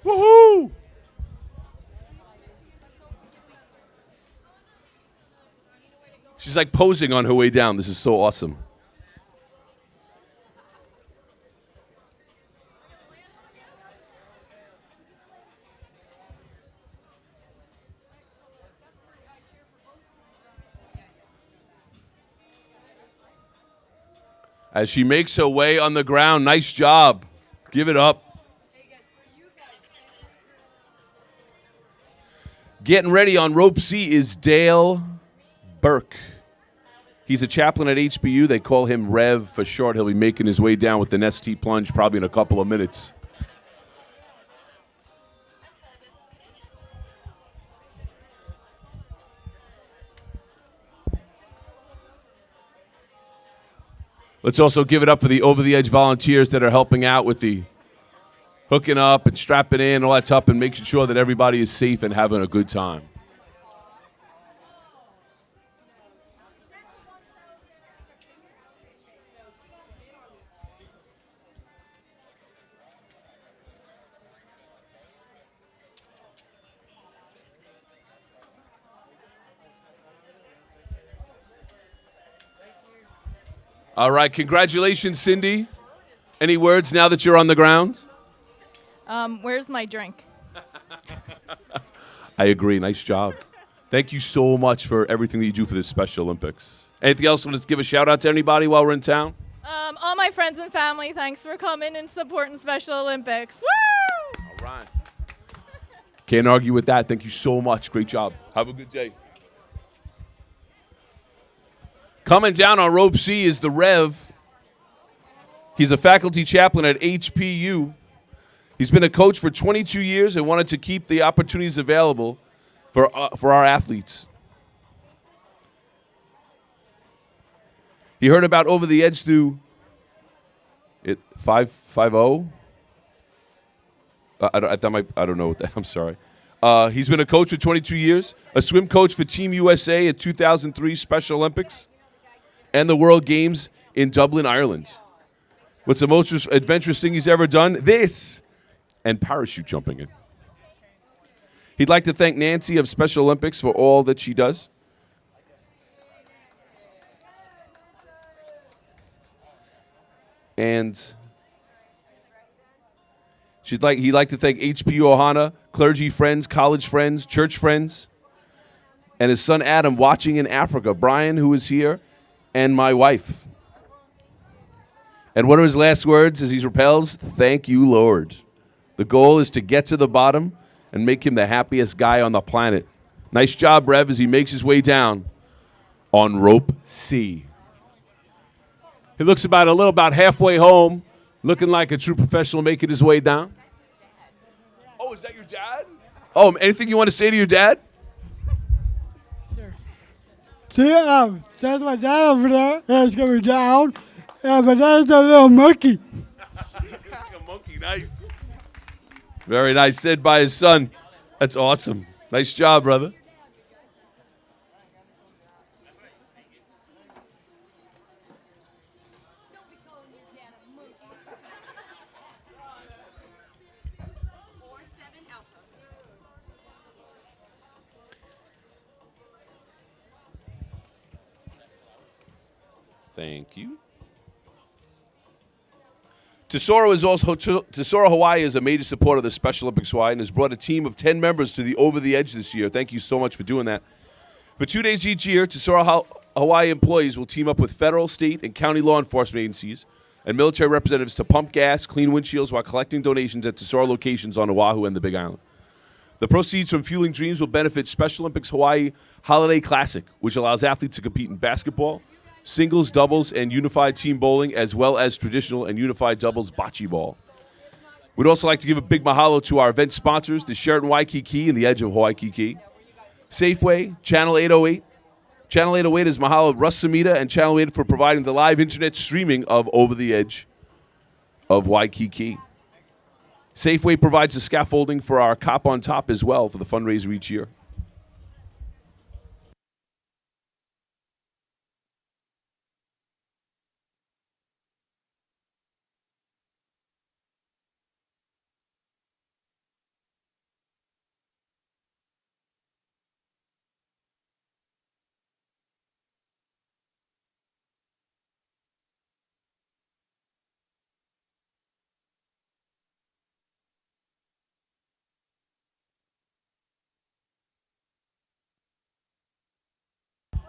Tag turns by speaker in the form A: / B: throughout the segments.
A: Woohoo! She's like posing on her way down. This is so awesome. As she makes her way on the ground, nice job. Give it up. Getting ready on rope C is Dale Burke. He's a chaplain at HBU. They call him Rev for short. He'll be making his way down with the ST plunge probably in a couple of minutes. Let's also give it up for the Over the Edge volunteers that are helping out with the hooking up and strapping in, all that stuff, and making sure that everybody is safe and having a good time. All right, congratulations, Cindy. Any words now that you're on the ground?
B: Where's my drink?
A: I agree. Nice job. Thank you so much for everything that you do for this Special Olympics. Anything else? Want to give a shout out to anybody while we're in town?
B: All my friends and family, thanks for coming and supporting Special Olympics. Woo!
A: All right. Can't argue with that. Thank you so much. Great job. Have a good day. Coming down on rope C is the Rev. He's a faculty chaplain at HPU. He's been a coach for 22 years and wanted to keep the opportunities available for our athletes. He heard about Over the Edge through 550. I don't know what that. I'm sorry. He's been a coach for 22 years, a swim coach for Team USA at 2003 Special Olympics and the World Games in Dublin, Ireland. What's the most adventurous thing he's ever done? This and parachute jumping in. He'd like to thank Nancy of Special Olympics for all that she does. And he'd like to thank HPU Ohana, clergy friends, college friends, church friends, and his son Adam watching in Africa, Brian, who is here, and my wife. And one of his last words as he repels, thank you, Lord. The goal is to get to the bottom and make him the happiest guy on the planet. Nice job, Rev, as he makes his way down on rope C. He looks about halfway home, looking like a true professional making his way down. Oh, is that your dad? Oh, anything you want to say to your dad?
C: Yeah, that's my dad over there. He's coming down. But that's a little monkey.
A: That's a monkey, nice. Very nice, said by his son. That's awesome. Nice job, brother. Thank you. Tesoro Hawaii is a major supporter of the Special Olympics Hawaii and has brought a team of 10 members to the Over the Edge this year. Thank you so much for doing that. For 2 days each year, Tesoro Hawaii employees will team up with federal, state, and county law enforcement agencies and military representatives to pump gas, clean windshields while collecting donations at Tesoro locations on Oahu and the Big Island. The proceeds from Fueling Dreams will benefit Special Olympics Hawaii Holiday Classic, which allows athletes to compete in basketball, singles, doubles, and unified team bowling, as well as traditional and unified doubles bocce ball. We'd also like to give a big mahalo to our event sponsors, the Sheraton Waikiki and the Edge of Waikiki, Safeway, Channel 808. Channel 808 is mahalo Russ Samita and Channel 8 for providing the live internet streaming of Over the Edge of Waikiki. Safeway provides the scaffolding for our Cop on Top as well for the fundraiser each year.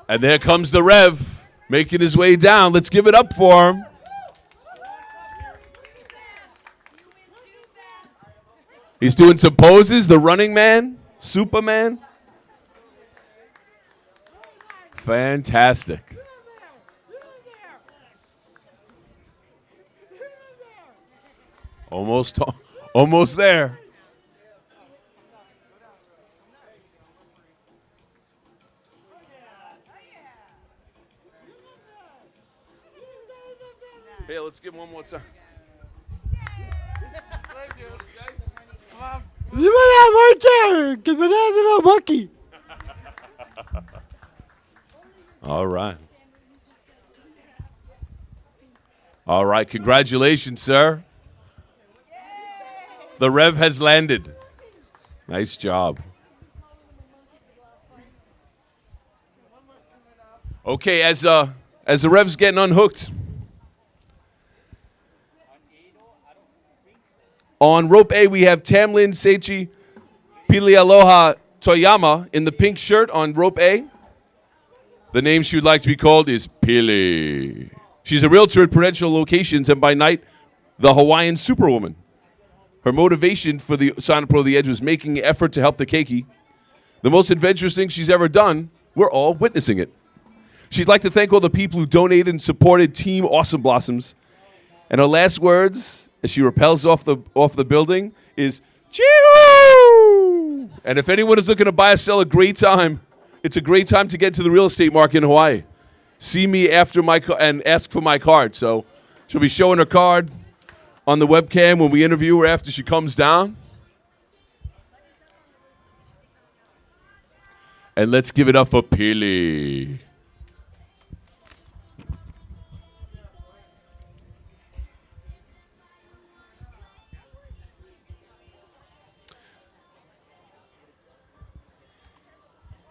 A: And there comes the Rev, making his way down. Let's give it up for him. He's doing some poses, the running man, Superman. Fantastic. Almost there. Hey, let's give him one more time.
C: You went out right there, because my dad's a little monkey.
A: All right. All right, congratulations, sir. The Rev has landed. Nice job. Okay, as the Rev's getting unhooked. On rope A, we have Tamlin Seichi Pilialoha Toyama in the pink shirt on rope A. The name she would like to be called is Pili. She's a realtor at Prudential Locations and by night, the Hawaiian Superwoman. Her motivation for the sign up Pro the Edge was making an effort to help the keiki. The most adventurous thing she's ever done, we're all witnessing it. She'd like to thank all the people who donated and supported Team Awesome Blossoms. And her last words, as she rappels off the building, is Chee-hoo! And if anyone is looking to buy or sell a great time, it's a great time to get to the real estate market in Hawaii. See me after and ask for my card. So she'll be showing her card on the webcam when we interview her after she comes down. And let's give it up for Pili.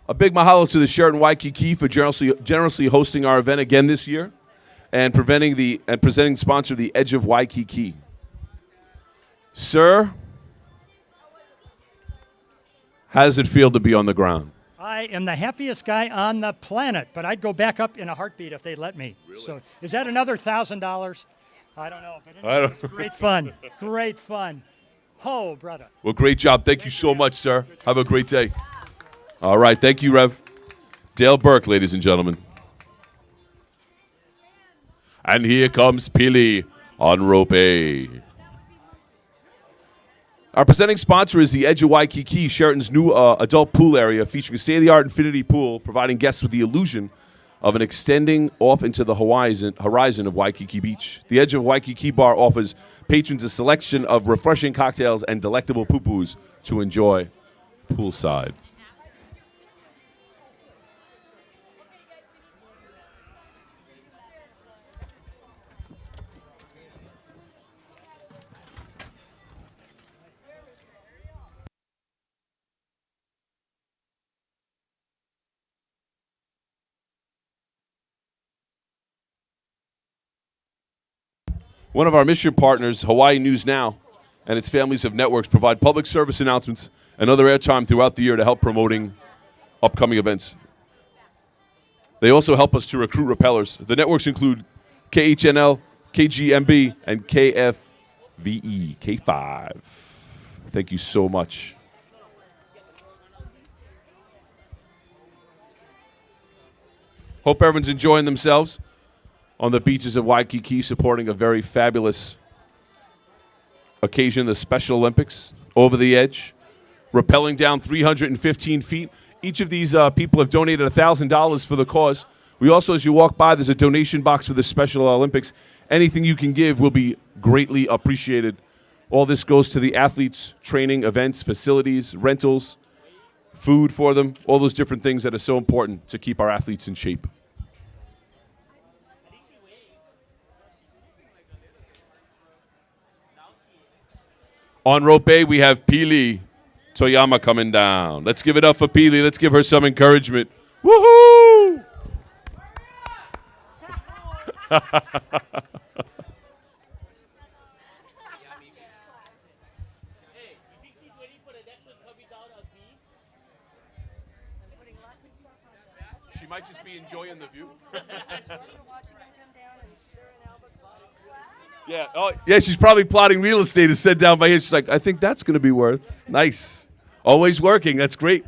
A: A big mahalo to the Sheraton Waikiki for generously hosting our event again this year and presenting sponsor the Edge of Waikiki. Sir, how does it feel to be on the ground?
D: I am the happiest guy on the planet, but I'd go back up in a heartbeat if they'd let me.
A: Really?
D: So is that another $1,000? I don't know. But
A: I don't
D: it's great fun. Great fun. Ho, brother.
A: Well, great job. Thank you so much, sir. Have a great day. All right. Thank you, Rev. Dale Burke, ladies and gentlemen. And here comes Pili on rope A. Our presenting sponsor is the Edge of Waikiki, Sheraton's new adult pool area featuring a state-of-the-art infinity pool, providing guests with the illusion of an extending off into the horizon of Waikiki Beach. The Edge of Waikiki bar offers patrons a selection of refreshing cocktails and delectable poo-poos to enjoy poolside. One of our mission partners, Hawaii News Now, and its families of networks provide public service announcements and other airtime throughout the year to help promoting upcoming events. They also help us to recruit rappellers. The networks include KHNL, KGMB, and KFVE, K5. Thank you so much. Hope everyone's enjoying themselves on the beaches of Waikiki, supporting a very fabulous occasion, the Special Olympics, Over the Edge, rappelling down 315 feet. Each of these people have donated $1,000 for the cause. We also, as you walk by, there's a donation box for the Special Olympics. Anything you can give will be greatly appreciated. All this goes to the athletes, training, events, facilities, rentals, food for them, all those different things that are so important to keep our athletes in shape. On rope A, we have Pili Toyama coming down. Let's give it up for Pili. Let's give her some encouragement. Woohoo! She might just be enjoying the view. Yeah. Oh, yeah. She's probably plotting real estate to set down by here. She's like, I think that's going to be worth. Nice. Always working. That's great.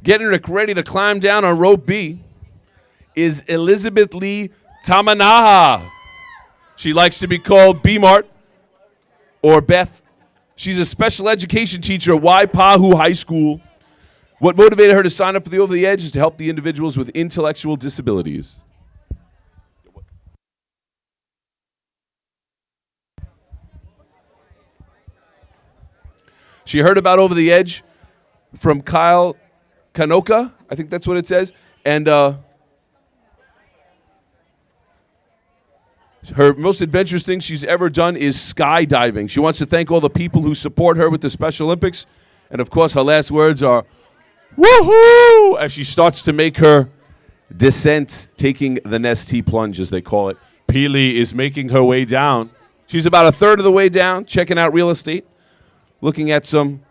A: Getting ready to climb down on rope B is Elizabeth Lee Tamanaha. She likes to be called B-Mart or Beth. She's a special education teacher at Waipahu High School. What motivated her to sign up for the Over the Edge is to help the individuals with intellectual disabilities. She heard about Over the Edge from Kyle Kanoka, I think that's what it says, and her most adventurous thing she's ever done is skydiving. She wants to thank all the people who support her with the Special Olympics, and of course her last words are, woohoo, as she starts to make her descent, taking the Nestea plunge, as they call it. Peely is making her way down. She's about a third of the way down, checking out real estate, looking at some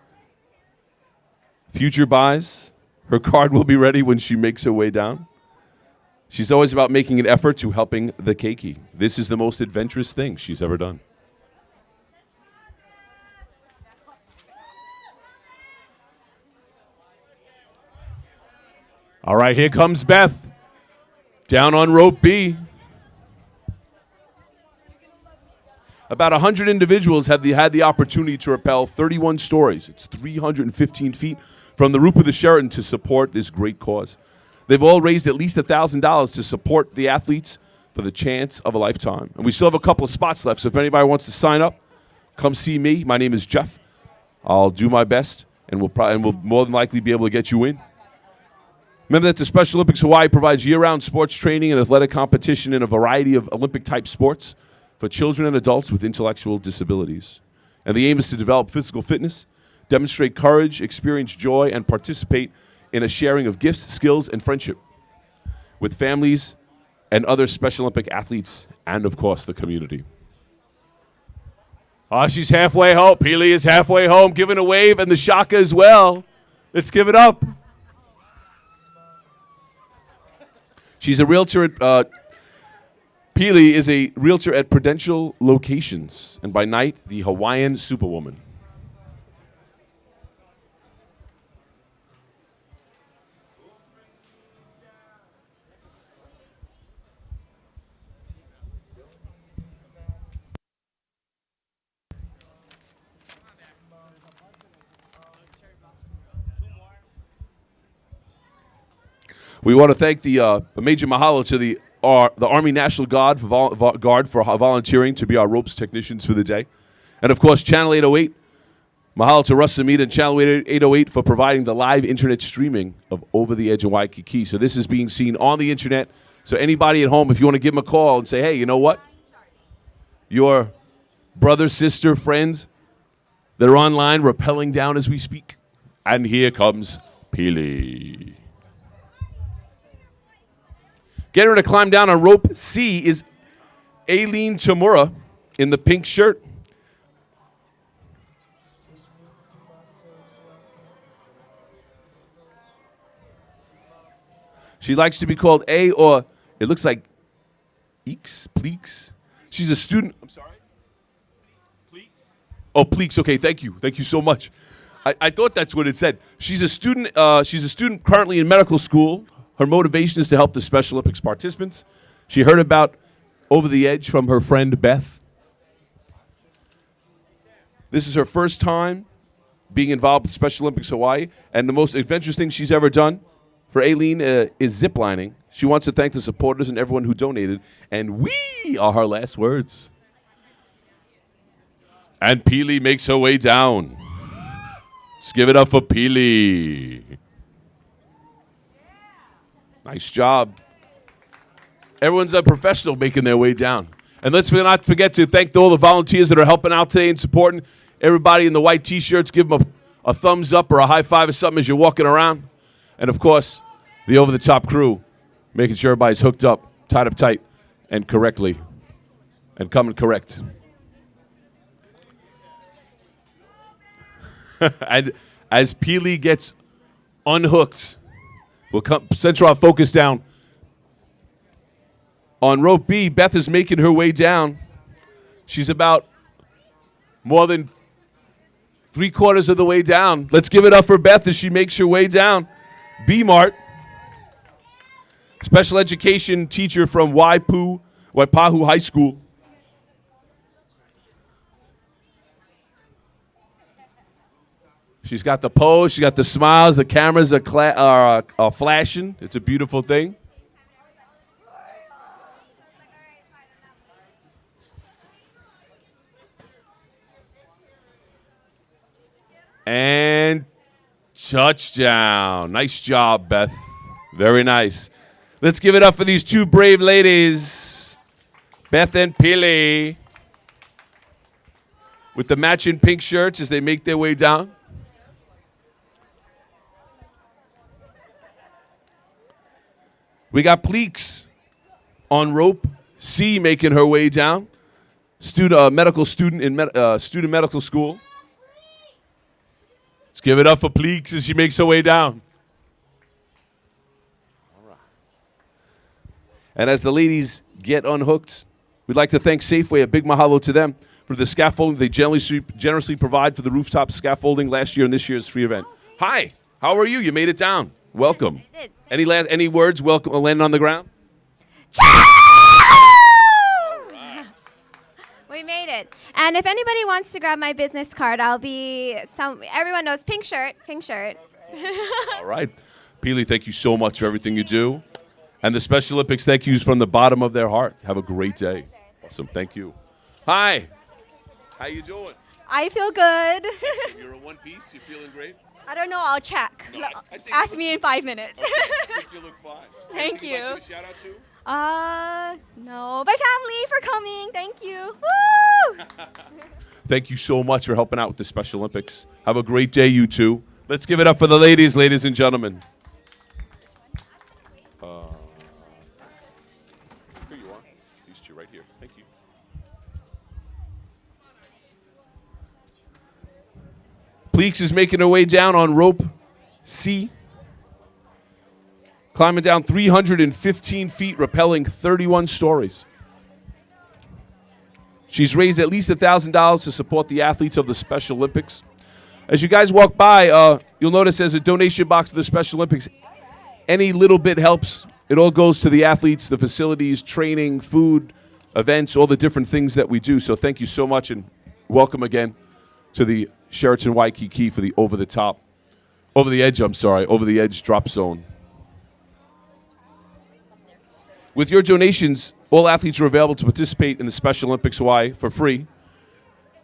A: future buys. Her card will be ready when she makes her way down. She's always about making an effort to helping the keiki. This is the most adventurous thing she's ever done. All right, here comes Beth. Down on rope B. About 100 individuals have had the opportunity to rappel 31 stories. It's 315 feet from the roof of the Sheraton to support this great cause. They've all raised at least $1,000 to support the athletes for the chance of a lifetime. And we still have a couple of spots left, so if anybody wants to sign up, come see me. My name is Jeff. I'll do my best, and we'll more than likely be able to get you in. Remember that the Special Olympics Hawaii provides year-round sports training and athletic competition in a variety of Olympic-type sports for children and adults with intellectual disabilities. And the aim is to develop physical fitness, demonstrate courage, experience joy, and participate in a sharing of gifts, skills, and friendship with families and other Special Olympic athletes and, of course, the community. Oh, she's halfway home. Peely is halfway home, giving a wave, and the Shaka as well. Let's give it up. She's a realtor at Peely is a realtor at Prudential Locations, and by night, the Hawaiian Superwoman. We want to thank a major mahalo to the Army National Guard for volunteering to be our ropes technicians for the day. And, of course, Channel 808. Mahalo to Russ Samita and Channel 808 for providing the live internet streaming of Over the Edge in Waikiki. So this is being seen on the internet. So anybody at home, if you want to give them a call and say, hey, you know what? Your brother, sister, friends, they're online rappelling down as we speak. And here comes Peely. Getting her to climb down on rope C is Aileen Tamura in the pink shirt. She likes to be called A, or it looks like Eeks, Pleeks. She's a student. I'm sorry? Pleeks? Oh, Pleeks. Okay, thank you. Thank you so much. I thought that's what it said. She's a student currently in medical school. Her motivation is to help the Special Olympics participants. She heard about Over the Edge from her friend Beth. This is her first time being involved with Special Olympics Hawaii, and the most adventurous thing she's ever done for Aileen is ziplining. She wants to thank the supporters and everyone who donated, and we are her last words. And Peely makes her way down. Let's give it up for Peely. Nice job. Everyone's a professional making their way down. And let's not forget to thank all the volunteers that are helping out today and supporting everybody in the white T-shirts. Give them a thumbs up or a high five or something as you're walking around. And, of course, the over-the-top crew, making sure everybody's hooked up, tied up tight, and correctly, and coming correct. And as Peely gets unhooked, we'll center our focus down on rope B. Beth is making her way down. She's about more than 3/4 of the way down. Let's give it up for Beth as she makes her way down. B-Mart, special education teacher from Waipahu High School. She's got the pose, she's got the smiles, the cameras are flashing. It's a beautiful thing. And touchdown. Nice job, Beth. Very nice. Let's give it up for these two brave ladies, Beth and Peely, with the matching pink shirts as they make their way down. We got Pleeks on rope C making her way down. Medical student in student medical school. Let's give it up for Pleeks as she makes her way down. All right. And as the ladies get unhooked, we'd like to thank Safeway. A big mahalo to them for the scaffolding they generously provide for the rooftop scaffolding last year and this year's free event. Hi, how are you? You made it down. Welcome. Any words? Welcome. Landing on the ground.
E: We made it. And if anybody wants to grab my business card, everyone knows pink shirt.
A: All right. Peely, thank you so much for everything you do. And the Special Olympics, thank yous from the bottom of their heart. Have a great day. Awesome. Thank you. Hi. How you doing?
E: I feel good.
A: You're in one piece. You feeling great?
E: I don't know. I'll check.
A: No, I think
E: Ask me in 5 minutes.
A: Okay. I think you look fine.
E: Thank
A: Anything
E: you.
A: You'd like to give a shout out to?
E: No. My family for coming. Thank you. Woo!
A: Thank you so much for helping out with the Special Olympics. Have a great day, you two. Let's give it up for the ladies and gentlemen. Here you are. These two right here. Thank you. Pleeks is making her way down on rope C. Climbing down 315 feet, rappelling 31 stories. She's raised at least $1,000 to support the athletes of the Special Olympics. As you guys walk by, you'll notice there's a donation box to the Special Olympics. Any little bit helps. It all goes to the athletes, the facilities, training, food, events, all the different things that we do. So thank you so much, and welcome again to the Sheraton Waikiki for the over the edge drop zone. With your donations, all athletes are available to participate in the Special Olympics Hawaii for free,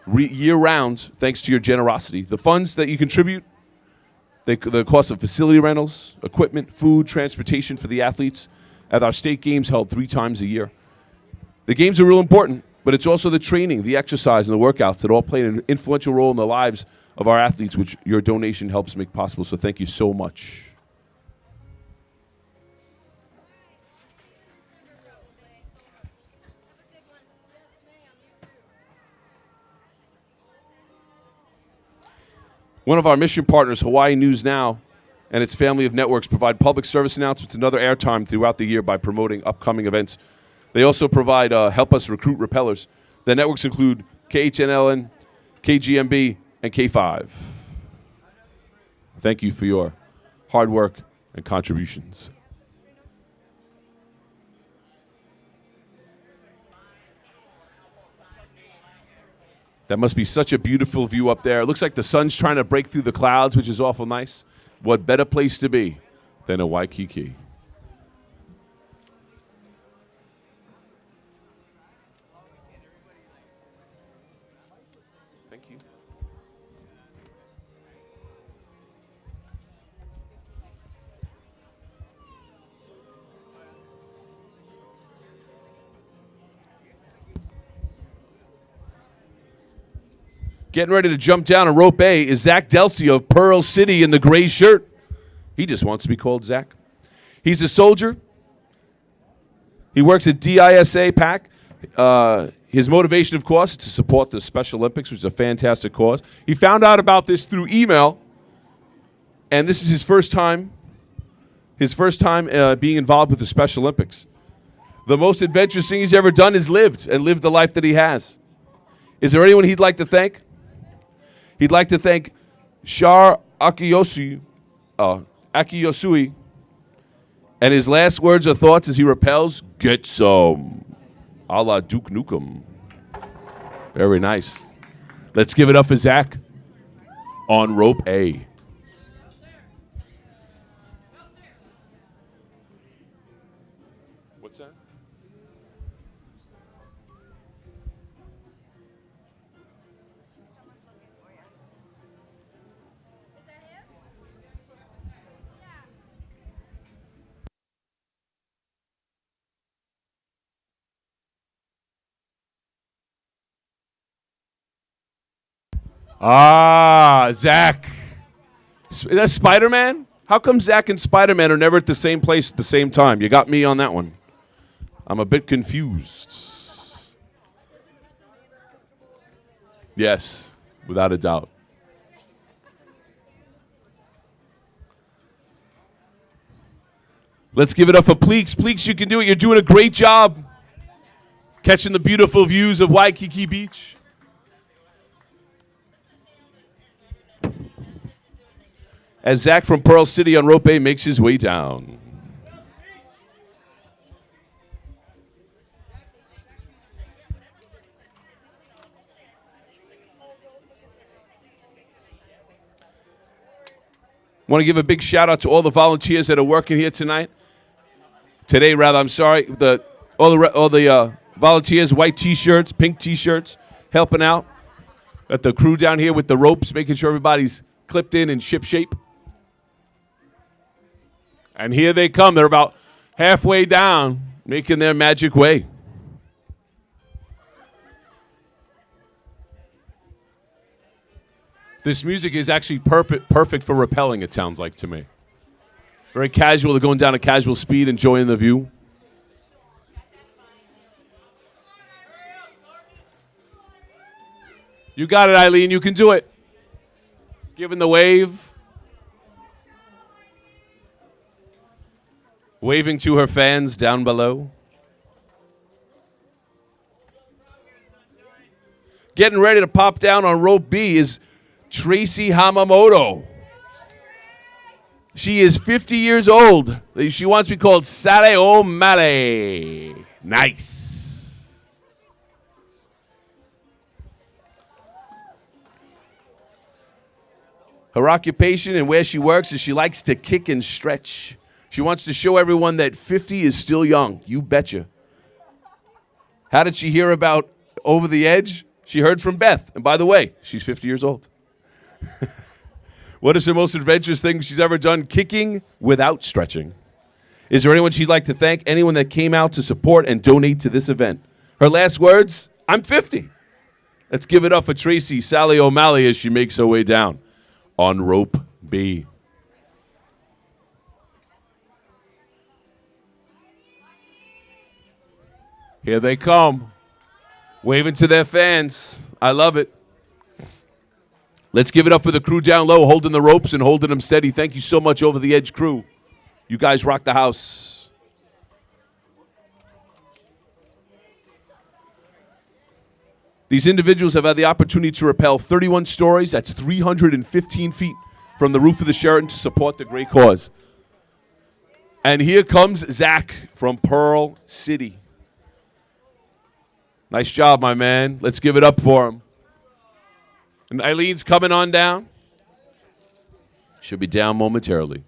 A: year-round, thanks to your generosity. The funds that you contribute, the cost of facility rentals, equipment, food, transportation for the athletes at our state games held 3 times a year. The games are real important, but it's also the training, the exercise, and the workouts that all play an influential role in the lives of our athletes, which your donation helps make possible. So thank you so much. One of our mission partners, Hawaii News Now, and its family of networks provide public service announcements and other airtime throughout the year by promoting upcoming events. They also provide help us recruit rappellers. The networks include KHNLN, KGMB, and K5. Thank you for your hard work and contributions. That must be such a beautiful view up there. It looks like the sun's trying to break through the clouds, which is awful nice. What better place to be than a Waikiki? Thank Getting ready to jump down a rope A is Zach Delsey of Pearl City in the gray shirt. He just wants to be called Zach. He's a soldier. He works at DISA PAC. His motivation, of course, is to support the Special Olympics, which is a fantastic cause. He found out about this through email, and this is his first time being involved with the Special Olympics. The most adventurous thing he's ever done is lived the life that he has. Is there anyone he'd like to thank? He'd like to thank Shar Akiyosui, and his last words or thoughts as he repels, "Get some," a la Duke Nukem. Very nice. Let's give it up for Zach on rope A. What's that? Ah, Zach. That's Spider-Man? How come Zach and Spider-Man are never at the same place at the same time? You got me on that one. I'm a bit confused. Yes, without a doubt. Let's give it up for Pleeks. Pleeks, you can do it. You're doing a great job catching the beautiful views of Waikiki Beach. As Zach from Pearl City on rope A makes his way down. Want to give a big shout out to all the volunteers that are working here tonight. Today, rather, I'm sorry. All the volunteers, white T-shirts, pink T-shirts, helping out. Got the crew down here with the ropes, making sure everybody's clipped in ship shape. And here they come. They're about halfway down, making their magic way. This music is actually perfect for rappelling, it sounds like to me. Very casual. They're going down at casual speed, enjoying the view. You got it, Eileen. You can do it. Giving the wave. Waving to her fans down below. Getting ready to pop down on rope B is Tracy Hamamoto. She is 50 years old. She wants to be called Sale O'Malley. Nice. Her occupation and where she works is she likes to kick and stretch. She wants to show everyone that 50 is still young. You betcha. How did she hear about Over the Edge? She heard from Beth. And by the way, she's 50 years old. What is her most adventurous thing she's ever done? Kicking without stretching. Is there anyone she'd like to thank? Anyone that came out to support and donate to this event? Her last words, I'm 50. Let's give it up for Tracy Sally O'Malley as she makes her way down on rope B. Here they come, waving to their fans. I love it. Let's give it up for the crew down low, holding the ropes and holding them steady. Thank you so much, Over the Edge crew. You guys rock the house. These individuals have had the opportunity to rappel 31 stories. That's 315 feet from the roof of the Sheraton to support the great cause. And here comes Zach from Pearl City. Nice job, my man. Let's give it up for him. And Eileen's coming on down. Should be down momentarily.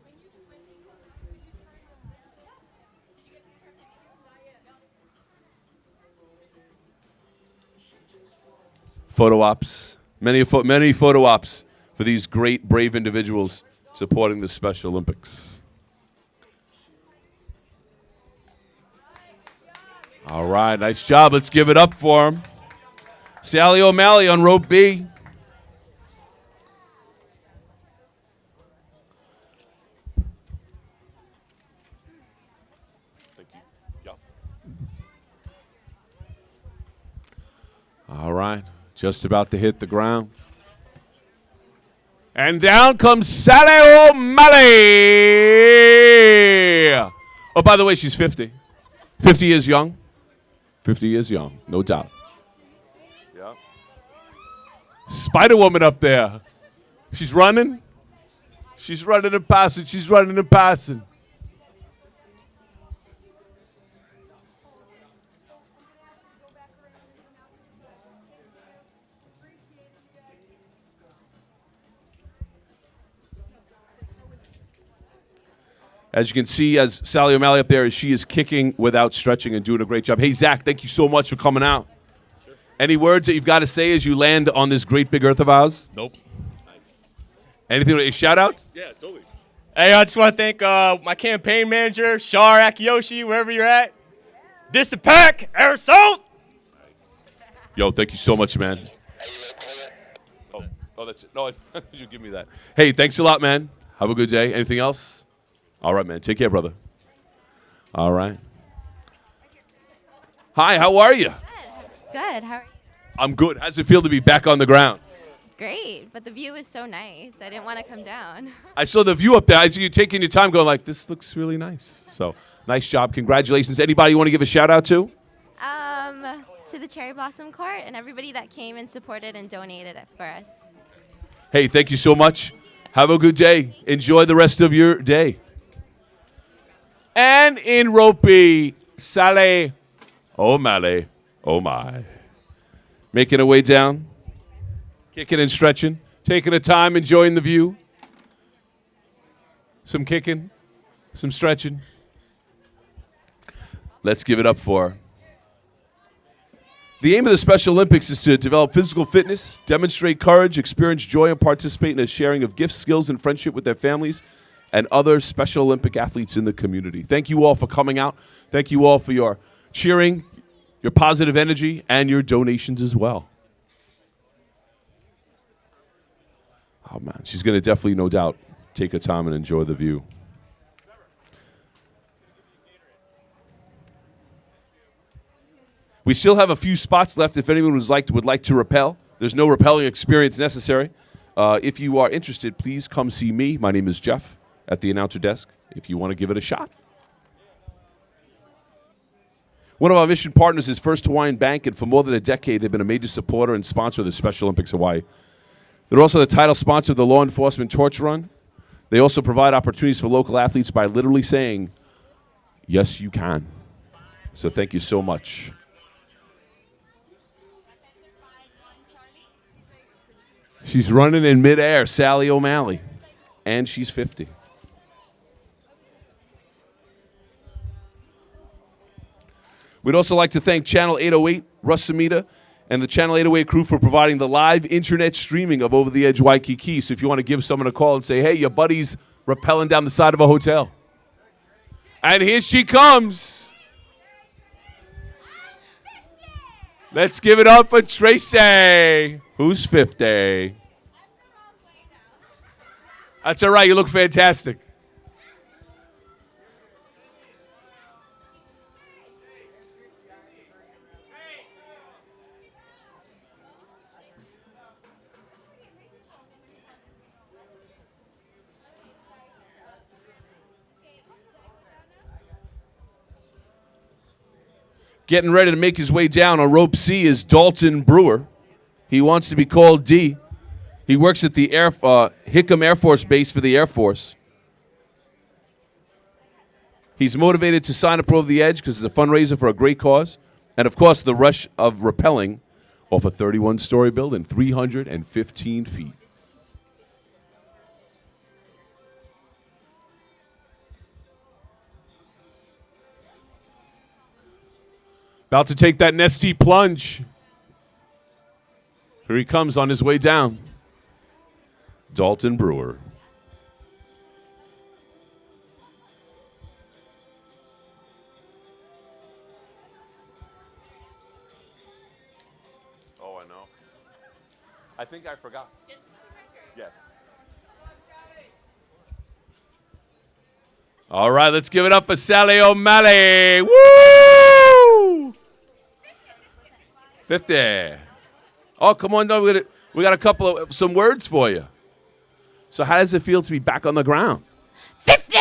A: Photo ops. Many photo ops for these great, brave individuals supporting the Special Olympics. All right, nice job. Let's give it up for him. Sally O'Malley on rope B. right. Just about to hit the ground. And down comes Sally O'Malley. Oh, by the way, she's 50. 50 years young. 50 years young, no doubt. Yeah. Spider Woman up there. She's running. She's running and passing. She's running and passing. As you can see, as Sally O'Malley up there, she is kicking without stretching and doing a great job. Hey, Zach, thank you so much for coming out. Sure. Any words that you've got to say as you land on this great big earth of ours?
F: Nope.
A: Anything? Shout-outs?
F: Yeah, totally. Hey, I just want to thank my campaign manager, Shar Akiyoshi, wherever you're at. Disapack, Aerosol.
A: Yo, thank you so much, man. Oh, that's it. No, you give me that. Hey, thanks a lot, man. Have a good day. Anything else? All right, man. Take care, brother. All right. Hi, how are you?
E: Good. How are you?
A: I'm good. How's it feel to be back on the ground?
E: Great, but the view is so nice. I didn't want to come down.
A: I saw the view up there. I see you taking your time going like, this looks really nice. So, nice job. Congratulations. Anybody you want to give a shout-out to?
E: To the Cherry Blossom Court and everybody that came and supported and donated it for us.
A: Hey, thank you so much. Have a good day. Enjoy the rest of your day. And in Ropey, Sally O'Malley. Oh, my. Making her way down. Kicking and stretching. Taking her time, enjoying the view. Some kicking. Some stretching. Let's give it up for her. The aim of the Special Olympics is to develop physical fitness, demonstrate courage, experience joy, and participate in a sharing of gifts, skills, and friendship with their families and other Special Olympic athletes in the community. Thank you all for coming out. Thank you all for your cheering, your positive energy, and your donations as well. Oh, man. She's going to definitely, no doubt, take her time and enjoy the view. We still have a few spots left if anyone would like to rappel. There's no rappelling experience necessary. If you are interested, please come see me. My name is Jeff at the announcer desk if you want to give it a shot. One of our mission partners is First Hawaiian Bank, and for more than a decade, they've been a major supporter and sponsor of the Special Olympics Hawaii. They're also the title sponsor of the Law Enforcement Torch Run. They also provide opportunities for local athletes by literally saying, yes, you can. So thank you so much. She's running in midair, Sally O'Malley, and she's 50. We'd also like to thank Channel 808, Russ Samita, and the Channel 808 crew for providing the live internet streaming of Over the Edge Waikiki. So if you want to give someone a call and say, hey, your buddy's rappelling down the side of a hotel. And here she comes. Let's give it up for Tracy. Who's 50? That's all right. You look fantastic. Getting ready to make his way down on rope C is Dalton Brewer. He wants to be called D. He works at the Hickam Air Force Base for the Air Force. He's motivated to sign up for Over the Edge because it's a fundraiser for a great cause. And, of course, the rush of rappelling off a 31-story building, 315 feet. About to take that nasty plunge. Here he comes on his way down. Dalton Brewer. Oh, I know. I think I forgot. Yes. All right, let's give it up for Sally O'Malley. Woo! 50. Oh, come on, no, we got a couple of some words for you. So how does it feel to be back on the ground?
G: 50!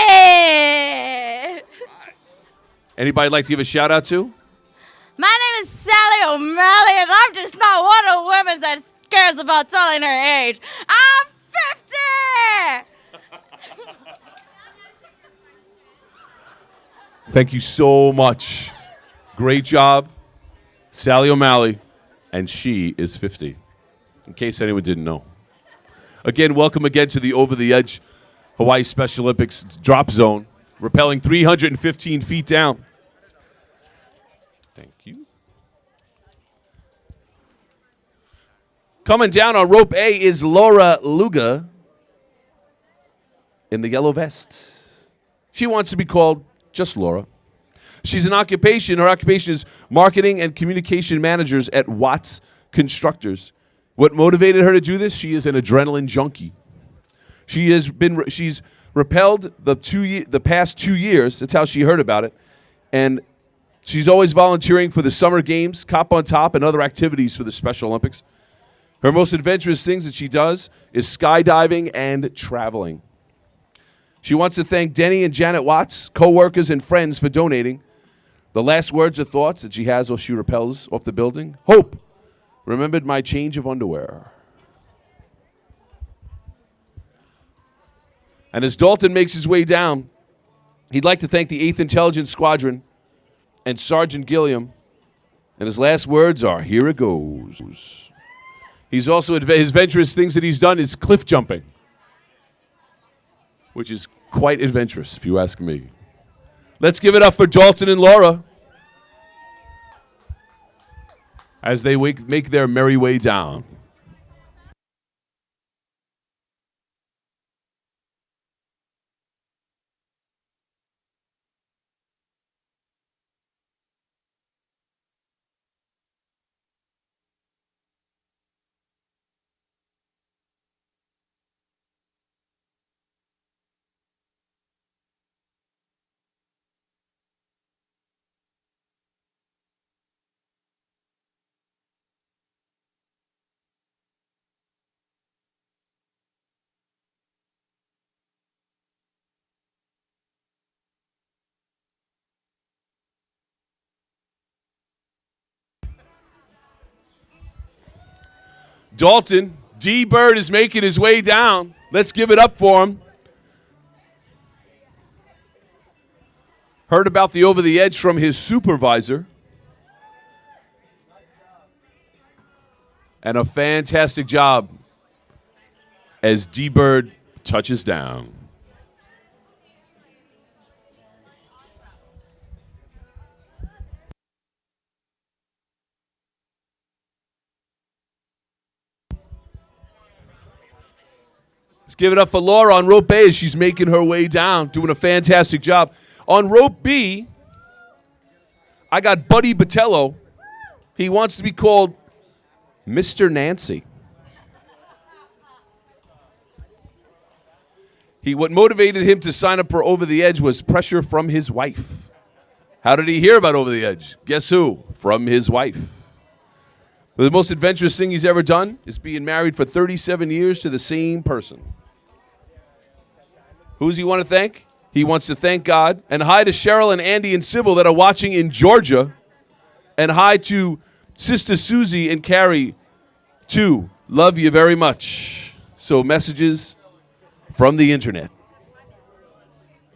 A: Anybody like to give a shout out to?
G: My name is Sally O'Malley, and I'm just not one of the women that cares about telling her age. I'm 50!
A: Thank you so much. Great job, Sally O'Malley, and she is 50, in case anyone didn't know. Again, welcome again to the Over the Edge Hawaii Special Olympics drop zone, rappelling 315 feet down. Thank you. Coming down on rope A is Laura Luga in the yellow vest. She wants to be called just Laura. She's an occupation. Her occupation is marketing and communication managers at Watts Constructors. What motivated her to do this? She is an adrenaline junkie. She's rappelled the past 2 years. That's how she heard about it. And she's always volunteering for the Summer Games, Cop on Top, and other activities for the Special Olympics. Her most adventurous things that she does is skydiving and traveling. She wants to thank Denny and Janet Watts, co-workers and friends, for donating. The last words or thoughts that she has while she rappels off the building: Hope remembered my change of underwear. And as Dalton makes his way down, he'd like to thank the 8th Intelligence Squadron and Sergeant Gilliam. And his last words are, here it goes. He's also, his adventurous things that he's done is cliff jumping, which is quite adventurous, if you ask me. Let's give it up for Dalton and Laura as they make their merry way down. Dalton, D. Bird is making his way down. Let's give it up for him. Heard about the Over the Edge from his supervisor. And a fantastic job as D. Bird touches down. Let's give it up for Laura on rope A as she's making her way down, doing a fantastic job. On rope B, I got Buddy Botello. He wants to be called Mr. Nancy. What motivated him to sign up for Over the Edge was pressure from his wife. How did he hear about Over the Edge? Guess who? From his wife. The most adventurous thing he's ever done is being married for 37 years to the same person. Who does he want to thank? He wants to thank God. And hi to Cheryl and Andy and Sybil that are watching in Georgia. And hi to Sister Susie and Carrie, too. Love you very much. So messages from the internet.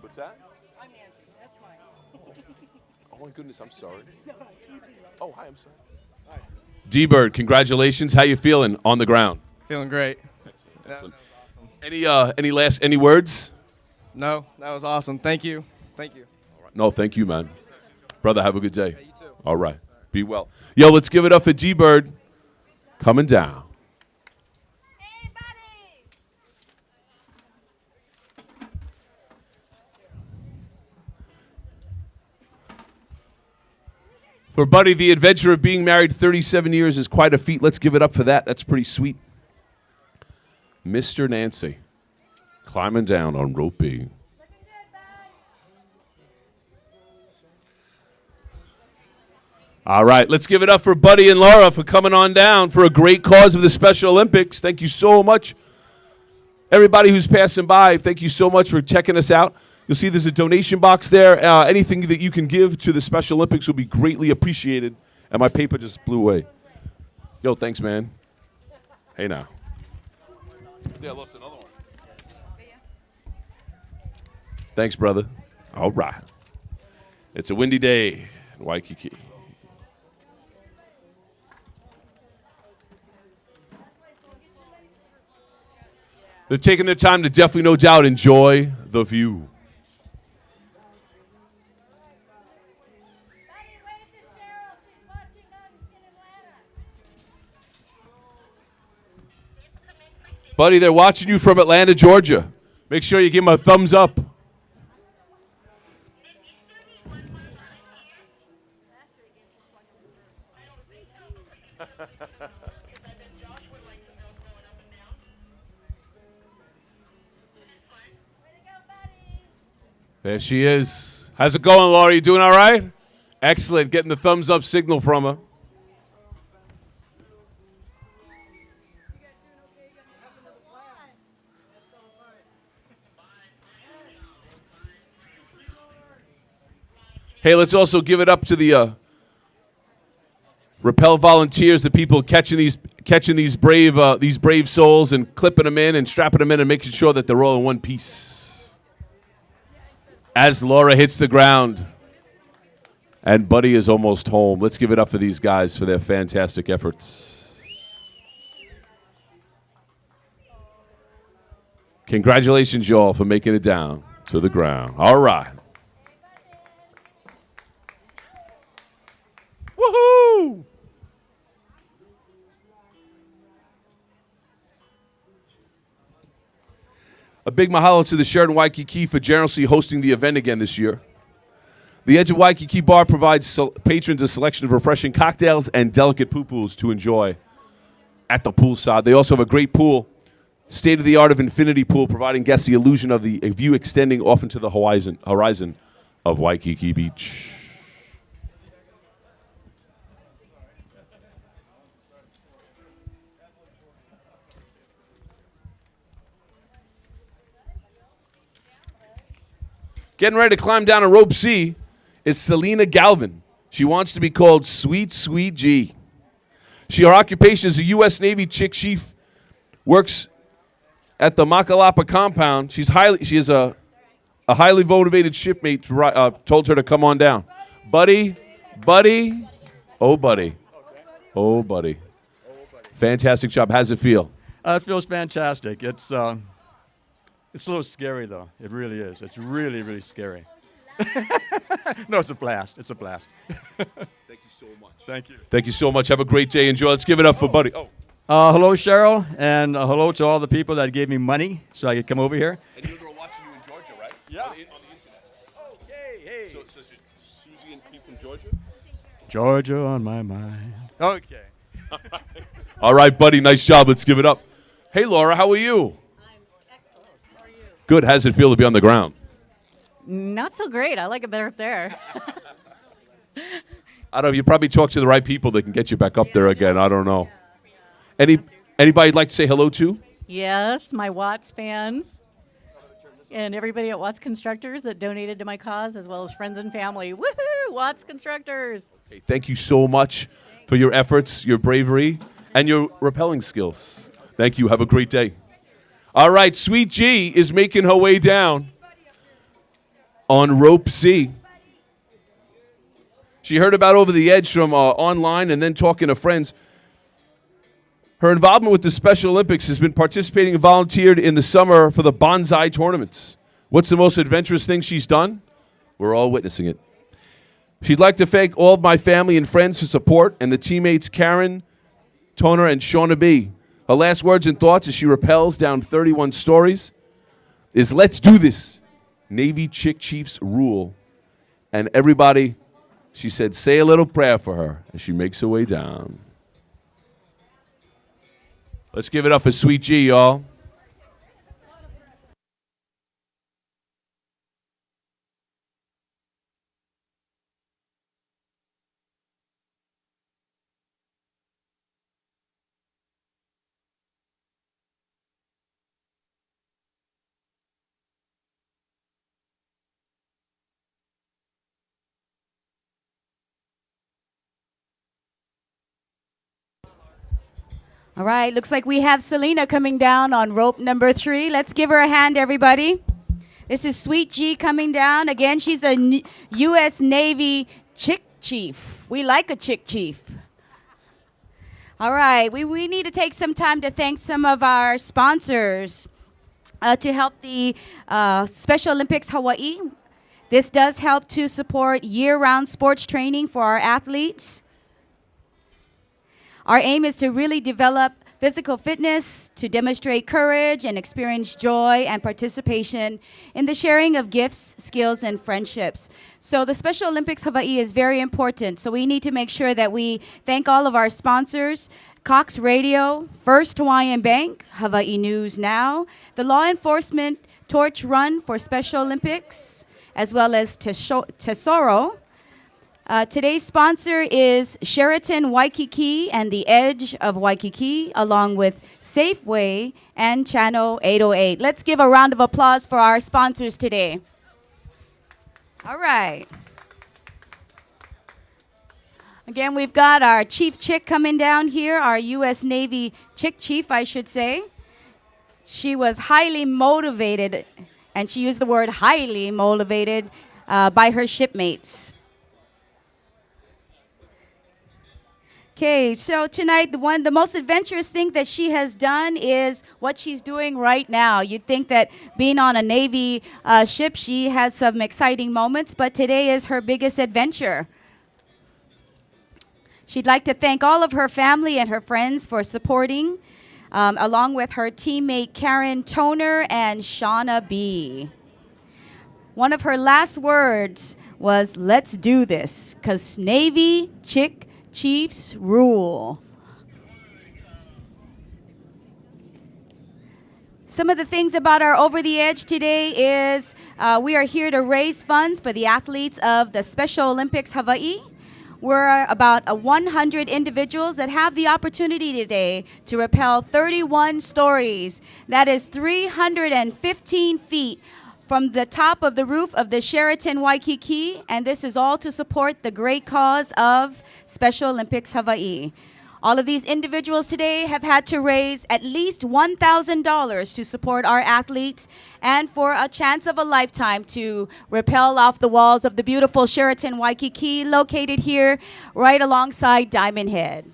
A: What's that? Oh, my goodness, I'm sorry. Oh, hi, I'm sorry. D-Bird, congratulations. How you feeling on the ground?
H: Feeling great.
A: Excellent. Any words?
H: No, that was awesome. Thank you. Thank you.
A: No, thank you, man. Brother, have a good day. Yeah, you too. All right. Be well. Yo, let's give it up for D-Bird coming down.
E: Hey, buddy!
A: For Buddy, the adventure of being married 37 years is quite a feat. Let's give it up for that. That's pretty sweet. Mr. Nancy, climbing down on rope B. All right, let's give it up for Buddy and Laura for coming on down for a great cause of the Special Olympics. Thank you so much. Everybody who's passing by, thank you so much for checking us out. You'll see there's a donation box there. Anything that you can give to the Special Olympics will be greatly appreciated. And my paper just blew away. Yo, thanks, man. Hey, now. Yeah, I lost another one. Thanks, brother. All right. It's a windy day in Waikiki. They're taking their time to definitely, no doubt, enjoy the view. Buddy, they're watching you from Atlanta, Georgia. Make sure you give them a thumbs up. There she is. How's it going, Laura? You doing all right? Excellent. Getting the thumbs up signal from her. Hey, let's also give it up to the Rappel volunteers, the people catching these brave souls and clipping them in and strapping them in and making sure that they're all in one piece. As Laura hits the ground and Buddy is almost home. Let's give it up for these guys for their fantastic efforts. Congratulations, y'all, for making it down to the ground. All right. Woohoo! A big mahalo to the Sheraton Waikiki for generously hosting the event again this year. The Edge of Waikiki Bar provides patrons a selection of refreshing cocktails and delicate poo-poos to enjoy at the poolside. They also have a great pool, state-of-the-art of infinity pool, providing guests the illusion of a view extending off into the horizon of Waikiki Beach. Getting ready to climb down a rope C is Selena Galvin. She wants to be called Sweet, Sweet G. Her occupation is a U.S. Navy chief, works at the Makalapa compound. She is a highly motivated shipmate told her to come on down. Buddy, oh buddy. Fantastic job. How's it feel?
I: It feels fantastic. It's a little scary, though. It really is. It's really, really scary. No, it's a blast. It's a blast.
A: Thank you so much.
I: Thank you.
A: Thank you so much. Have a great day. Enjoy. Let's give it up for Buddy. Oh.
I: Hello, Cheryl, and hello to all the people that gave me money so I could come over here.
A: And you were watching you in Georgia, right?
I: Yeah.
A: On the internet.
I: Okay, hey.
A: So is it Susie and Pete from Georgia?
I: Georgia on my mind. Okay.
A: All right, Buddy. Nice job. Let's give it up. Hey, Laura, how are you? Good. How's it feel to be on the ground?
G: Not so great. I like it better up there.
A: I don't know. You probably talk to the right people that can get you back up there again. I don't know. Anybody you'd like to say hello to?
G: Yes, my Watts fans and everybody at Watts Constructors that donated to my cause, as well as friends and family. Woohoo! Watts Constructors.
A: Okay, thank you so much for your efforts, your bravery, and your rappelling skills. Thank you. Have a great day. All right, Sweet G is making her way down on rope C. She heard about Over the Edge from online and then talking to friends. Her involvement with the Special Olympics has been participating and volunteered in the summer for the bonsai tournaments. What's the most adventurous thing she's done? We're all witnessing it. She'd like to thank all of my family and friends for support and the teammates Karen, Toner, and Shauna B. Her last words and thoughts as she rappels down 31 stories is, "Let's do this." Navy Chick Chiefs rule. And everybody, she said, say a little prayer for her as she makes her way down. Let's give it up for Sweet G, y'all.
J: All right, looks like we have Selena coming down on rope number 3. Let's give her a hand, everybody. This is Sweet G coming down. Again, she's a U.S. Navy chick chief. We like a chick chief. All right, we need to take some time to thank some of our sponsors to help the Special Olympics Hawaii. This does help to support year-round sports training for our athletes. Our aim is to really develop physical fitness, to demonstrate courage and experience joy and participation in the sharing of gifts, skills, and friendships. So the Special Olympics Hawaii is very important. So we need to make sure that we thank all of our sponsors: Cox Radio, First Hawaiian Bank, Hawaii News Now, the Law Enforcement Torch Run for Special Olympics, as well as Tesoro. Today's sponsor is Sheraton Waikiki and the Edge of Waikiki, along with Safeway and Channel 808. Let's give a round of applause for our sponsors today. All right. Again, we've got our Chief Chick coming down here, our U.S. Navy Chick Chief, I should say. She was highly motivated, and she used the word highly motivated by her shipmates. Okay, so tonight, the most adventurous thing that she has done is what she's doing right now. You'd think that being on a Navy ship, she had some exciting moments, but today is her biggest adventure. She'd like to thank all of her family and her friends for supporting, along with her teammate Karen Toner and Shauna B. One of her last words was, "Let's do this, 'cause Navy Chick Chiefs rule." Some of the things about our Over the Edge today is we are here to raise funds for the athletes of the Special Olympics Hawaii. We're about 100 individuals that have the opportunity today to rappel 31 stories. That is 315 feet from the top of the roof of the Sheraton Waikiki, and this is all to support the great cause of Special Olympics Hawaii. All of these individuals today have had to raise at least $1,000 to support our athletes and for a chance of a lifetime to rappel off the walls of the beautiful Sheraton Waikiki, located here right alongside Diamond Head.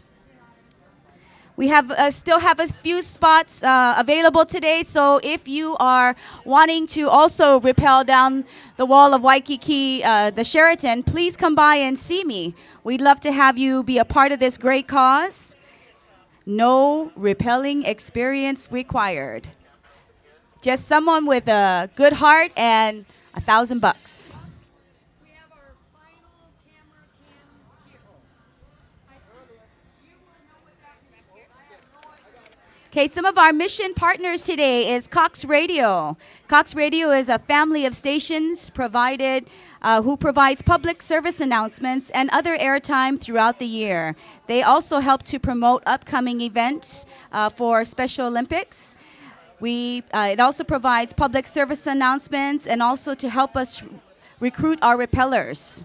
J: We have still have a few spots available today, so if you are wanting to also rappel down the wall of Waikiki, the Sheraton, please come by and see me. We'd love to have you be a part of this great cause. No rappelling experience required. Just someone with a good heart and $1,000. Okay, some of our mission partners today is Cox Radio. Cox Radio is a family of stations who provides public service announcements and other airtime throughout the year. They also help to promote upcoming events for Special Olympics. It also provides public service announcements and also to help us recruit our rappellers.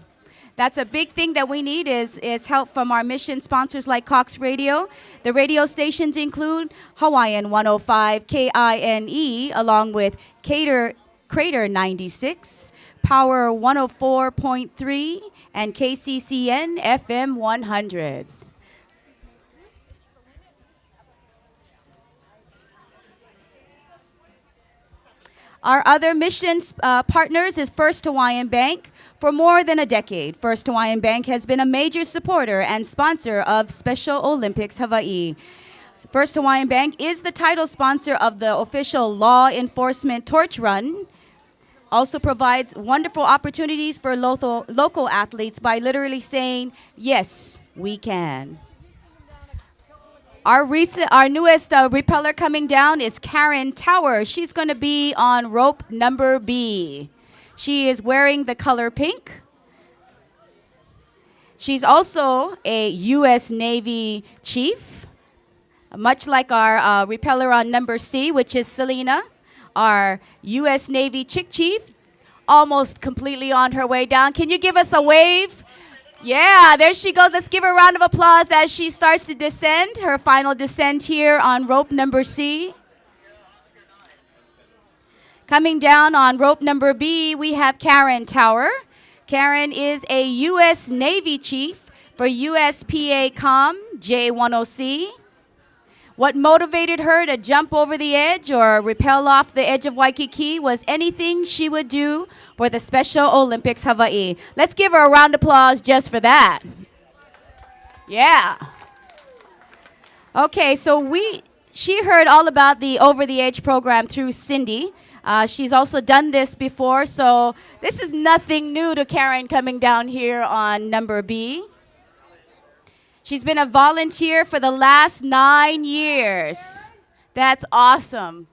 J: That's a big thing that we need is help from our mission sponsors like Cox Radio. The radio stations include Hawaiian 105 KINE, along with Crater 96, Power 104.3, and KCCN FM 100. Our other mission partners is First Hawaiian Bank. For more than a decade, First Hawaiian Bank has been a major supporter and sponsor of Special Olympics Hawaii. First Hawaiian Bank is the title sponsor of the official Law Enforcement Torch Run. Also provides wonderful opportunities for local athletes by literally saying, "Yes, we can." Our newest repeller coming down is Karen Tower. She's going to be on rope number B. She is wearing the color pink. She's also a U.S. Navy chief, much like our repeller on number C, which is Selena, our U.S. Navy chick chief, almost completely on her way down. Can you give us a wave? Yeah, there she goes. Let's give her a round of applause as she starts to descend, her final descent here on rope number C. Coming down on rope number B, we have Karen Tower. Karen is a U.S. Navy chief for USPA-COM J10C. What motivated her to jump over the edge or rappel off the edge of Waikiki was anything she would do for the Special Olympics Hawaii. Let's give her a round of applause just for that. Yeah. Okay, so she heard all about the Over the Edge program through Cindy. She's also done this before, so this is nothing new to Karen coming down here on number B. She's been a volunteer for the last 9 years. That's awesome.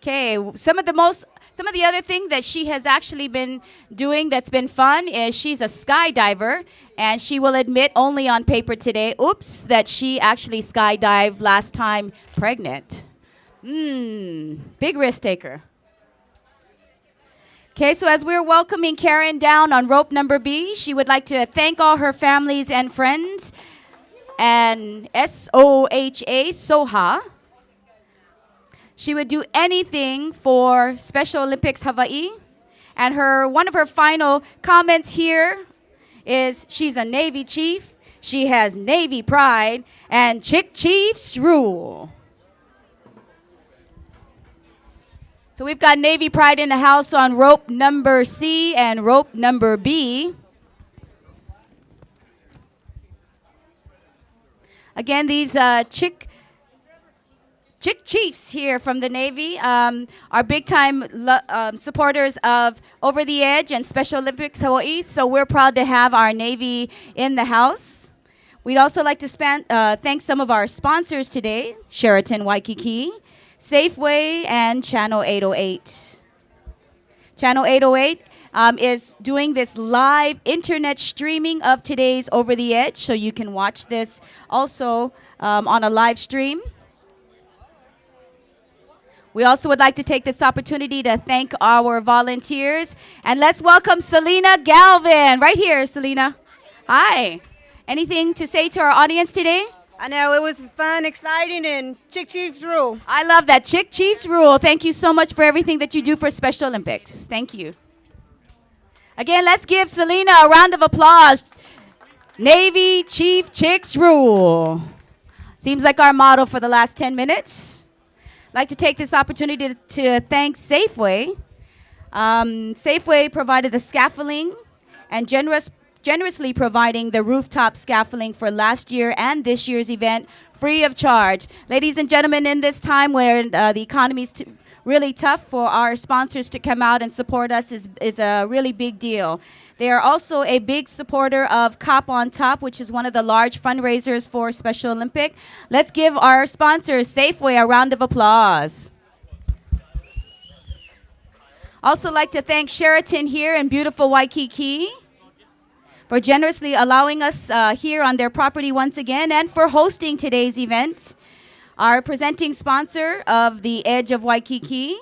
J: Okay, some of the other thing that she has actually been doing that's been fun is she's a skydiver, and she will admit only on paper today, oops, that she actually skydived last time pregnant. Big risk taker. Okay, so as we're welcoming Karen down on rope number B, she would like to thank all her families and friends and SOHA. She would do anything for Special Olympics Hawaii. And one of her final comments here is she's a Navy chief, she has Navy pride, and Chick Chiefs rule. So we've got Navy pride in the house on rope number C and rope number B. Again, these Chick Chiefs here from the Navy are big-time supporters of Over the Edge and Special Olympics Hawaii, so we're proud to have our Navy in the house. We'd also like to thank some of our sponsors today, Sheraton Waikiki, Safeway, and Channel 808. Channel 808 is doing this live internet streaming of today's Over the Edge, so you can watch this also on a live stream. We also would like to take this opportunity to thank our volunteers. And let's welcome Selena Galvin. Right here, Selena. Hi. Anything to say to our audience today?
K: I know, it was fun, exciting, and Chick Chiefs rule.
J: I love that. Chick Chiefs rule. Thank you so much for everything that you do for Special Olympics. Thank you. Again, let's give Selena a round of applause. Navy Chief Chicks rule. Seems like our motto for the last 10 minutes. I'd like to take this opportunity to thank Safeway. Safeway provided the scaffolding and generously providing the rooftop scaffolding for last year and this year's event free of charge. Ladies and gentlemen, in this time where the economy is really tough, for our sponsors to come out and support us is a really big deal. They are also a big supporter of Cop on Top, which is one of the large fundraisers for Special Olympic. Let's give our sponsors, Safeway, a round of applause. Also like to thank Sheraton here in beautiful Waikiki for generously allowing us here on their property once again, and for hosting today's event. Our presenting sponsor of the Edge of Waikiki.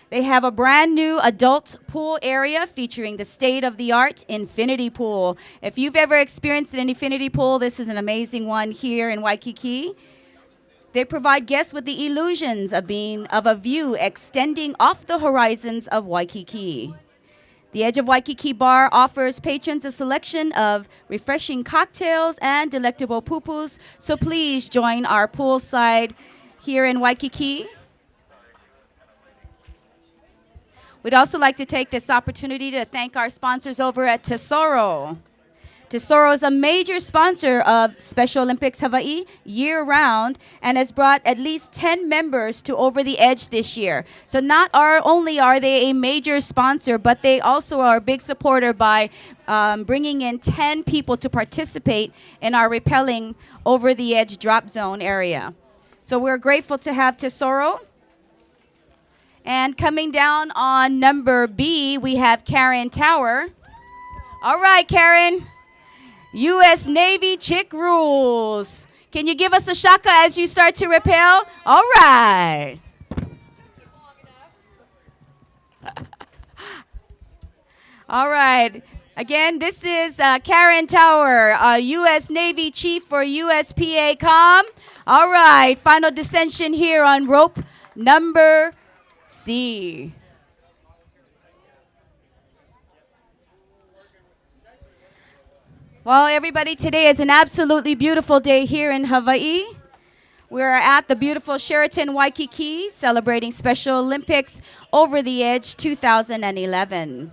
J: They have a brand new adult pool area featuring the state-of-the-art infinity pool. If you've ever experienced an infinity pool, this is an amazing one here in Waikiki. They provide guests with the illusions of a view extending off the horizons of Waikiki. The Edge of Waikiki Bar offers patrons a selection of refreshing cocktails and delectable pupus, so please join our poolside here in Waikiki. We'd also like to take this opportunity to thank our sponsors over at Tesoro. Tesoro is a major sponsor of Special Olympics Hawaii year-round and has brought at least 10 members to Over the Edge this year. So not only are they a major sponsor, but they also are a big supporter by bringing in 10 people to participate in our rappelling Over the Edge drop zone area. So we're grateful to have Tesoro. And coming down on number B, we have Karen Tower. All right, Karen. U.S. Navy Chick rules. Can you give us a shaka as you start to rappel? All right. All right. Again, this is Karen Tower, U.S. Navy Chief for USPA Com. All right, final descension here on rope number C. Well, everybody, today is an absolutely beautiful day here in Hawaii. We're at the beautiful Sheraton Waikiki celebrating Special Olympics Over the Edge 2011.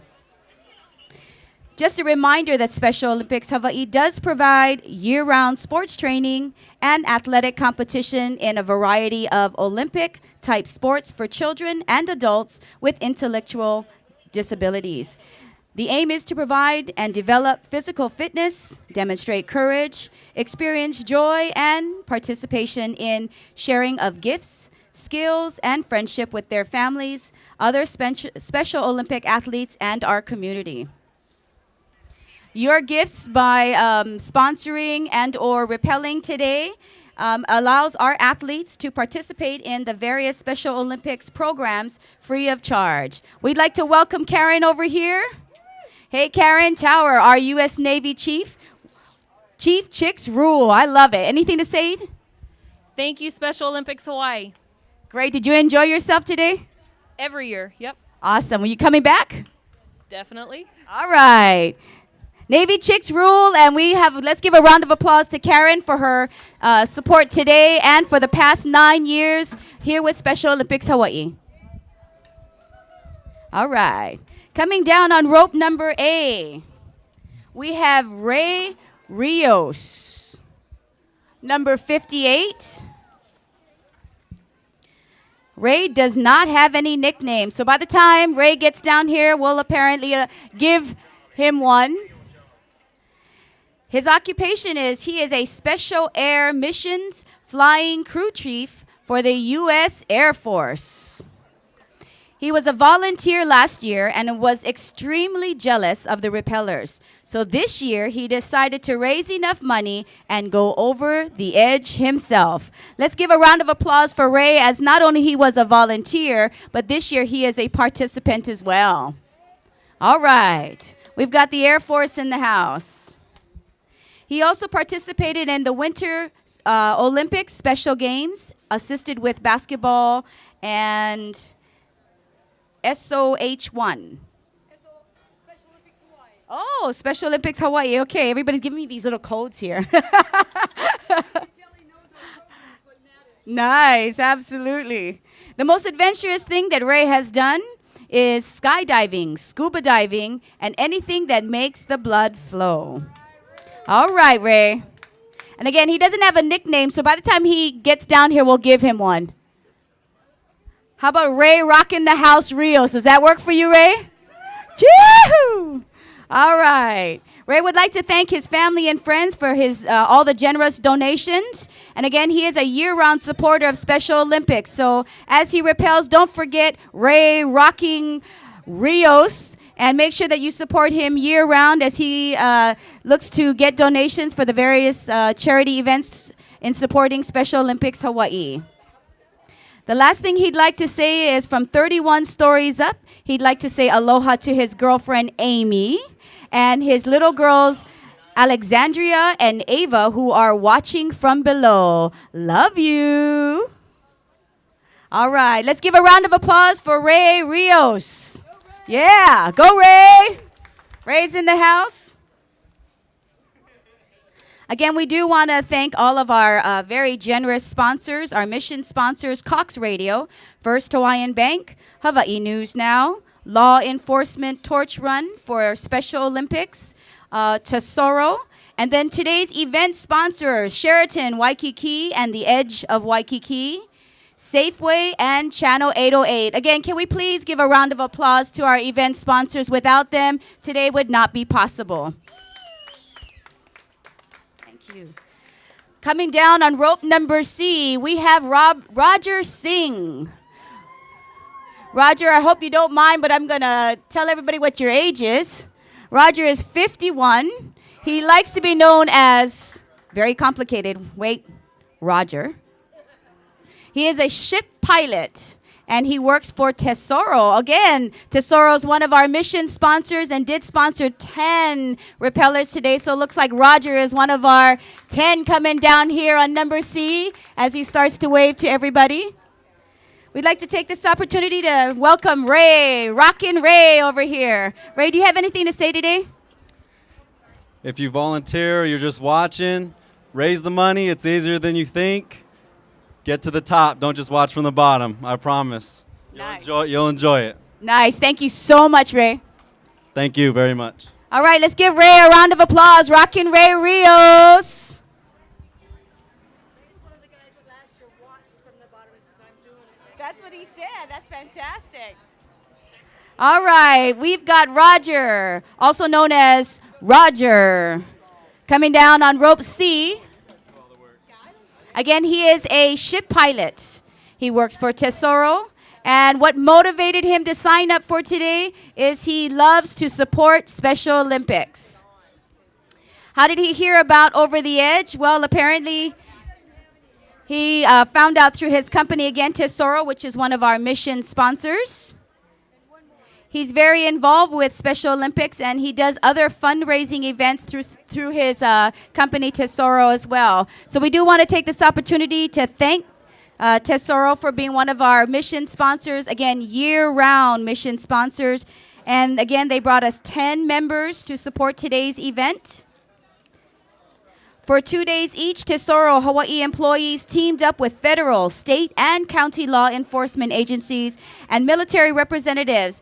J: Just a reminder that Special Olympics Hawaii does provide year-round sports training and athletic competition in a variety of Olympic-type sports for children and adults with intellectual disabilities. The aim is to provide and develop physical fitness, demonstrate courage, experience joy, and participation in sharing of gifts, skills, and friendship with their families, other Special Olympic athletes, and our community. Your gifts by sponsoring and or rappelling today allows our athletes to participate in the various Special Olympics programs free of charge. We'd like to welcome Karen over here. Hey, Karen Tower, our U.S. Navy Chief. Chief Chicks Rule. I love it. Anything to say?
B: Thank you, Special Olympics Hawaii.
J: Great. Did you enjoy yourself today?
B: Every year, yep,
J: Awesome. Will you coming back?
B: definitely.
J: All right. Navy Chicks Rule, and let's give a round of applause to Karen for her support today and for the past 9 years here with Special Olympics Hawaii. All right. Coming down on rope number A, we have Ray Rios, number 58. Ray does not have any nickname, so by the time Ray gets down here, we'll apparently give him one. His occupation is he is a Special Air Missions Flying Crew Chief for the U.S. Air Force. He was a volunteer last year and was extremely jealous of the rappellers. So this year, he decided to raise enough money and go over the edge himself. Let's give a round of applause for Ray, as not only he was a volunteer, but this year he is a participant as well. All right. We've got the Air Force in the house. He also participated in the Winter Olympics Special Games, assisted with basketball and SOH1. Oh, Special Olympics Hawaii. Okay, everybody's giving me these little codes here. Nice, absolutely. The most adventurous thing that Ray has done is skydiving, scuba diving, and anything that makes the blood flow. All right, Ray. And again, he doesn't have a nickname, so by the time he gets down here, we'll give him one. How about Ray rocking the house Rios? Does that work for you, Ray? Choo! All right. Ray would like to thank his family and friends for his all the generous donations. And again, he is a year-round supporter of Special Olympics. So as he rappels, don't forget Ray rocking Rios. And make sure that you support him year-round as he looks to get donations for the various charity events in supporting Special Olympics Hawaii. The last thing he'd like to say is from 31 stories up, he'd like to say aloha to his girlfriend, Amy, and his little girls, Alexandria and Ava, who are watching from below. Love you. All right, let's give a round of applause for Ray Rios. Yeah, go Ray. Ray's in the house. Again, we do want to thank all of our very generous sponsors, our mission sponsors, Cox Radio, First Hawaiian Bank, Hawaii News Now, Law Enforcement Torch Run for Special Olympics, Tesoro, and then today's event sponsors, Sheraton Waikiki and the Edge of Waikiki, Safeway, and Channel 808. Again, can we please give a round of applause to our event sponsors? Without them, today would not be possible. You. Coming down on rope number C, we have Roger Singh. Roger, I hope you don't mind, but I'm going to tell everybody what your age is. Roger is 51. He likes to be known as, very complicated, wait, Roger. He is a ship pilot and he works for Tesoro. Again, Tesoro is one of our mission sponsors and did sponsor 10 repellers today. So it looks like Roger is one of our 10 coming down here on number C as he starts to wave to everybody. We'd like to take this opportunity to welcome Ray, Rockin' Ray over here. Ray, do you have anything to say today?
L: If you volunteer or you're just watching, raise the money. It's easier than you think. Get to the top. Don't just watch from the bottom. I promise. You'll enjoy it.
J: Nice. Thank you so much, Ray.
L: Thank you very much.
J: All right, let's give Ray a round of applause. Rockin' Ray Rios. That's what he said. That's fantastic. All right, we've got Roger, also known as Roger, coming down on rope C. Again, he is a ship pilot. He works for Tesoro. And what motivated him to sign up for today is he loves to support Special Olympics. How did he hear about Over the Edge? Well, apparently he found out through his company, again, Tesoro, which is one of our mission sponsors. He's very involved with Special Olympics, and he does other fundraising events through his company, Tesoro, as well. So we do want to take this opportunity to thank Tesoro for being one of our mission sponsors, again, year-round mission sponsors. And again, they brought us 10 members to support today's event. For 2 days each, Tesoro Hawaii employees teamed up with federal, state, and county law enforcement agencies and military representatives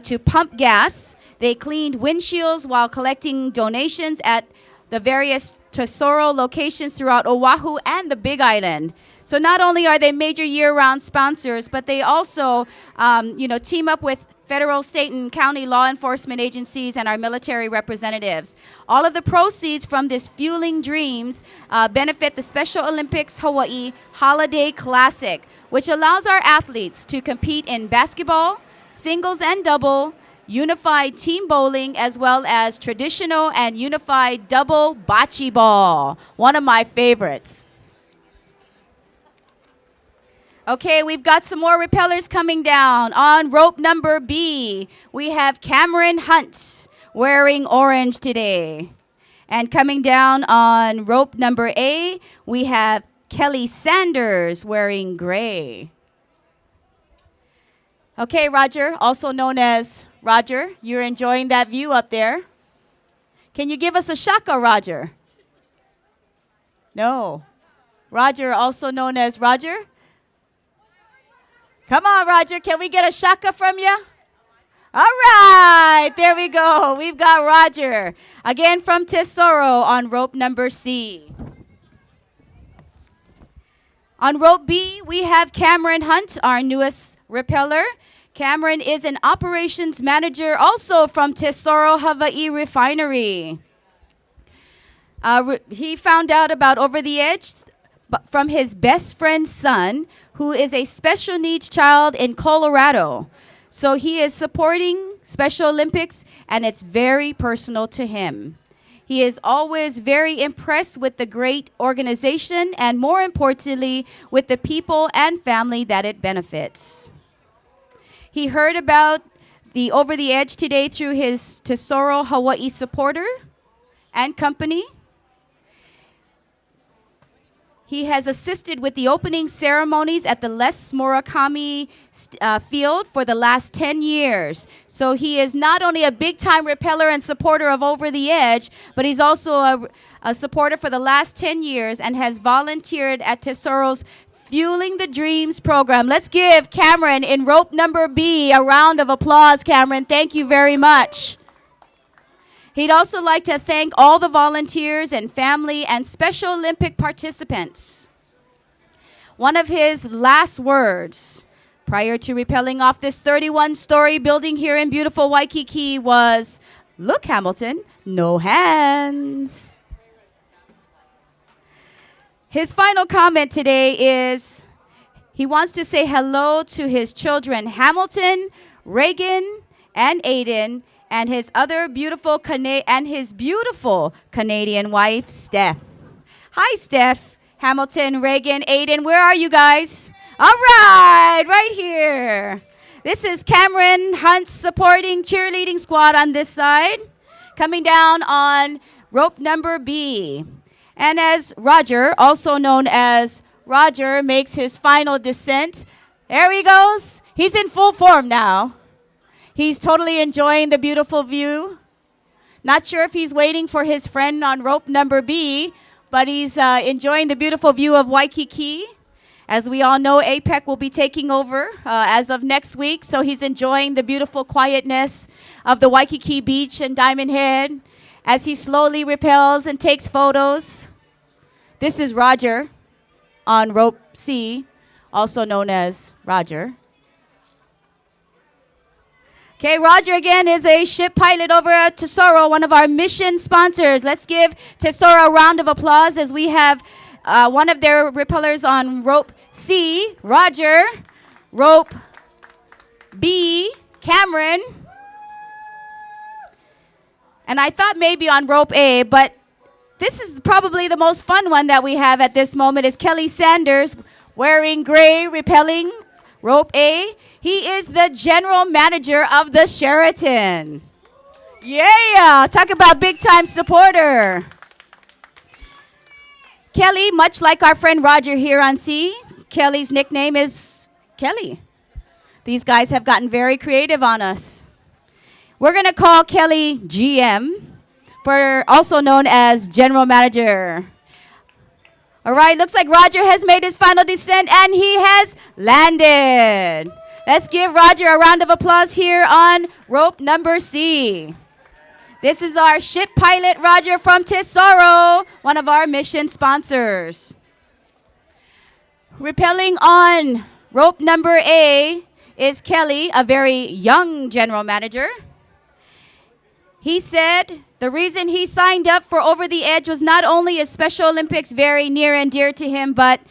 J: to pump gas. They cleaned windshields while collecting donations at the various Tesoro locations throughout Oahu and the Big Island. So not only are they major year-round sponsors, but they also, team up with federal, state, and county law enforcement agencies and our military representatives. All of the proceeds from this Fueling Dreams benefit the Special Olympics Hawaii Holiday Classic, which allows our athletes to compete in basketball, singles and double, unified team bowling, as well as traditional and unified double bocce ball, one of my favorites. Okay, we've got some more repellers coming down. On rope number B, we have Cameron Hunt wearing orange today. And coming down on rope number A, we have Kelly Sanders wearing gray. Okay, Roger, also known as Roger, you're enjoying that view up there. Can you give us a shaka, Roger? No. Roger, also known as Roger? Come on, Roger. Can we get a shaka from you? All right. There we go. We've got Roger. Again from Tesoro on rope number C. On rope B, we have Cameron Hunt, our newest repeller. Cameron is an operations manager also from Tesoro Hawaii Refinery. He found out about Over the Edge from his best friend's son, who is a special needs child in Colorado. So he is supporting Special Olympics, and it's very personal to him. He is always very impressed with the great organization and, more importantly, with the people and family that it benefits. He heard about the Over the Edge today through his Tesoro Hawaii supporter and company. He has assisted with the opening ceremonies at the Les Murakami field for the last 10 years. So he is not only a big-time repeller and supporter of Over the Edge, but he's also a supporter for the last 10 years and has volunteered at Tesoro's Fueling the Dreams program. Let's give Cameron in rope number B a round of applause, Cameron. Thank you very much. He'd also like to thank all the volunteers and family and Special Olympic participants. One of his last words prior to rappelling off this 31-story building here in beautiful Waikiki was, "Look, Hamilton, no hands." His final comment today is he wants to say hello to his children, Hamilton, Reagan, and Aiden, and his beautiful Canadian wife, Steph. Hi, Steph, Hamilton, Reagan, Aiden. Where are you guys? All right here. This is Cameron Hunt's supporting cheerleading squad on this side, coming down on rope number B. And as Roger, also known as Roger, makes his final descent, there he goes. He's in full form now. He's totally enjoying the beautiful view. Not sure if he's waiting for his friend on rope number B, but he's enjoying the beautiful view of Waikiki. As we all know, APEC will be taking over as of next week, so he's enjoying the beautiful quietness of the Waikiki Beach and Diamond Head as he slowly rappels and takes photos. This is Roger on rope C, also known as Roger. Okay, Roger again is a ship pilot over at Tesoro, one of our mission sponsors. Let's give Tesoro a round of applause as we have one of their repellers on rope C, Roger, rope B, Cameron, and I thought maybe on rope A, but this is probably the most fun one that we have at this moment is Kelly Sanders wearing gray, repelling rope A. He is the general manager of the Sheraton. Yeah, talk about big time supporter. Kelly, much like our friend Roger here on C, Kelly's nickname is Kelly. These guys have gotten very creative on us. We're going to call Kelly GM, also known as General Manager. All right, looks like Roger has made his final descent and he has landed. Let's give Roger a round of applause here on rope number C. This is our ship pilot, Roger from Tesoro, one of our mission sponsors. Rappelling on rope number A is Kelly, a very young general manager. He said the reason he signed up for Over the Edge was not only is Special Olympics very near and dear to him, but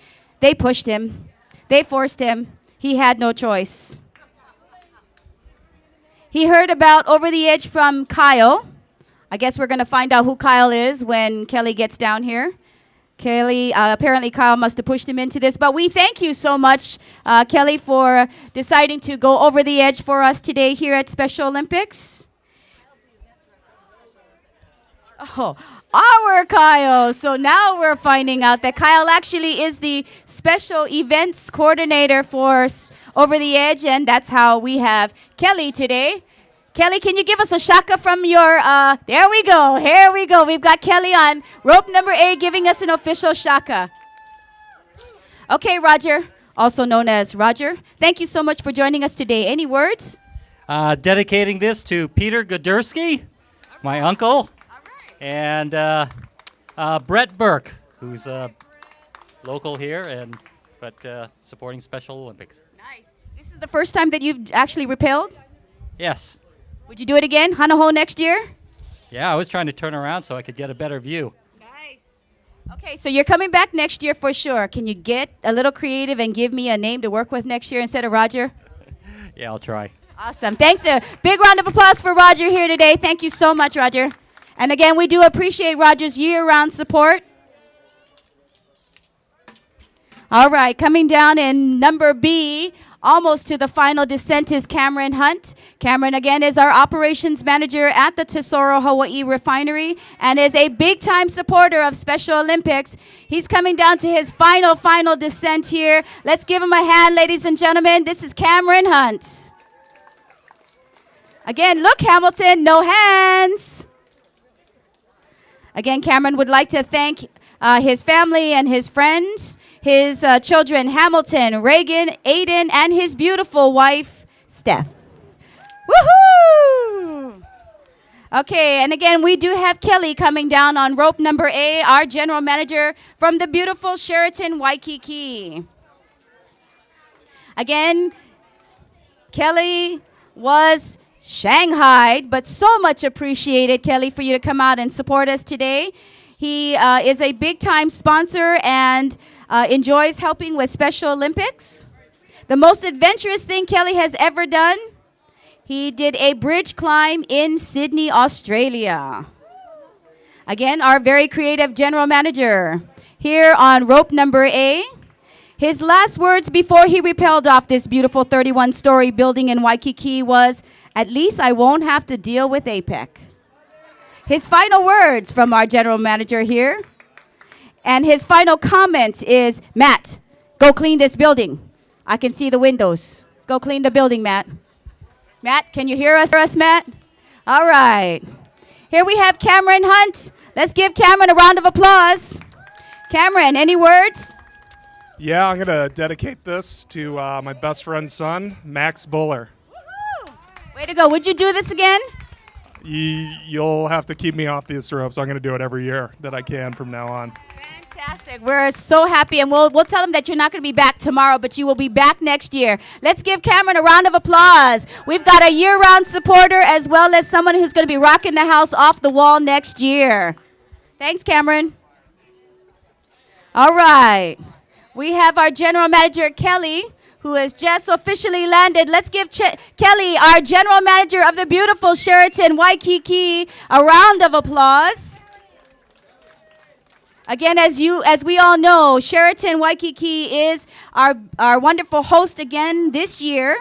J: they pushed him. They forced him. He had no choice. He heard about Over the Edge from Kyle. I guess we're going to find out who Kyle is when Kelly gets down here. Kelly, apparently Kyle must have pushed him into this, but we thank you so much, Kelly, for deciding to go over the edge for us today here at Special Olympics. Oh, our Kyle. So now we're finding out that Kyle actually is the special events coordinator for Over the Edge, and that's how we have Kelly today. Kelly, can you give us a shaka from your, there we go, here we go. We've got Kelly on rope number A giving us an official shaka. Okay, Roger, also known as Roger, thank you so much for joining us today. Any words?
D: Dedicating this to Peter Godursky, my uncle, and Brett Burke, who's local here, but supporting Special Olympics.
J: Nice. This is the first time that you've actually rappelled?
D: Yes.
J: Would you do it again, Hanaho, next year?
D: Yeah, I was trying to turn around so I could get a better view.
J: Nice. Okay, so you're coming back next year for sure. Can you get a little creative and give me a name to work with next year instead of Roger?
D: Yeah, I'll try.
J: Awesome. Thanks. A big round of applause for Roger here today. Thank you so much, Roger. And again, we do appreciate Roger's year-round support. All right, coming down in number B, almost to the final descent, is Cameron Hunt. Cameron, again, is our operations manager at the Tesoro Hawaii refinery and is a big-time supporter of Special Olympics. He's coming down to his final descent here. Let's give him a hand, ladies and gentlemen. This is Cameron Hunt. Again, look, Hamilton, no hands. Again, Cameron would like to thank his family and his friends, his children, Hamilton, Reagan, Aiden, and his beautiful wife, Steph. Woohoo! Okay, and again, we do have Kelly coming down on rope number A, our general manager from the beautiful Sheraton Waikiki. Again, Kelly was shanghaied, but so much appreciated, Kelly, for you to come out and support us today. He is a big-time sponsor and enjoys helping with Special Olympics. The most adventurous thing Kelly has ever done, he did a bridge climb in Sydney, Australia. Again, our very creative general manager. Here on rope number A, His last words before he rappelled off this beautiful 31-story building in Waikiki was, "At least I won't have to deal with APEC." His final words from our general manager here, and his final comment is, "Matt, go clean this building. I can see the windows. Go clean the building, Matt." Matt, can you hear us, Matt? All right. Here we have Cameron Hunt. Let's give Cameron a round of applause. Cameron, any words?
M: Yeah, I'm going to dedicate this to my best friend's son, Max Buller.
J: Way to go. Would you do this again?
M: You'll have to keep me off these ropes. I'm going to do it every year that I can from now on.
J: Fantastic. We're so happy, and we'll tell them that you're not going to be back tomorrow, but you will be back next year. Let's give Cameron a round of applause. We've got a year-round supporter as well as someone who's going to be rocking the house off the wall next year. Thanks, Cameron. All right. We have our general manager, Kelly, who has just officially landed. Let's give Kelly, our general manager of the beautiful Sheraton Waikiki, a round of applause. Again, as we all know, Sheraton Waikiki is our wonderful host again this year.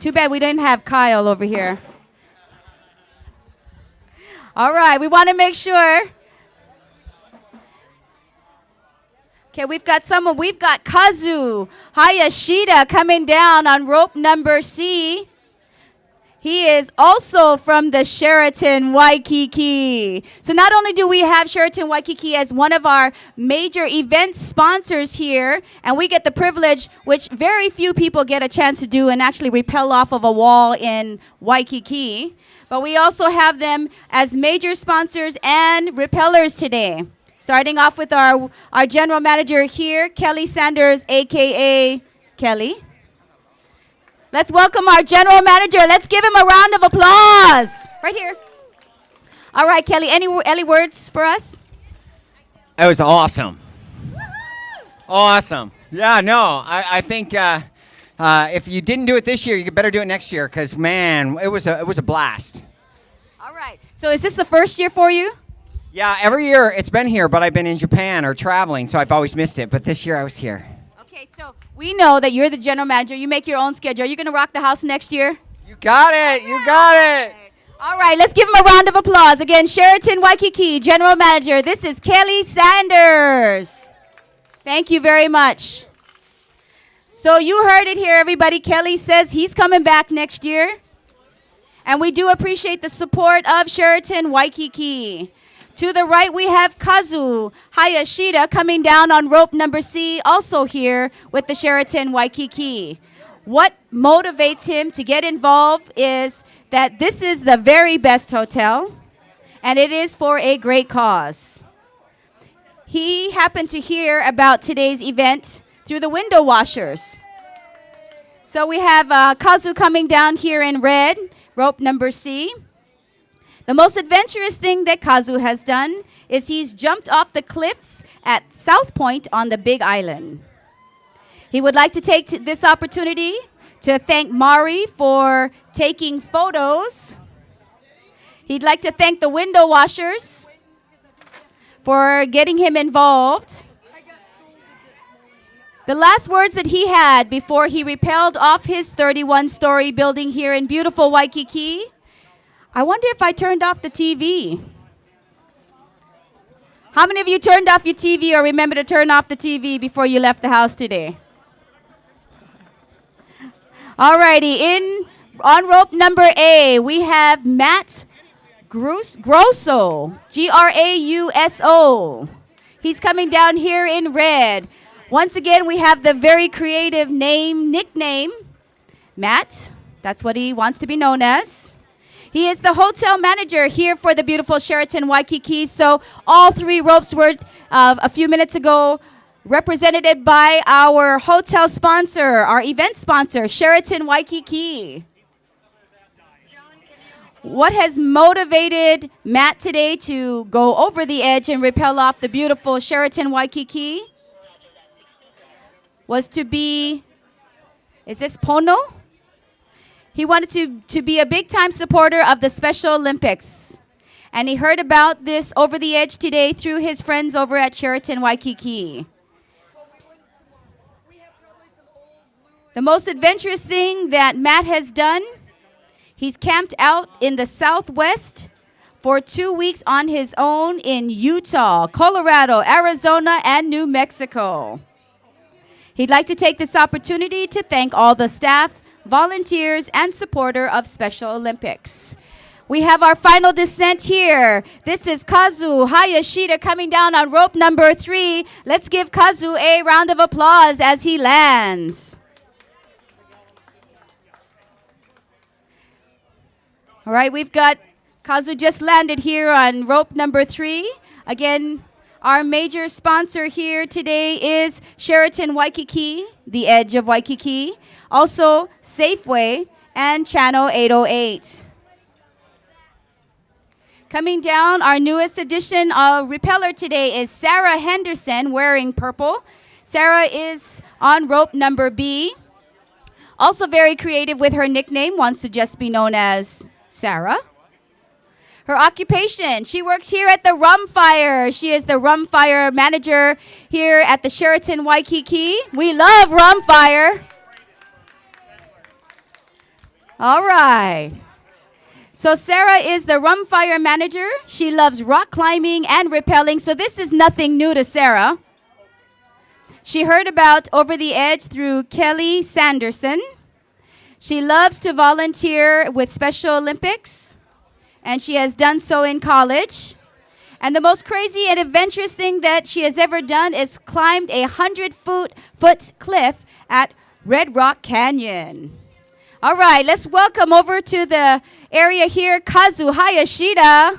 J: Too bad we didn't have Kyle over here. All right, we want to make sure. Okay, we've got Kazu Hayashida coming down on rope number C. He is also from the Sheraton Waikiki. So not only do we have Sheraton Waikiki as one of our major event sponsors here, and we get the privilege, which very few people get a chance to do, and actually rappel off of a wall in Waikiki, but we also have them as major sponsors and rappellers today. Starting off with our general manager here, Kelly Sanders, a.k.a. Kelly. Let's welcome our general manager. Let's give him a round of applause. Right here. All right, Kelly, any words for us?
N: It was awesome. Awesome. Yeah, no, I think if you didn't do it this year, you better do it next year because, man, it was a blast.
J: All right. So is this the first year for you?
N: Yeah, every year it's been here, but I've been in Japan or traveling, so I've always missed it. But this year I was here.
J: Okay, so we know that you're the general manager. You make your own schedule. Are you going to rock the house next year?
N: You got it. You got it.
J: All right, let's give him a round of applause. Again, Sheraton Waikiki general manager. This is Kelly Sanders. Thank you very much. So you heard it here, everybody. Kelly says he's coming back next year. And we do appreciate the support of Sheraton Waikiki. To the right, we have Kazu Hayashida coming down on rope number C, also here with the Sheraton Waikiki. What motivates him to get involved is that this is the very best hotel, and it is for a great cause. He happened to hear about today's event through the window washers. So we have Kazu coming down here in red, rope number C. The most adventurous thing that Kazu has done is he's jumped off the cliffs at South Point on the Big Island. He would like to take this opportunity to thank Mari for taking photos. He'd like to thank the window washers for getting him involved. The last words that he had before he rappelled off his 31-story building here in beautiful Waikiki, I wonder if I turned off the TV. How many of you turned off your TV or remember to turn off the TV before you left the house today? All righty, on rope number A, we have Matt Grosso, Grauso. He's coming down here in red. Once again, we have the very creative nickname, Matt. That's what he wants to be known as. He is the hotel manager here for the beautiful Sheraton Waikiki. So all three ropes were a few minutes ago represented by our hotel sponsor, our event sponsor, Sheraton Waikiki. What has motivated Matt today to go over the edge and rappel off the beautiful Sheraton Waikiki was to be, is this Pono? He wanted to be a big-time supporter of the Special Olympics. And he heard about this Over the Edge today through his friends over at Sheraton Waikiki. The most adventurous thing that Matt has done, he's camped out in the Southwest for 2 weeks on his own in Utah, Colorado, Arizona, and New Mexico. He'd like to take this opportunity to thank all the staff, volunteers, and supporter of Special Olympics. We have our final descent here. This is Kazu Hayashida coming down on rope number 3. Let's give Kazu a round of applause as he lands. All right, we've got Kazu just landed here on rope number 3. Again, our major sponsor here today is Sheraton Waikiki, the Edge of Waikiki, also Safeway and Channel 808. Coming down, our newest addition of repeller today is Sarah Henderson wearing purple. Sarah is on rope number B. Also very creative with her nickname, wants to just be known as Sarah. Her occupation, she works here at the Rum Fire. She is the Rum Fire manager here at the Sheraton Waikiki. We love Rum Fire. All right. So Sarah is the Rum Fire manager. She loves rock climbing and rappelling, so this is nothing new to Sarah. She heard about Over the Edge through Kelly Sanderson. She loves to volunteer with Special Olympics, and she has done so in college. And the most crazy and adventurous thing that she has ever done is climbed a 100-foot cliff at Red Rock Canyon. All right, let's welcome over to the area here, Kazu Hayashida.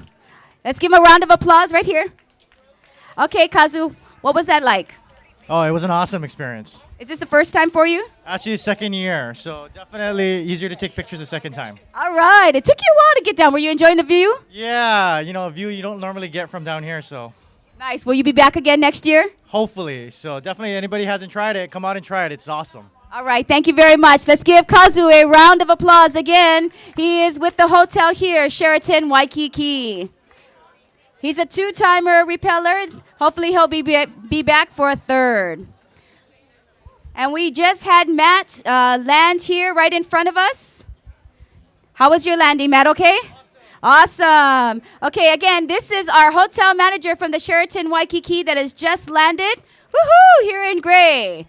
J: Let's give him a round of applause right here. Okay, Kazu, what was that like?
O: Oh, it was an awesome experience.
J: Is this the first time for you?
O: Actually, second year, so definitely easier to take pictures the second time.
J: All right, it took you a while to get down. Were you enjoying the view?
O: Yeah, you know, a view you don't normally get from down here, so.
J: Nice. Will you be back again next year?
O: Hopefully. So definitely anybody hasn't tried it, come out and try it. It's awesome.
J: All right, thank you very much. Let's give Kazu a round of applause again. He is with the hotel here, Sheraton Waikiki. He's a 2-timer repeller. Hopefully he'll be back for a 3rd. And we just had Matt land here right in front of us. How was your landing, Matt? Okay? Awesome. Okay, again, this is our hotel manager from the Sheraton Waikiki that has just landed. Woohoo! Here in gray.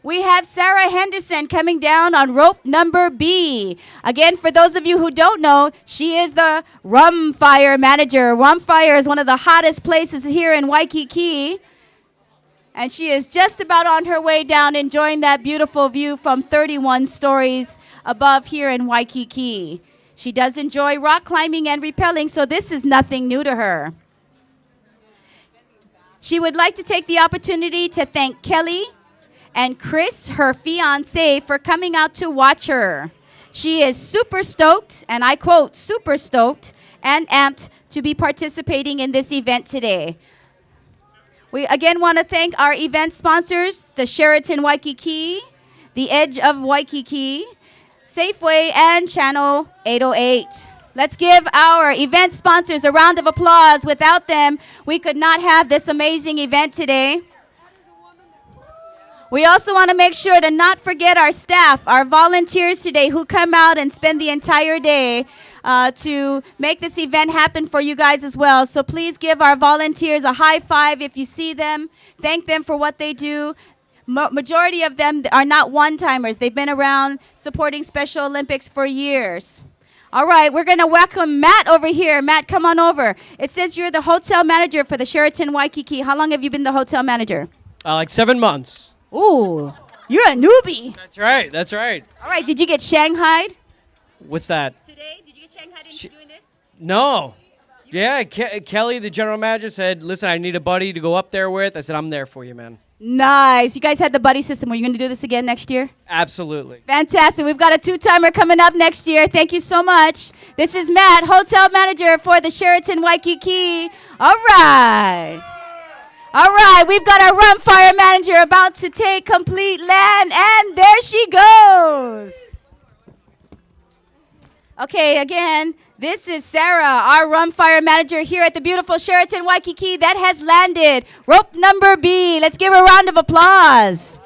J: We have Sarah Henderson coming down on rope number B. Again, for those of you who don't know, she is the Rum Fire manager. Rum Fire is one of the hottest places here in Waikiki. And she is just about on her way down, enjoying that beautiful view from 31 stories above here in Waikiki. She does enjoy rock climbing and rappelling, so this is nothing new to her. She would like to take the opportunity to thank Kelly and Chris, her fiancé, for coming out to watch her. She is super stoked, and I quote, super stoked and amped to be participating in this event today. We again want to thank our event sponsors, the Sheraton Waikiki, the Edge of Waikiki, Safeway, and Channel 808. Let's give our event sponsors a round of applause. Without them, we could not have this amazing event today. We also want to make sure to not forget our staff, our volunteers today who come out and spend the entire day to make this event happen for you guys as well. So please give our volunteers a high five if you see them. Thank them for what they do. Majority of them are not one-timers. They've been around supporting Special Olympics for years. All right, we're going to welcome Matt over here. Matt, come on over. It says you're the hotel manager for the Sheraton Waikiki. How long have you been the hotel manager?
P: Like 7 months.
J: Ooh, you're a newbie.
P: That's right. That's right.
J: All right, did you get shanghaied?
P: What's that?
J: Today? Did you get shanghaied into doing this?
P: No. Yeah, Kelly, the general manager, said, listen, I need a buddy to go up there with. I said, I'm there for you, man.
J: Nice. You guys had the buddy system. Are you going to do this again next year?
P: Absolutely.
J: Fantastic. We've got a 2-timer coming up next year. Thank you so much. This is Matt, hotel manager for the Sheraton Waikiki. All right. All right, we've got our Rum Fire manager about to take complete land, and there she goes. Okay, again, this is Sarah, our rum fire manager here at the beautiful Sheraton Waikiki that has landed. Rope number B. Let's give her a round of applause.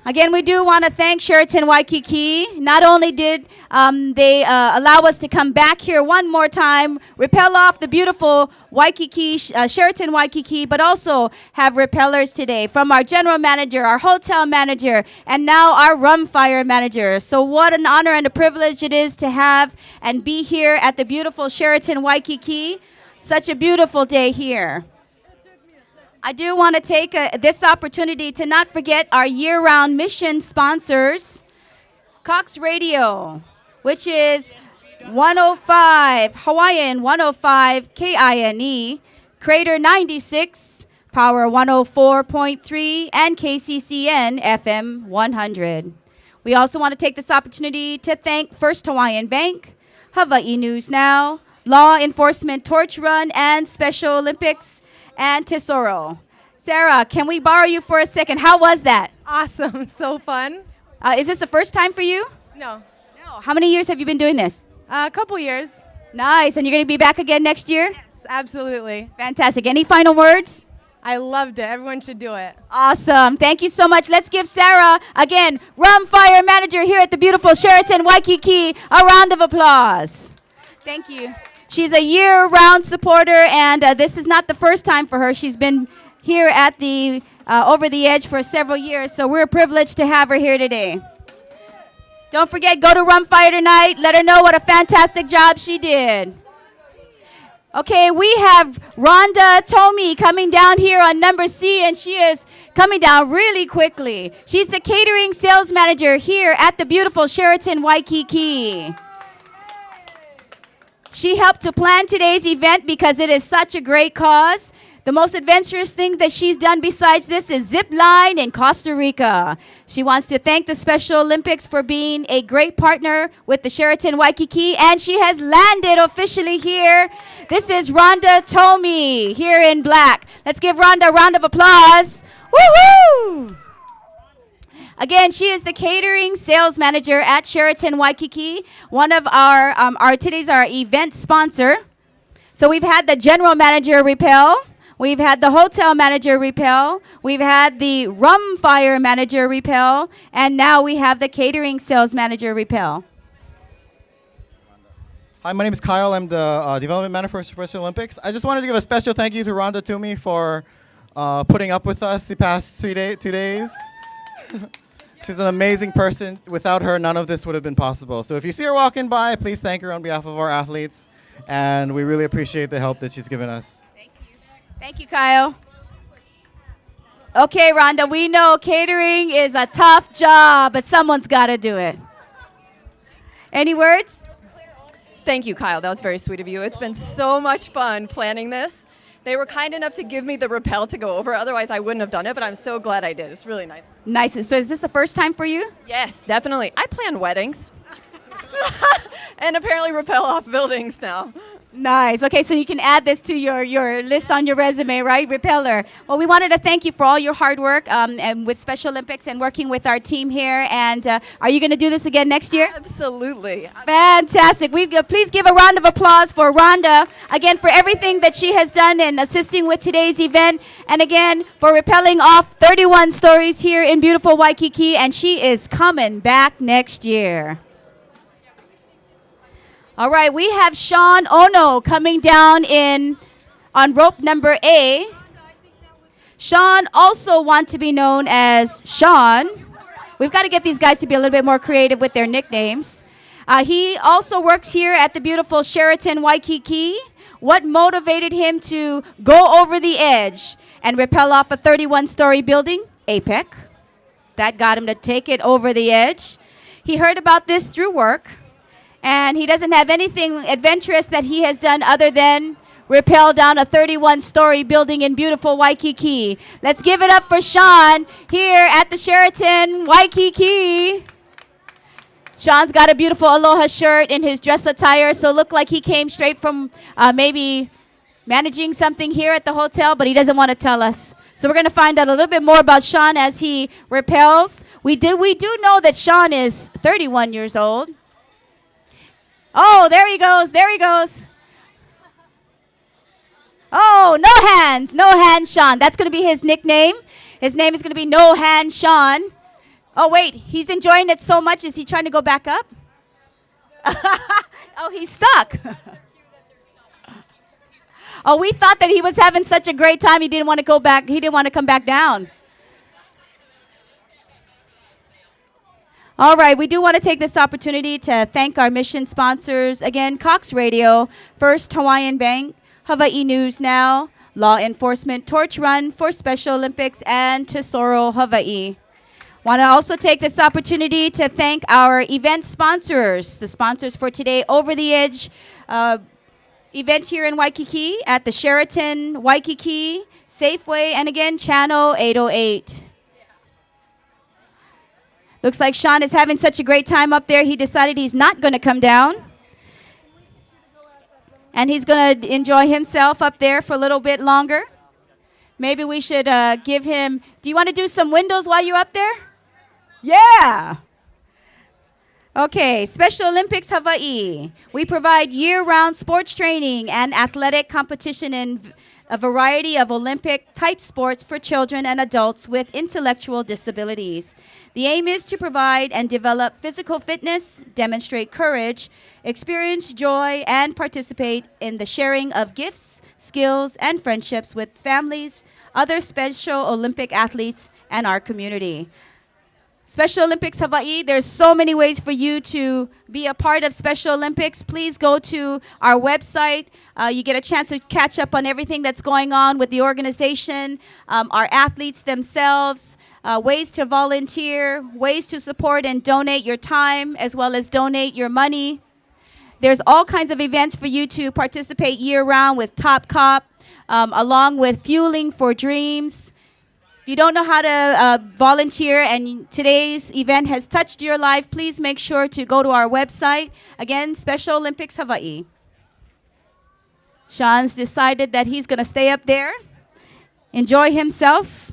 J: Again, we do want to thank Sheraton Waikiki. Not only did they allow us to come back here one more time, rappel off the beautiful Waikiki, Sheraton Waikiki, but also have rappellers today from our general manager, our hotel manager, and now our rum fire manager. So what an honor and a privilege it is to have and be here at the beautiful Sheraton Waikiki. Such a beautiful day here. I do want to take this opportunity to not forget our year-round mission sponsors, Cox Radio, which is 105, Hawaiian 105 KINE, Crater 96, Power 104.3, and KCCN FM 100. We also want to take this opportunity to thank First Hawaiian Bank, Hawaii News Now, Law Enforcement Torch Run, and Special Olympics, and Tesoro. Sarah, can we borrow you for a second? How was that?
B: Awesome. So fun.
J: Is this the first time for you?
B: No.
J: How many years have you been doing this?
B: A couple years.
J: Nice. And you're going to be back again next year?
B: Yes, absolutely.
J: Fantastic. Any final words?
B: I loved it. Everyone should do it.
J: Awesome. Thank you so much. Let's give Sarah, again, rum fire manager here at the beautiful Sheraton Waikiki, a round of applause. Thank you. She's a year-round supporter, and this is not the first time for her. She's been here at the Over the Edge for several years, so we're privileged to have her here today. Don't forget, go to Rum Fire tonight. Let her know what a fantastic job she did. Okay, we have Rhonda Tomey coming down here on number C, and she is coming down really quickly. She's the catering sales manager here at the beautiful Sheraton Waikiki. She helped to plan today's event because it is such a great cause. The most adventurous thing that she's done besides this is zip line in Costa Rica. She wants to thank the Special Olympics for being a great partner with the Sheraton Waikiki, and she has landed officially here. This is Rhonda Tomey here in black. Let's give Rhonda a round of applause. Woohoo! Again, she is the catering sales manager at Sheraton Waikiki. One of our today's our event sponsor. So we've had the general manager Repel. We've had the hotel manager Repel. We've had the rum fire manager Repel. And now we have the catering sales manager Repel.
O: Hi, my name is Kyle. I'm the development manager for Special Olympics. I just wanted to give a special thank you to Rhonda Toomey for putting up with us the past 2 days. She's an amazing person. Without her, none of this would have been possible. So if you see her walking by, please thank her on behalf of our athletes. And we really appreciate the help that she's given us.
J: Thank you, Kyle. Okay, Rhonda, we know catering is a tough job, but someone's got to do it. Any words?
Q: Thank you, Kyle. That was very sweet of you. It's been so much fun planning this. They were kind enough to give me the rappel to go over. Otherwise, I wouldn't have done it, but I'm so glad I did. It's really nice.
J: Nice. So is this the first time for you?
Q: Yes, definitely. I plan weddings. And apparently rappel off buildings now.
J: Nice. Okay, so you can add this to your list on your resume, right? Repeller. Well, we wanted to thank you for all your hard work and with Special Olympics and working with our team here. And are you going to do this again next year?
Q: Absolutely.
J: Fantastic. Please give a round of applause for Rhonda, again, for everything that she has done in assisting with today's event. And again, for rappelling off 31 stories here in beautiful Waikiki. And she is coming back next year. All right, we have Sean Ono coming down on rope number A. Sean also wants to be known as Sean. We've got to get these guys to be a little bit more creative with their nicknames. He also works here at the beautiful Sheraton Waikiki. What motivated him to go over the edge and rappel off a 31-story building? APEC. That got him to take it over the edge. He heard about this through work. And he doesn't have anything adventurous that he has done other than rappel down a 31-story building in beautiful Waikiki. Let's give it up for Sean here at the Sheraton Waikiki. Sean's got a beautiful Aloha shirt in his dress attire, so look like he came straight from maybe managing something here at the hotel, but he doesn't want to tell us. So we're going to find out a little bit more about Sean as he rappels. We do know that Sean is 31 years old. Oh, there he goes. There he goes. Oh, no hands, Sean. That's going to be his nickname. His name is going to be No Hands Sean. Oh, wait, he's enjoying it so much. Is he trying to go back up? Oh, he's stuck. Oh, we thought that he was having such a great time he didn't want to go back. He didn't want to come back down. All right, we do want to take this opportunity to thank our mission sponsors. Again, Cox Radio, First Hawaiian Bank, Hawaii News Now, Law Enforcement Torch Run for Special Olympics, and Tesoro Hawaii. Want to also take this opportunity to thank our event sponsors. The sponsors for today, Over the Edge event here in Waikiki at the Sheraton Waikiki, Safeway, and again, Channel 808. Looks like Sean is having such a great time up there, he decided he's not going to come down. And he's going to enjoy himself up there for a little bit longer. Maybe we should give him, do you want to do some windows while you're up there? Yeah. Okay, Special Olympics Hawaii. We provide year-round sports training and athletic competition in a variety of Olympic-type sports for children and adults with intellectual disabilities. The aim is to provide and develop physical fitness, demonstrate courage, experience joy, and participate in the sharing of gifts, skills, and friendships with families, other Special Olympic athletes, and our community. Special Olympics Hawaii, there's so many ways for you to be a part of Special Olympics. Please go to our website. You get a chance to catch up on everything that's going on with the organization, our athletes themselves, ways to volunteer, ways to support and donate your time, as well as donate your money. There's all kinds of events for you to participate year-round with Top Cop, along with Fueling for Dreams. If you don't know how to volunteer and today's event has touched your life, please make sure to go to our website. Again, Special Olympics Hawaii. Sean's decided that he's going to stay up there, enjoy himself.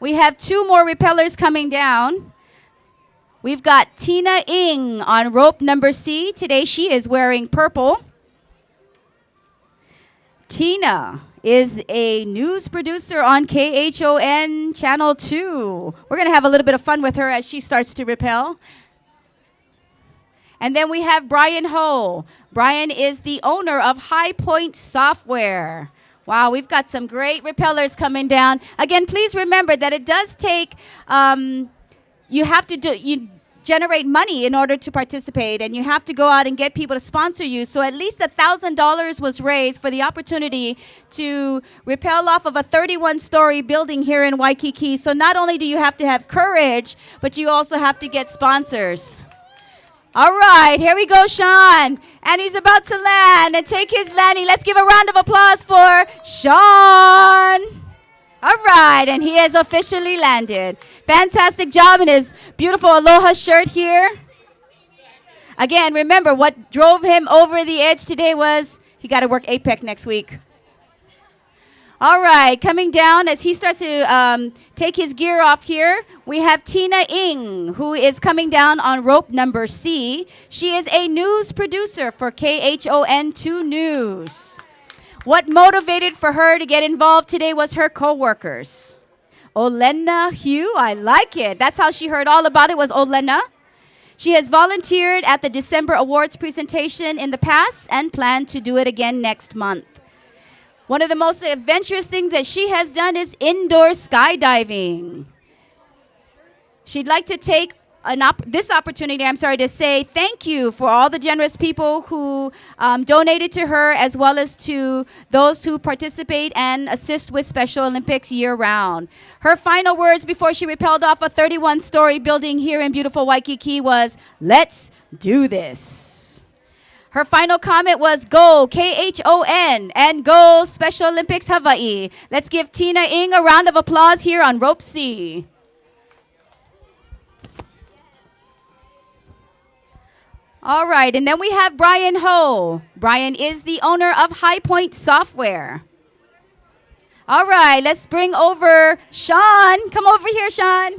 J: We have 2 more repellers coming down. We've got Tina Ng on rope number C. Today she is wearing purple. Tina is a news producer on KHON Channel 2. We're going to have a little bit of fun with her as she starts to rappel. And then we have Brian Ho. Brian is the owner of High Point Software. Wow, we've got some great rappellers coming down. Again, please remember that it does take, you generate money in order to participate, and you have to go out and get people to sponsor you. So at least $1,000 was raised for the opportunity to rappel off of a 31-story building here in Waikiki. So not only do you have to have courage, but you also have to get sponsors. All right, here we go, Sean. And he's about to land and take his landing. Let's give a round of applause for Sean. All right, and he has officially landed. Fantastic job in his beautiful Aloha shirt here. Again, remember, what drove him over the edge today was he got to work APEC next week. All right, coming down as he starts to take his gear off here, we have Tina Ng, who is coming down on rope number C. She is a news producer for KHON 2 News. What motivated for her to get involved today was her coworkers. Olena Hugh, I like it. That's how she heard all about it, was Olena. She has volunteered at the December awards presentation in the past and planned to do it again next month. One of the most adventurous things that she has done is indoor skydiving. She'd like to take this opportunity, to say thank you for all the generous people who donated to her, as well as to those who participate and assist with Special Olympics year-round. Her final words before she rappelled off a 31-story building here in beautiful Waikiki was, "Let's do this." Her final comment was, "Go KHON and go Special Olympics Hawaii." Let's give Tina Ng a round of applause here on rope C. All right, and then we have Brian Ho. Brian is the owner of High Point Software. All right, let's bring over Sean. Come over here, Sean.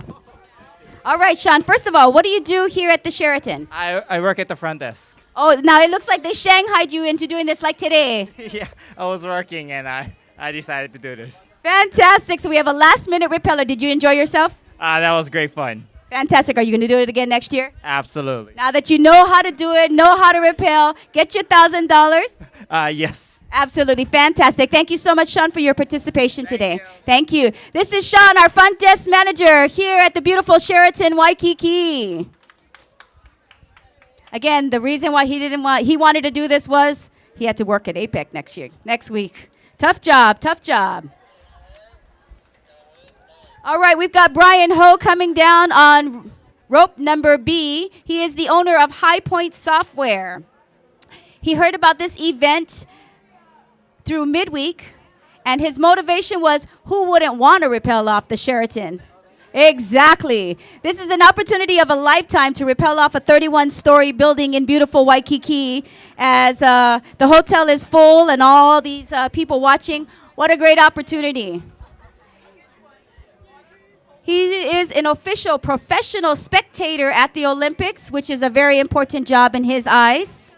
J: All right, Sean, first of all, what do you do here at the Sheraton?
R: I work at the front desk.
J: Oh, now it looks like they shanghaied you into doing this like today.
R: Yeah, I was working and I decided to do this.
J: Fantastic. So we have a last-minute repeller. Did you enjoy yourself?
R: That was great fun.
J: Fantastic. Are you going to do it again next year?
R: Absolutely.
J: Now that you know how to do it, know how to repel, get your $1,000?
R: Yes.
J: Absolutely. Fantastic. Thank you so much, Sean, for your participation today. Thank you. This is Sean, our front desk manager here at the beautiful Sheraton Waikiki. Again, the reason why he wanted to do this was he had to work at APEC next week. Tough job, tough job. All right, we've got Brian Ho coming down on rope number B. He is the owner of High Point Software. He heard about this event through midweek, and his motivation was, who wouldn't want to rappel off the Sheraton? Exactly. This is an opportunity of a lifetime to rappel off a 31-story building in beautiful Waikiki as the hotel is full and all these people watching. What a great opportunity. He is an official professional spectator at the Olympics, which is a very important job in his eyes.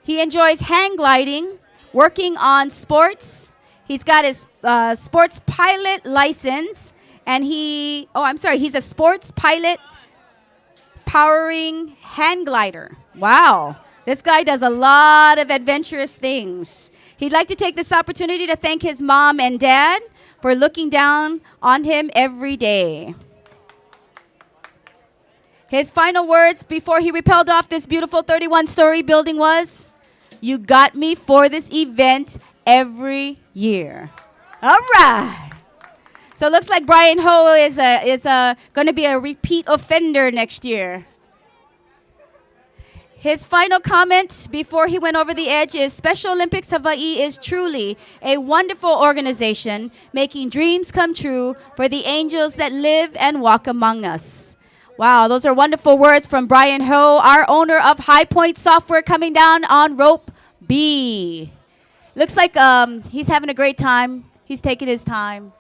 J: He enjoys hang gliding, working on sports. He's got his sports pilot license, and he's a sports pilot powering hang glider. Wow. This guy does a lot of adventurous things. He'd like to take this opportunity to thank his mom and dad for looking down on him every day. His final words before he rappelled off this beautiful 31-story building was, "You got me for this event every year." All right. So it looks like Brian Ho is going to be a repeat offender next year. His final comment before he went over the edge is, Special Olympics Hawaii is truly a wonderful organization making dreams come true for the angels that live and walk among us. Wow, those are wonderful words from Brian Ho, our owner of High Point Software, coming down on rope B. Looks like he's having a great time. He's taking his time.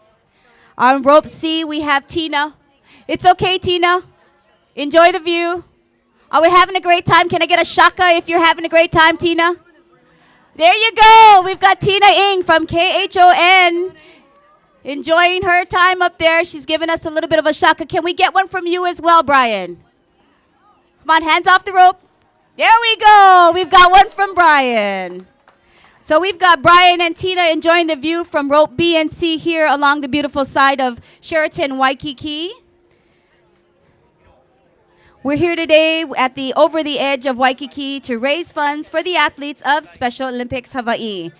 J: On rope C, we have Tina. It's okay, Tina. Enjoy the view. Are we having a great time? Can I get a shaka if you're having a great time, Tina? There you go. We've got Tina Ng from KHON enjoying her time up there. She's giving us a little bit of a shaka. Can we get one from you as well, Brian? Come on, hands off the rope. There we go. We've got one from Brian. So we've got Brian and Tina enjoying the view from rope B and C here along the beautiful side of Sheraton Waikiki. We're here today at the Over the Edge of Waikiki to raise funds for the athletes of Special Olympics Hawaii.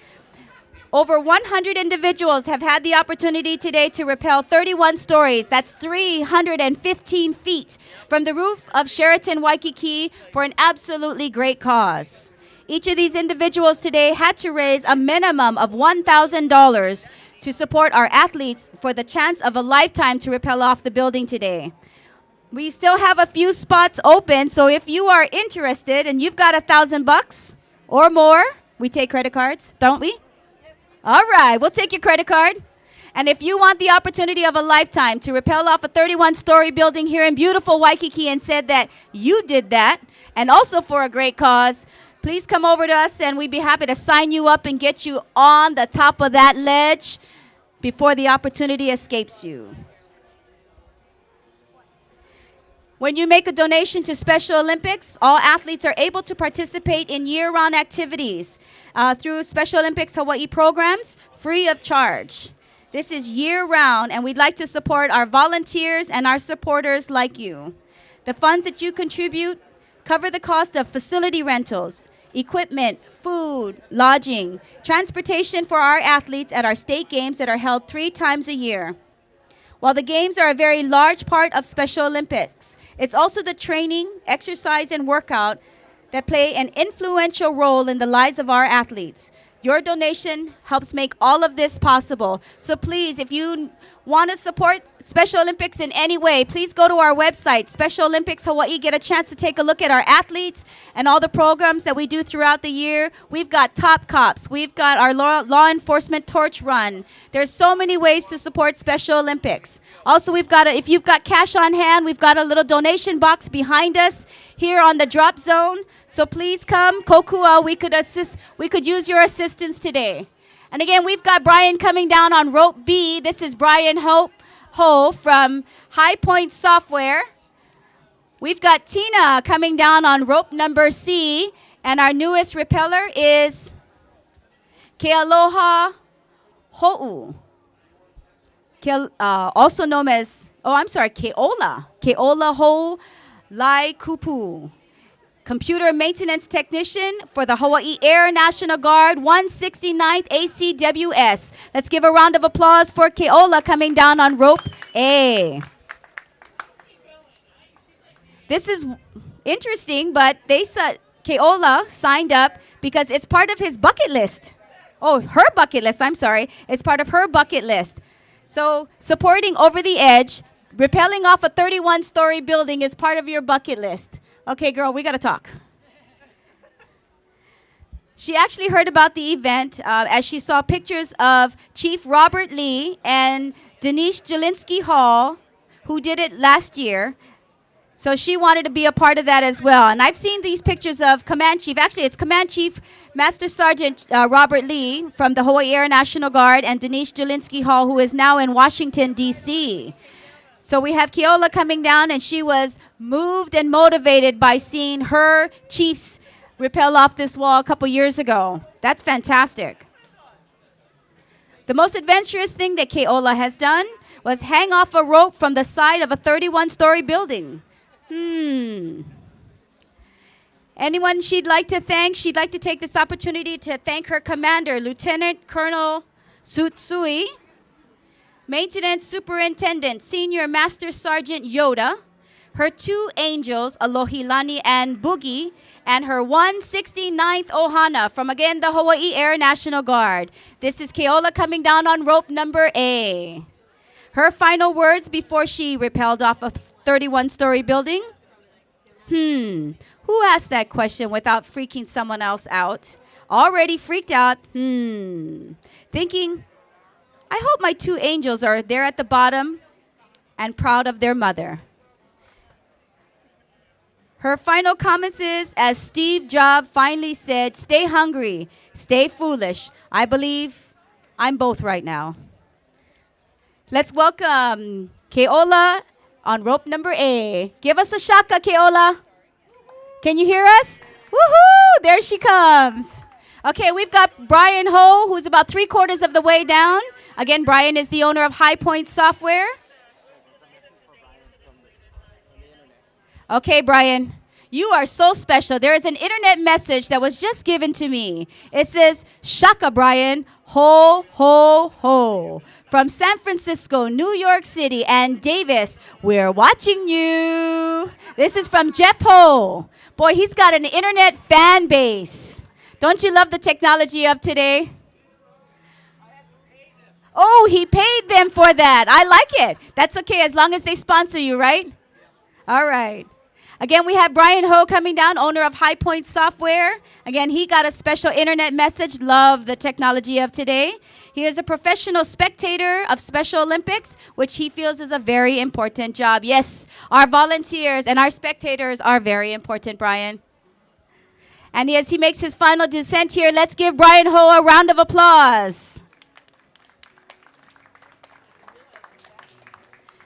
J: Over 100 individuals have had the opportunity today to rappel 31 stories. That's 315 feet from the roof of Sheraton Waikiki for an absolutely great cause. Each of these individuals today had to raise a minimum of $1,000 to support our athletes for the chance of a lifetime to rappel off the building today. We still have a few spots open, so if you are interested and you've got $1,000 or more, we take credit cards, don't we? All right, we'll take your credit card. And if you want the opportunity of a lifetime to rappel off a 31-story building here in beautiful Waikiki and said that you did that, and also for a great cause, please come over to us and we'd be happy to sign you up and get you on the top of that ledge before the opportunity escapes you. When you make a donation to Special Olympics, all athletes are able to participate in year-round activities through Special Olympics Hawaii programs free of charge. This is year-round, and we'd like to support our volunteers and our supporters like you. The funds that you contribute cover the cost of facility rentals, equipment, food, lodging, transportation for our athletes at our state games that are held 3 times a year. While the games are a very large part of Special Olympics, it's also the training, exercise, and workout that play an influential role in the lives of our athletes. Your donation helps make all of this possible. So please, if you want to support Special Olympics in any way, please go to our website, Special Olympics Hawaii. Get a chance to take a look at our athletes and all the programs that we do throughout the year. We've got Top Cops. We've got our law enforcement torch run. There's so many ways to support Special Olympics. Also, we've got if you've got cash on hand, we've got a little donation box behind us here on the drop zone. So please come, kokua. We could use your assistance today. And again, we've got Brian coming down on rope B. This is Brian Ho from High Point Software. We've got Tina coming down on rope number C. And our newest repeller is Kealoha Ho'u. Also known as, Keola. Keola Ho Lai Kupu. Computer maintenance technician for the Hawaii Air National Guard 169th ACWS. Let's give a round of applause for Keola coming down on rope A. This is interesting, but they said Keola signed up because it's part of his bucket list. Oh, her bucket list, I'm sorry. It's part of her bucket list. So supporting Over the Edge, rappelling off a 31-story building is part of your bucket list. Okay, girl, we got to talk. She actually heard about the event as she saw pictures of Chief Robert Lee and Denise Jelinski Hall, who did it last year. So she wanted to be a part of that as well. And I've seen these pictures of Command Chief. Actually, it's Command Chief Master Sergeant Robert Lee from the Hawaii Air National Guard and Denise Jelinski Hall, who is now in Washington, D.C. So we have Keola coming down, and she was moved and motivated by seeing her chiefs rappel off this wall a couple years ago. That's fantastic. The most adventurous thing that Keola has done was hang off a rope from the side of a 31-story building. Anyone she'd like to thank? She'd like to take this opportunity to thank her commander, Lieutenant Colonel Sutsui, Maintenance Superintendent, Senior Master Sergeant Yoda, her two angels, Alohilani and Boogie, and her 169th Ohana from, again, the Hawaii Air National Guard. This is Keola coming down on rope number A. Her final words before she rappelled off a 31-story building? Who asked that question without freaking someone else out? Already freaked out? Thinking, I hope my two angels are there at the bottom and proud of their mother. Her final comments is, as Steve Jobs finally said, stay hungry, stay foolish. I believe I'm both right now. Let's welcome Keola on rope number A. Give us a shaka, Keola. Can you hear us? Woohoo! There she comes. Okay, we've got Brian Ho, who's about 3/4 of the way down. Again, Brian is the owner of High Point Software. Okay, Brian, you are so special. There is an internet message that was just given to me. It says, Shaka, Brian, ho, ho, ho. From San Francisco, New York City, and Davis, we're watching you. This is from Jeff Ho. Boy, he's got an internet fan base. Don't you love the technology of today? Oh, he paid them for that. I like it. That's okay as long as they sponsor you, right? All right. Again, we have Brian Ho coming down, owner of High Point Software. Again, he got a special internet message. Love the technology of today. He is a professional spectator of Special Olympics, which he feels is a very important job. Yes, our volunteers and our spectators are very important, Brian. And as he makes his final descent here, let's give Brian Ho a round of applause.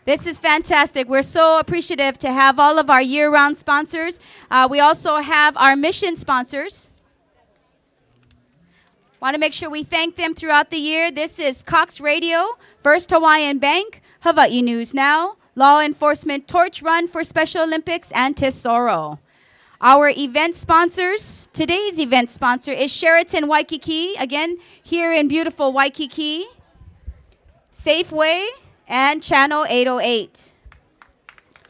J: This is fantastic. We're so appreciative to have all of our year-round sponsors. We also have our mission sponsors. Want to make sure we thank them throughout the year. This is Cox Radio, First Hawaiian Bank, Hawaii News Now, Law Enforcement Torch Run for Special Olympics, and Tesoro. Our event sponsors, today's event sponsor is Sheraton Waikiki, again, here in beautiful Waikiki, Safeway, and Channel 808.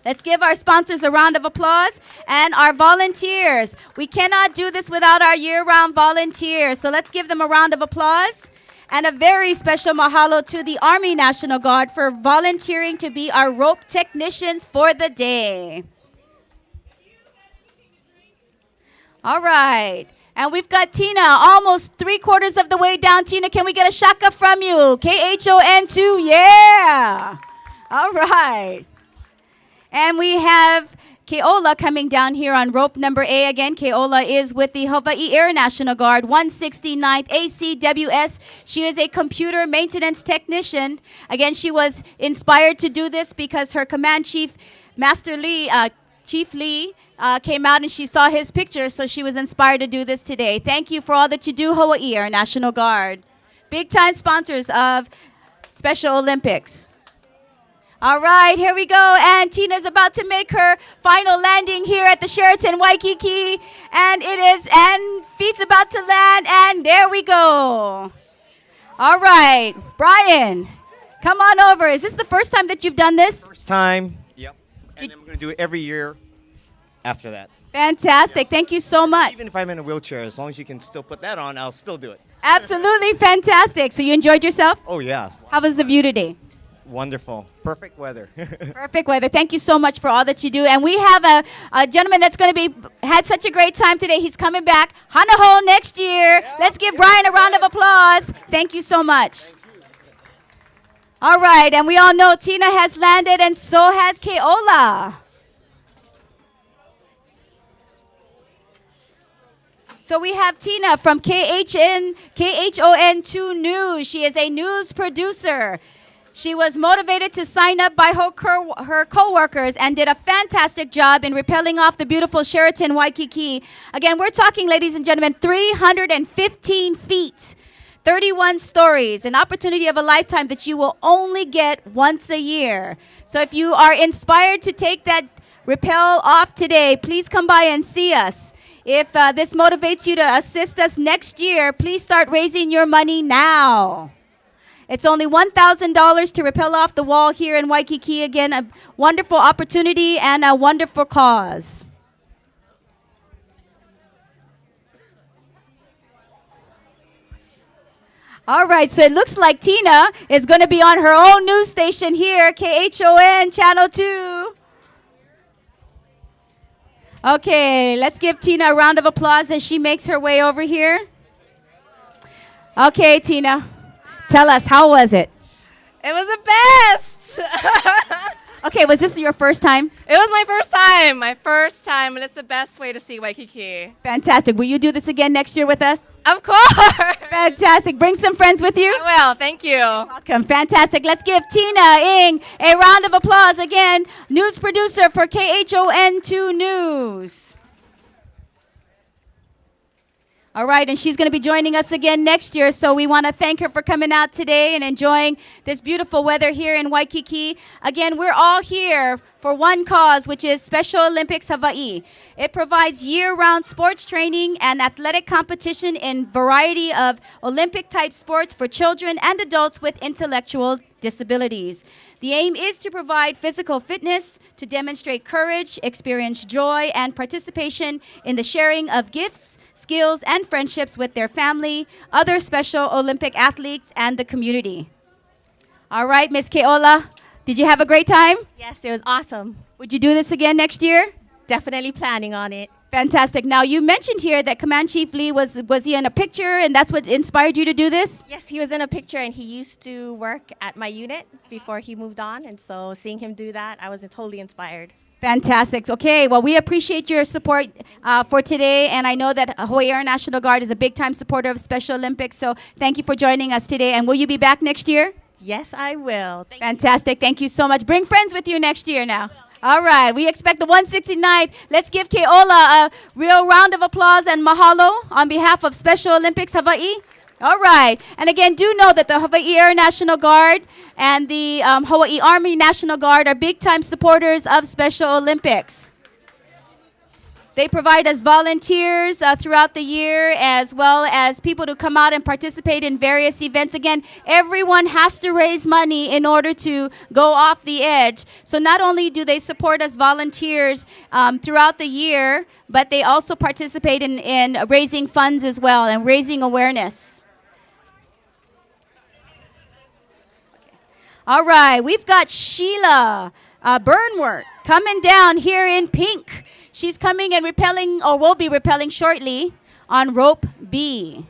J: Let's give our sponsors a round of applause and our volunteers. We cannot do this without our year-round volunteers, so let's give them a round of applause. And a very special mahalo to the Army National Guard for volunteering to be our rope technicians for the day. All right. And we've got Tina almost 3/4 of the way down. Tina, can we get a shaka from you? KHON2, yeah. All right. And we have Keola coming down here on rope number A again. Keola is with the Hawaii Air National Guard, 169th ACWS. She is a computer maintenance technician. Again, she was inspired to do this because her command chief, Master Lee, Chief Lee, came out and she saw his picture, so she was inspired to do this today. Thank you for all that you do, Hawaii Air National Guard. Big time sponsors of Special Olympics. All right, here we go. And Tina's about to make her final landing here at the Sheraton Waikiki. And feet's about to land, and there we go. All right, Brian, come on over. Is this the first time that you've done this?
S: First time. Yep. And I'm going to do it every year after that.
J: Fantastic. Thank you so much.
S: Even if I'm in a wheelchair, as long as you can still put that on, I'll still do it.
J: Absolutely fantastic. So you enjoyed yourself?
S: Oh, yeah.
J: How was the view today?
S: Wonderful. Perfect weather.
J: Perfect weather. Thank you so much for all that you do. And we have a gentleman that's going to had such a great time today. He's coming back. Hanaho next year. Let's give Brian a round of applause. Thank you so much. All right. And we all know Tina has landed, and so has Keola. So we have Tina from KHON2 News. She is a news producer. She was motivated to sign up by her co-workers and did a fantastic job in rappelling off the beautiful Sheraton Waikiki. Again, we're talking, ladies and gentlemen, 315 feet, 31 stories, an opportunity of a lifetime that you will only get once a year. So if you are inspired to take that rappel off today, please come by and see us. If this motivates you to assist us next year, please start raising your money now. It's only $1,000 to rappel off the wall here in Waikiki. Again, a wonderful opportunity and a wonderful cause. All right, so it looks like Tina is going to be on her own news station here, KHON Channel 2. Okay, let's give Tina a round of applause as she makes her way over here. Okay, Tina. Tell us, how was it?
B: It was the best.
J: Okay, was this your first time?
B: It was my first time. My first time, and it's the best way to see Waikiki.
J: Fantastic. Will you do this again next year with us?
B: Of course.
J: Fantastic. Bring some friends with you.
B: I will. Thank you.
J: Welcome. Fantastic. Let's give Tina Ing a round of applause again. News producer for KHON2 News. All right, and she's going to be joining us again next year, so we want to thank her for coming out today and enjoying this beautiful weather here in Waikiki. Again, we're all here for one cause, which is Special Olympics Hawaii. It provides year-round sports training and athletic competition in variety of Olympic-type sports for children and adults with intellectual disabilities. The aim is to provide physical fitness, to demonstrate courage, experience joy, and participation in the sharing of gifts, skills, and friendships with their family, other Special Olympic athletes, and the community. All right, Miss Keola, did you have a great time?
T: Yes, it was awesome.
J: Would you do this again next year?
T: Definitely planning on it.
J: Fantastic. Now, you mentioned here that Command Chief Lee, was he in a picture, and that's what inspired you to do this?
T: Yes, he was in a picture, and he used to work at my unit before he moved on, and so seeing him do that, I was totally inspired.
J: Fantastic. Okay, well, we appreciate your support for today, and I know that Hawaii Air National Guard is a big-time supporter of Special Olympics, so thank you for joining us today. And will you be back next year?
T: Yes, I will.
J: Fantastic. Thank you so much. Bring friends with you next year now. All right, we expect the 169th. Let's give Keola a real round of applause and mahalo on behalf of Special Olympics Hawaii. All right. And again, do know that the Hawaii Air National Guard and the Hawaii Army National Guard are big-time supporters of Special Olympics. They provide us volunteers throughout the year, as well as people to come out and participate in various events. Again, everyone has to raise money in order to go off the edge. So not only do they support us volunteers throughout the year, but they also participate in raising funds as well and raising awareness. All right, we've got Sheila Burnworth coming down here in pink. She's coming and rappelling, or will be rappelling shortly, on rope B.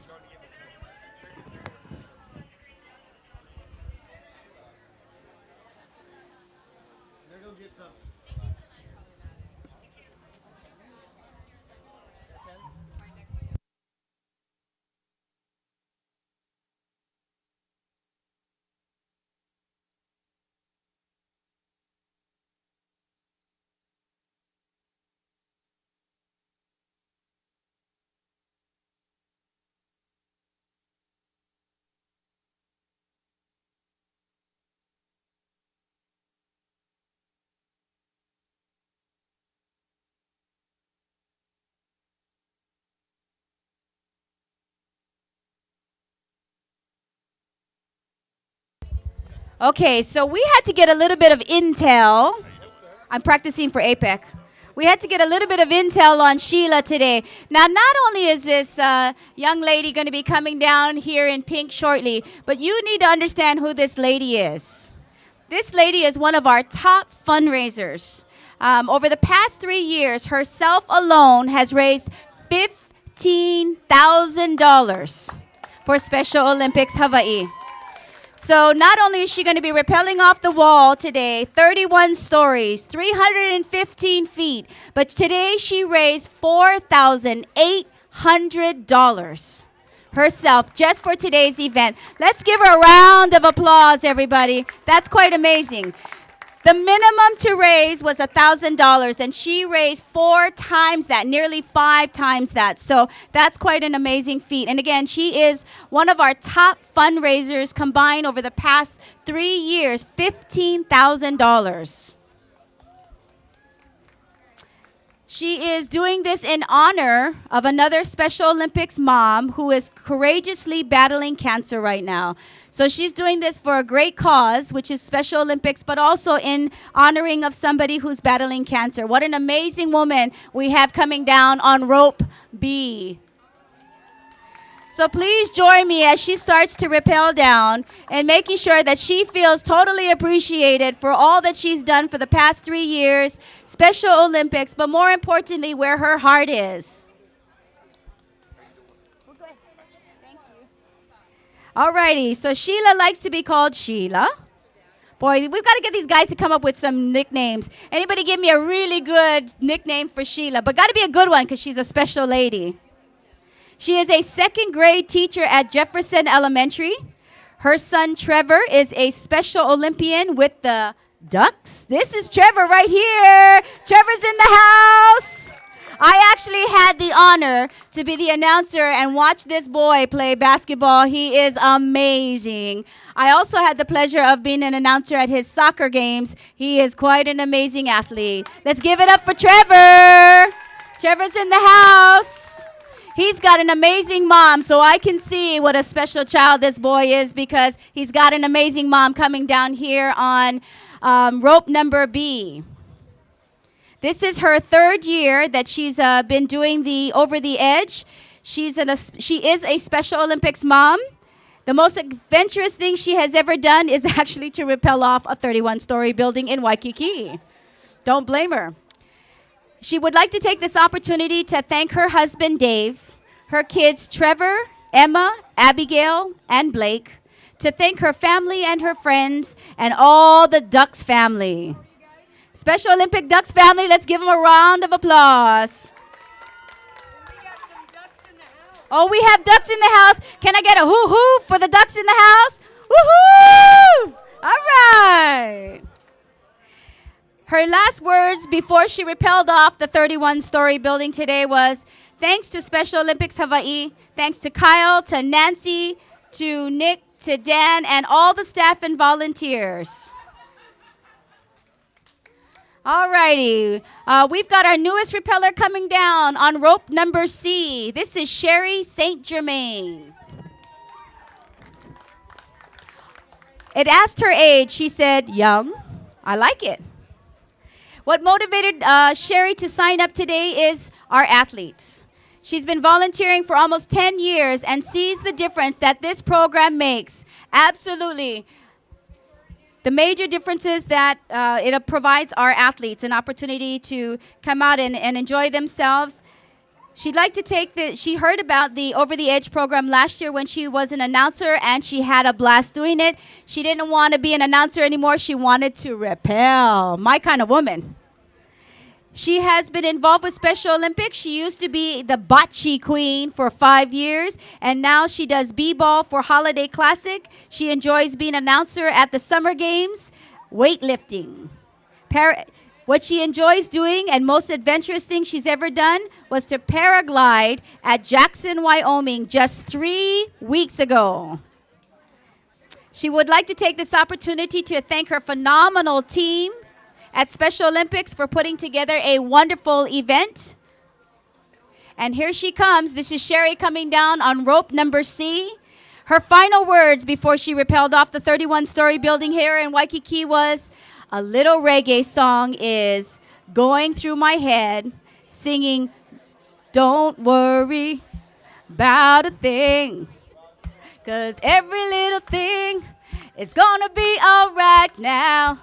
J: Okay, so we had to get a little bit of intel. I'm practicing for APEC. We had to get a little bit of intel on Sheila today. Now, not only is this young lady going to be coming down here in pink shortly, but you need to understand who this lady is. This lady is one of our top fundraisers. Over the past 3 years, herself alone has raised $15,000 for Special Olympics Hawaii. So not only is she going to be rappelling off the wall today, 31 stories, 315 feet, but today she raised $4,800 herself just for today's event. Let's give her a round of applause, everybody. That's quite amazing. The minimum to raise was $1,000, and she raised 4 times that, nearly 5 times that. So that's quite an amazing feat. And again, she is one of our top fundraisers combined over the past 3 years, $15,000. She is doing this in honor of another Special Olympics mom who is courageously battling cancer right now. So she's doing this for a great cause, which is Special Olympics, but also in honoring of somebody who's battling cancer. What an amazing woman we have coming down on rope B. So please join me as she starts to rappel down and making sure that she feels totally appreciated for all that she's done for the past 3 years, Special Olympics, but more importantly, where her heart is. All righty, so Sheila likes to be called Sheila. Boy, we've got to get these guys to come up with some nicknames. Anybody give me a really good nickname for Sheila? But got to be a good one because she's a special lady. She is a 2nd grade teacher at Jefferson Elementary. Her son Trevor is a Special Olympian with the Ducks. This is Trevor right here. Trevor's in the house. I actually had the honor to be the announcer and watch this boy play basketball. He is amazing. I also had the pleasure of being an announcer at his soccer games. He is quite an amazing athlete. Let's give it up for Trevor. Trevor's in the house. He's got an amazing mom, so I can see what a special child this boy is because he's got an amazing mom coming down here on rope number B. This is her 3rd year that she's been doing the Over the Edge. She is a Special Olympics mom. The most adventurous thing she has ever done is actually to rappel off a 31-story building in Waikiki. Don't blame her. She would like to take this opportunity to thank her husband, Dave, her kids, Trevor, Emma, Abigail, and Blake, to thank her family and her friends, and all the Ducks family. Special Olympic Ducks family, let's give them a round of applause. Oh, we have ducks in the house. Can I get a hoo-hoo for the ducks in the house? Woo-hoo! All right. Her last words before she rappelled off the 31-story building today was, thanks to Special Olympics Hawaii, thanks to Kyle, to Nancy, to Nick, to Dan, and all the staff and volunteers. All righty. We've got our newest rappeller coming down on rope number C. This is Sherry St. Germain. It asked her age. She said, young. I like it. What motivated Sherry to sign up today is our athletes. She's been volunteering for almost 10 years and sees the difference that this program makes. Absolutely. The major difference is that it provides our athletes an opportunity to come out and enjoy themselves. She'd like to she heard about the Over the Edge program last year when she was an announcer, and she had a blast doing it. She didn't want to be an announcer anymore. She wanted to rappel. My kind of woman. She has been involved with Special Olympics. She used to be the bocce queen for 5 years, and now she does b-ball for Holiday Classic. She enjoys being an announcer at the Summer Games, weightlifting. What she enjoys doing and most adventurous thing she's ever done was to paraglide at Jackson, Wyoming just 3 weeks ago. She would like to take this opportunity to thank her phenomenal team at Special Olympics for putting together a wonderful event. And here she comes. This is Sherry coming down on rope number C. Her final words before she rappelled off the 31-story building here in Waikiki was, a little reggae song is going through my head, singing, don't worry about a thing, 'cause every little thing is gonna be all right now.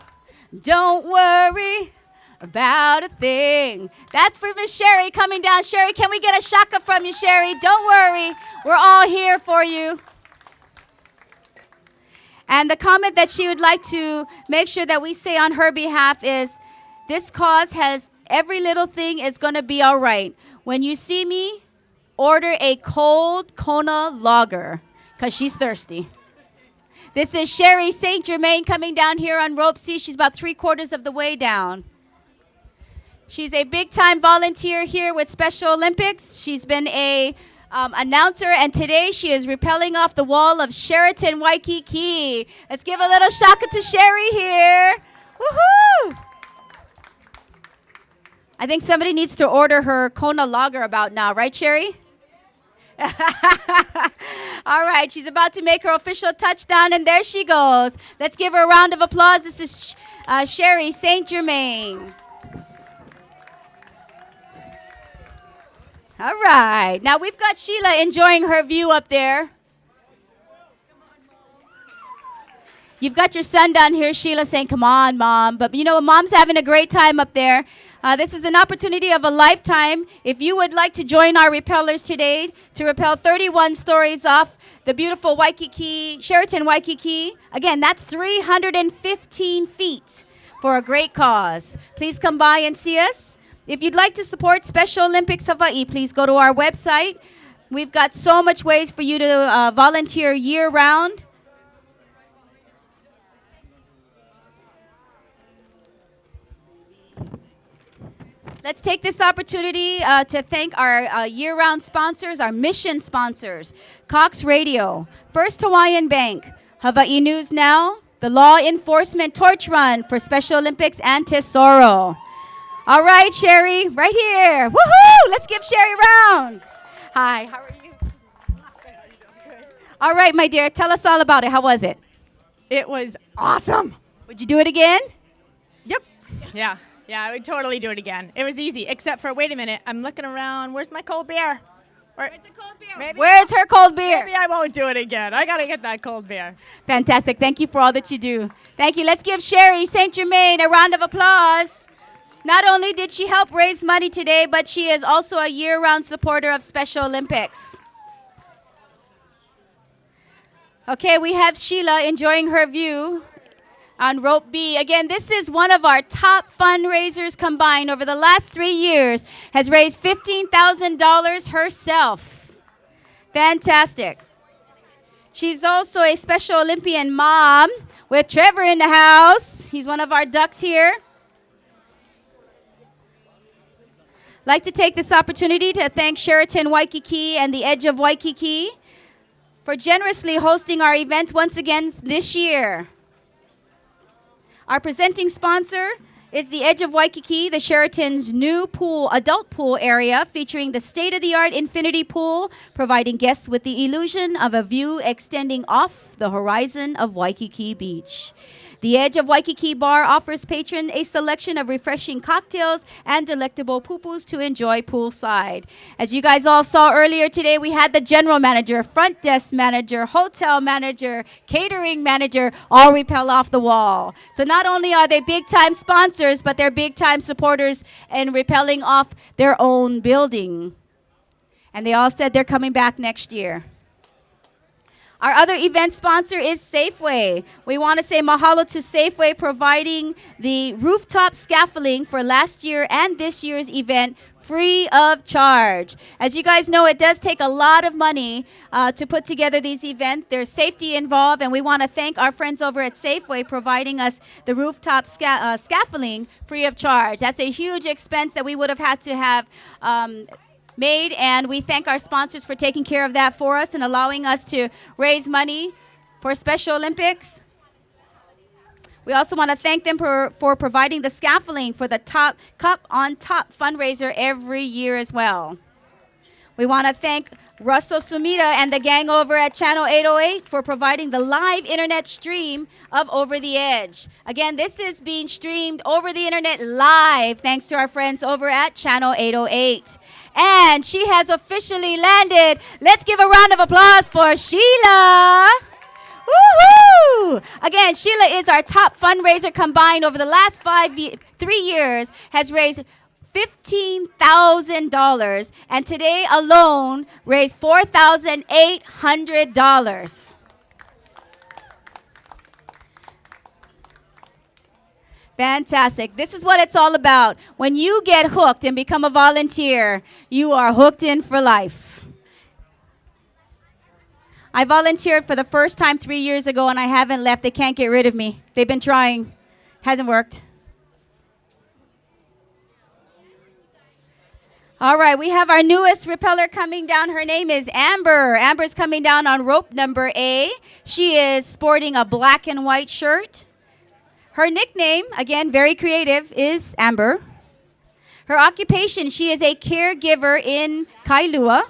J: Don't worry about a thing. That's for Miss Sherry coming down. Sherry, can we get a shaka from you, Sherry? Don't worry, we're all here for you. And the comment that she would like to make sure that we say on her behalf is, this cause has every little thing is going to be all right. When you see me, order a cold Kona lager, because she's thirsty. This is Sherry St. Germain coming down here on rope C. She's about 3/4 of the way down. She's a big-time volunteer here with Special Olympics. She's been a announcer, and today she is rappelling off the wall of Sheraton Waikiki. Let's give a little shaka to Sherry here. Woohoo! I think somebody needs to order her Kona lager about now, right, Sherry? All right, she's about to make her official touchdown, and there she goes. Let's give her a round of applause. This is Sherry St. Germain. All right. Now we've got Sheila enjoying her view up there. You've got your son down here, Sheila, saying, come on, Mom. But, you know, Mom's having a great time up there. This is an opportunity of a lifetime. If you would like to join our rappellers today to rappel 31 stories off the beautiful Waikiki, Sheraton Waikiki, again, that's 315 feet for a great cause. Please come by and see us. If you'd like to support Special Olympics Hawaii, please go to our website. We've got so much ways for you to volunteer year-round. Let's take this opportunity to thank our year-round sponsors, our mission sponsors, Cox Radio, First Hawaiian Bank, Hawaii News Now, the Law Enforcement Torch Run for Special Olympics, and Tesoro. All right, Sherry, right here. Woohoo! Let's give Sherry a round. Hi, how are you? All right, my dear, tell us all about it. How was it?
K: It was awesome.
J: Would you do it again?
K: Yep. Yeah, I would totally do it again. It was easy, except for, wait a minute, I'm looking around. Where's my cold beer? Where's the cold beer?
J: Where's her cold beer?
K: Maybe I won't do it again. I got to get that cold beer.
J: Fantastic. Thank you for all that you do. Thank you. Let's give Sherry St. Germain a round of applause. Not only did she help raise money today, but she is also a year-round supporter of Special Olympics. Okay, we have Sheila enjoying her view on rope B. Again, this is one of our top fundraisers combined over the last 3 years, has raised $15,000 herself. Fantastic. She's also a Special Olympian mom with Trevor in the house. He's one of our ducks here. Like to take this opportunity to thank Sheraton Waikiki and the Edge of Waikiki for generously hosting our event once again this year. Our presenting sponsor is the Edge of Waikiki, the Sheraton's new adult pool area featuring the state-of-the-art infinity pool, providing guests with the illusion of a view extending off the horizon of Waikiki Beach. The Edge of Waikiki Bar offers patrons a selection of refreshing cocktails and delectable pupus to enjoy poolside. As you guys all saw earlier today, we had the general manager, front desk manager, hotel manager, catering manager, all rappel off the wall. So not only are they big-time sponsors, but they're big-time supporters in rappelling off their own building. And they all said they're coming back next year. Our other event sponsor is Safeway. We want to say mahalo to Safeway providing the rooftop scaffolding for last year and this year's event free of charge. As you guys know, it does take a lot of money to put together these events. There's safety involved, and we want to thank our friends over at Safeway providing us the rooftop scaffolding free of charge. That's a huge expense that we would have had to have made, and we thank our sponsors for taking care of that for us and allowing us to raise money for Special Olympics. We also want to thank them for providing the scaffolding for the Top Cup on Top fundraiser every year as well. We want to thank Russell Sumida and the gang over at Channel 808 for providing the live internet stream of Over the Edge. Again, this is being streamed over the internet live thanks to our friends over at Channel 808. And she has officially landed. Let's give a round of applause for Sheila. Woohoo! Again, Sheila is our top fundraiser combined over the last 3 years, has raised $15,000, and today alone raised $4,800. Fantastic. This is what it's all about. When you get hooked and become a volunteer, you are hooked in for life. I volunteered for the first time 3 years ago, and I haven't left. They can't get rid of me. They've been trying. Hasn't worked. All right, we have our newest rappeller coming down. Her name is Amber. Amber's coming down on rope number A. She is sporting a black and white shirt. Her nickname, again, very creative, is Amber. Her occupation, she is a caregiver in Kailua.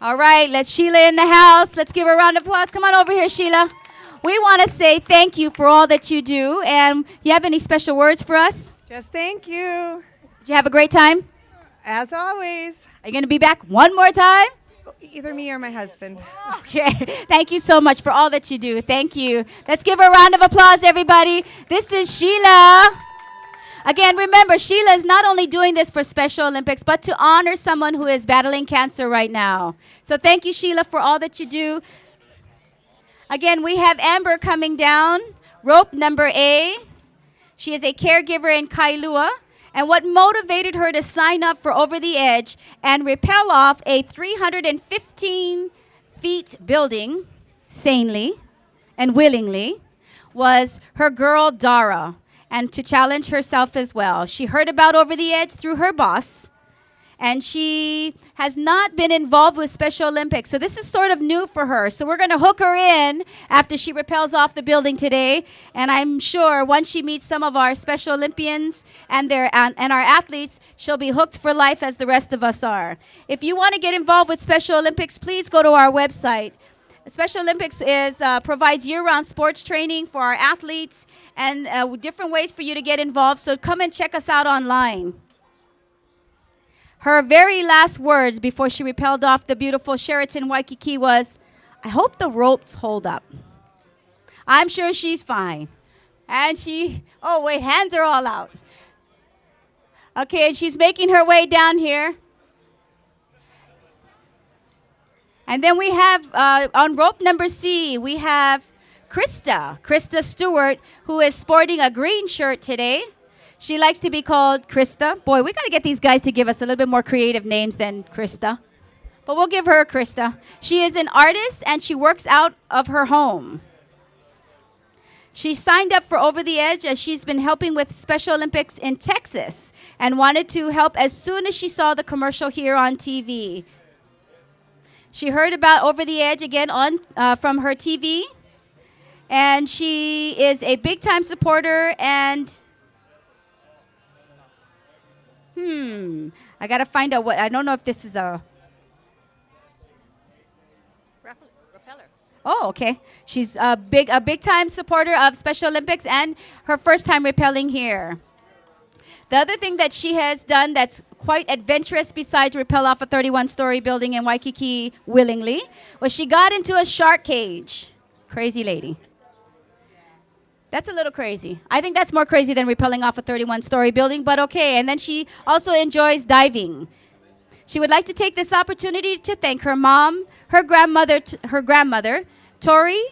J: All right, let's Sheila in the house. Let's give her a round of applause. Come on over here, Sheila. We want to say thank you for all that you do. And you have any special words for us?
U: Just thank you.
J: Did you have a great time?
U: As always.
J: Are you going to be back one more time?
U: Either me or my husband.
J: Okay. Thank you so much for all that you do. Thank you. Let's give her a round of applause, everybody. This is Sheila. Again, remember, Sheila is not only doing this for Special Olympics, but to honor someone who is battling cancer right now. So thank you, Sheila, for all that you do. Again, we have Amber coming down, rope number A. She is a caregiver in Kailua. And what motivated her to sign up for Over the Edge and rappel off a 315 feet building sanely and willingly was her girl, Dara, and to challenge herself as well. She heard about Over the Edge through her boss, and she has not been involved with Special Olympics. So this is sort of new for her. So we're going to hook her in after she rappels off the building today. And I'm sure once she meets some of our Special Olympians and our athletes, she'll be hooked for life as the rest of us are. If you want to get involved with Special Olympics, please go to our website. Special Olympics provides year-round sports training for our athletes and different ways for you to get involved. So come and check us out online. Her very last words before she rappelled off the beautiful Sheraton Waikiki was, "I hope the ropes hold up." I'm sure she's fine. And oh wait, hands are all out. Okay, and she's making her way down here. And then we have, on rope number C, we have Krista Stewart, who is sporting a green shirt today. She likes to be called Krista. Boy, we got to get these guys to give us a little bit more creative names than Krista. But we'll give her Krista. She is an artist, and she works out of her home. She signed up for Over the Edge as she's been helping with Special Olympics in Texas and wanted to help as soon as she saw the commercial here on TV. She heard about Over the Edge again from her TV, and she is a big-time supporter and... I got to find out I don't know if this is a... Oh, okay. She's a big time supporter of Special Olympics and her first time rappelling here. The other thing that she has done that's quite adventurous besides rappel off a 31-story building in Waikiki willingly was she got into a shark cage. Crazy lady. That's a little crazy. I think that's more crazy than rappelling off a 31-story building, but okay. And then she also enjoys diving. She would like to take this opportunity to thank her mom, her grandmother, Tori,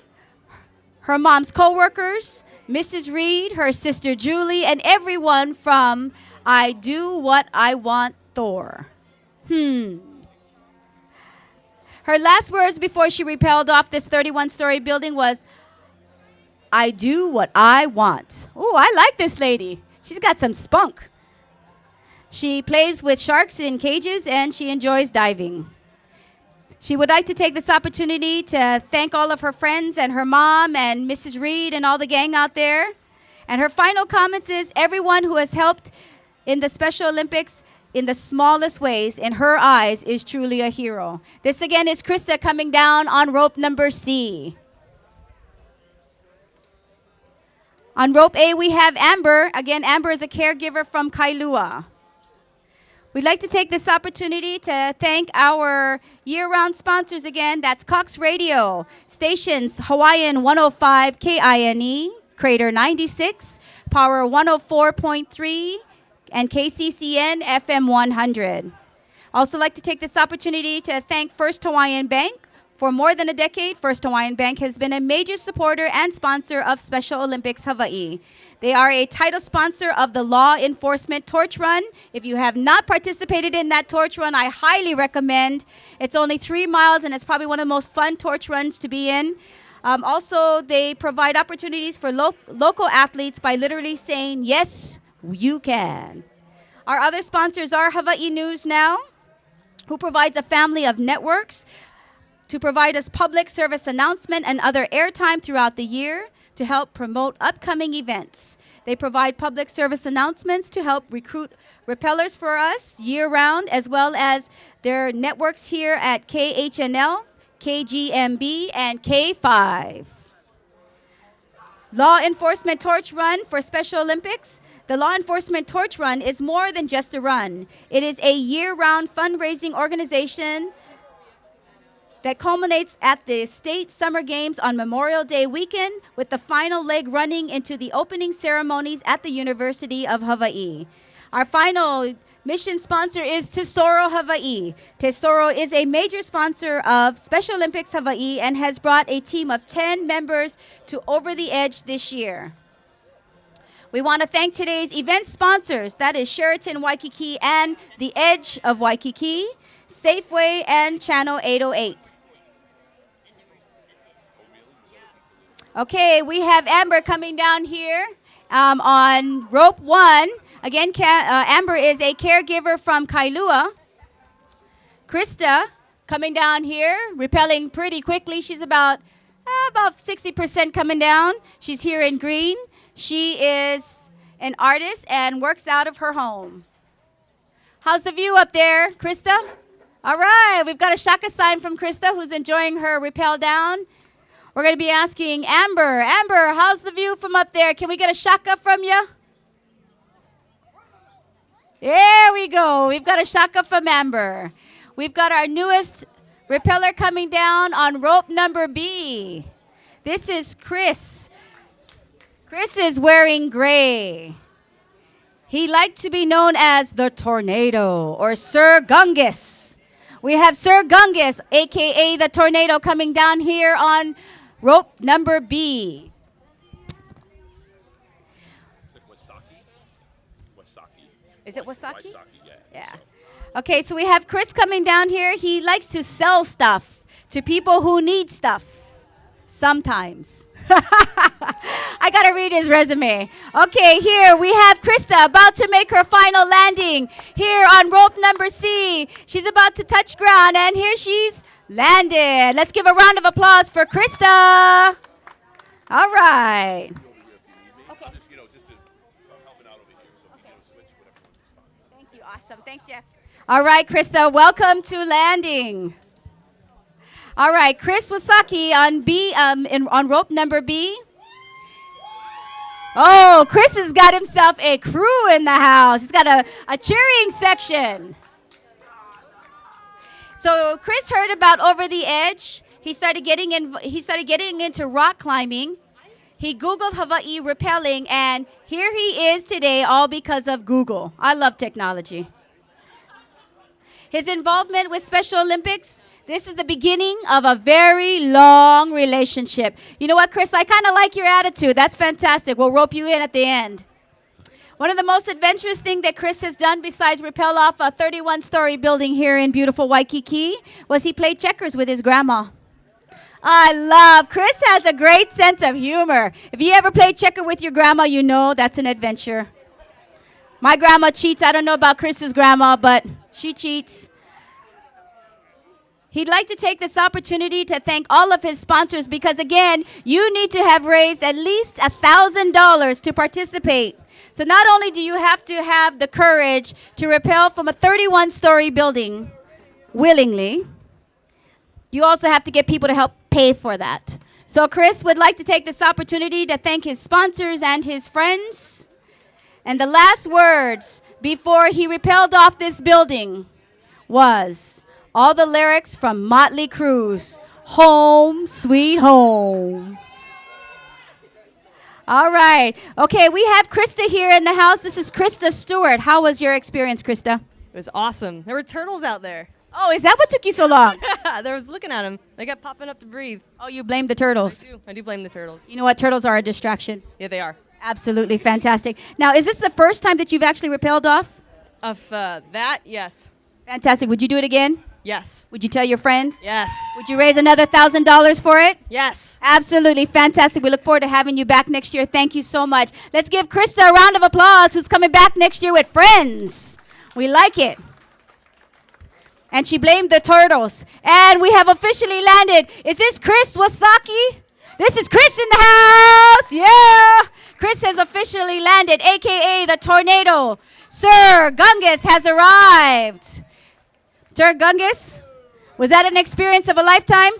J: her mom's co-workers, Mrs. Reed, her sister Julie, and everyone from I Do What I Want Thor. Her last words before she rappelled off this 31-story building was, I do what I want. Ooh, I like this lady. She's got some spunk. She plays with sharks in cages and she enjoys diving. She would like to take this opportunity to thank all of her friends and her mom and Mrs. Reed and all the gang out there. And her final comments is, everyone who has helped in the Special Olympics in the smallest ways, in her eyes, is truly a hero. This again is Krista coming down on rope number C. On rope A, we have Amber. Again, Amber is a caregiver from Kailua. We'd like to take this opportunity to thank our year-round sponsors again. That's Cox Radio, stations Hawaiian 105 KINE, Crater 96, Power 104.3, and KCCN FM 100. Also like to take this opportunity to thank First Hawaiian Bank. For more than a decade, First Hawaiian Bank has been a major supporter and sponsor of Special Olympics Hawaii. They are a title sponsor of the Law Enforcement Torch Run. If you have not participated in that torch run, I highly recommend. It's only 3 miles, and it's probably one of the most fun torch runs to be in. Also, they provide opportunities for local athletes by literally saying, yes, you can. Our other sponsors are Hawaii News Now, who provides a family of networks to provide us public service announcement and other airtime throughout the year to help promote upcoming events. They provide public service announcements to help recruit rappellers for us year-round, as well as their networks here at KHNL, KGMB, and K5. Law Enforcement Torch Run for Special Olympics. The Law Enforcement Torch Run is more than just a run. It is a year-round fundraising organization that culminates at the State Summer Games on Memorial Day weekend, with the final leg running into the opening ceremonies at the University of Hawaii. Our final mission sponsor is Tesoro Hawaii. Tesoro is a major sponsor of Special Olympics Hawaii and has brought a team of 10 members to Over the Edge this year. We want to thank today's event sponsors. That is Sheraton Waikiki and The Edge of Waikiki, Safeway, and Channel 808. Okay, we have Amber coming down here on rope 1. Again, Amber is a caregiver from Kailua. Krista coming down here, rappelling pretty quickly. She's about 60% coming down. She's here in green. She is an artist and works out of her home. How's the view up there, Krista? All right, we've got a shaka sign from Krista, who's enjoying her rappel down. We're going to be asking Amber. Amber, how's the view from up there? Can we get a shaka from you? There we go. We've got a shaka from Amber. We've got our newest rappeller coming down on rope number B. This is Chris. Chris is wearing gray. He liked to be known as the Tornado or Sir Gungus. We have Sir Gungus, a.k.a. the Tornado, coming down here on rope number B. Is it Wasaki? Yeah. Okay, so we have Chris coming down here. He likes to sell stuff to people who need stuff. Sometimes. I got to read his resume. Okay, here we have Krista about to make her final landing here on rope number C. She's about to touch ground, and here she's landed. Let's give a round of applause for Krista. All right. Thank you. Awesome. Thanks, Jeff. All right, Krista, welcome to landing. All right, Chris Wasaki on B, on rope number B. Oh, Chris has got himself a crew in the house. He's got a cheering section. So Chris heard about Over the Edge. He started getting into rock climbing. He Googled Hawaii rappelling, and here he is today, all because of Google. I love technology. His involvement with Special Olympics, this is the beginning of a very long relationship. You know what, Chris? I kind of like your attitude. That's fantastic. We'll rope you in at the end. One of the most adventurous things that Chris has done besides rappel off a 31-story building here in beautiful Waikiki was he played checkers with his grandma. Chris has a great sense of humor. If you ever play checker with your grandma, you know that's an adventure. My grandma cheats. I don't know about Chris's grandma, but she cheats. He'd like to take this opportunity to thank all of his sponsors because, again, you need to have raised at least $1,000 to participate. So not only do you have to have the courage to rappel from a 31-story building willingly, you also have to get people to help pay for that. So Chris would like to take this opportunity to thank his sponsors and his friends. And the last words before he rappelled off this building was all the lyrics from Motley Crue's Home Sweet Home. All right. Okay, we have Krista here in the house. This is Krista Stewart. How was your experience, Krista?
C: It was awesome. There were turtles out there.
J: Oh, is that what took you so long?
C: I was looking at them. They kept popping up to breathe.
J: Oh, you blame the turtles.
C: I do blame the turtles.
J: You know what? Turtles are a distraction.
C: Yeah, they are.
J: Absolutely fantastic. Now, is this the first time that you've actually rappelled off?
C: Of that, yes.
J: Fantastic. Would you do it again?
C: Yes.
J: Would you tell your friends?
C: Yes.
J: Would you raise another $1,000 for it?
C: Yes.
J: Absolutely fantastic. We look forward to having you back next year. Thank you so much. Let's give Krista a round of applause who's coming back next year with friends. We like it. And she blamed the turtles. And we have officially landed. Is this Chris Wasaki? This is Chris in the house. Yeah. Chris has officially landed, a.k.a. the tornado. Sir Gungus has arrived. Sir Gungus, was that an experience of a lifetime?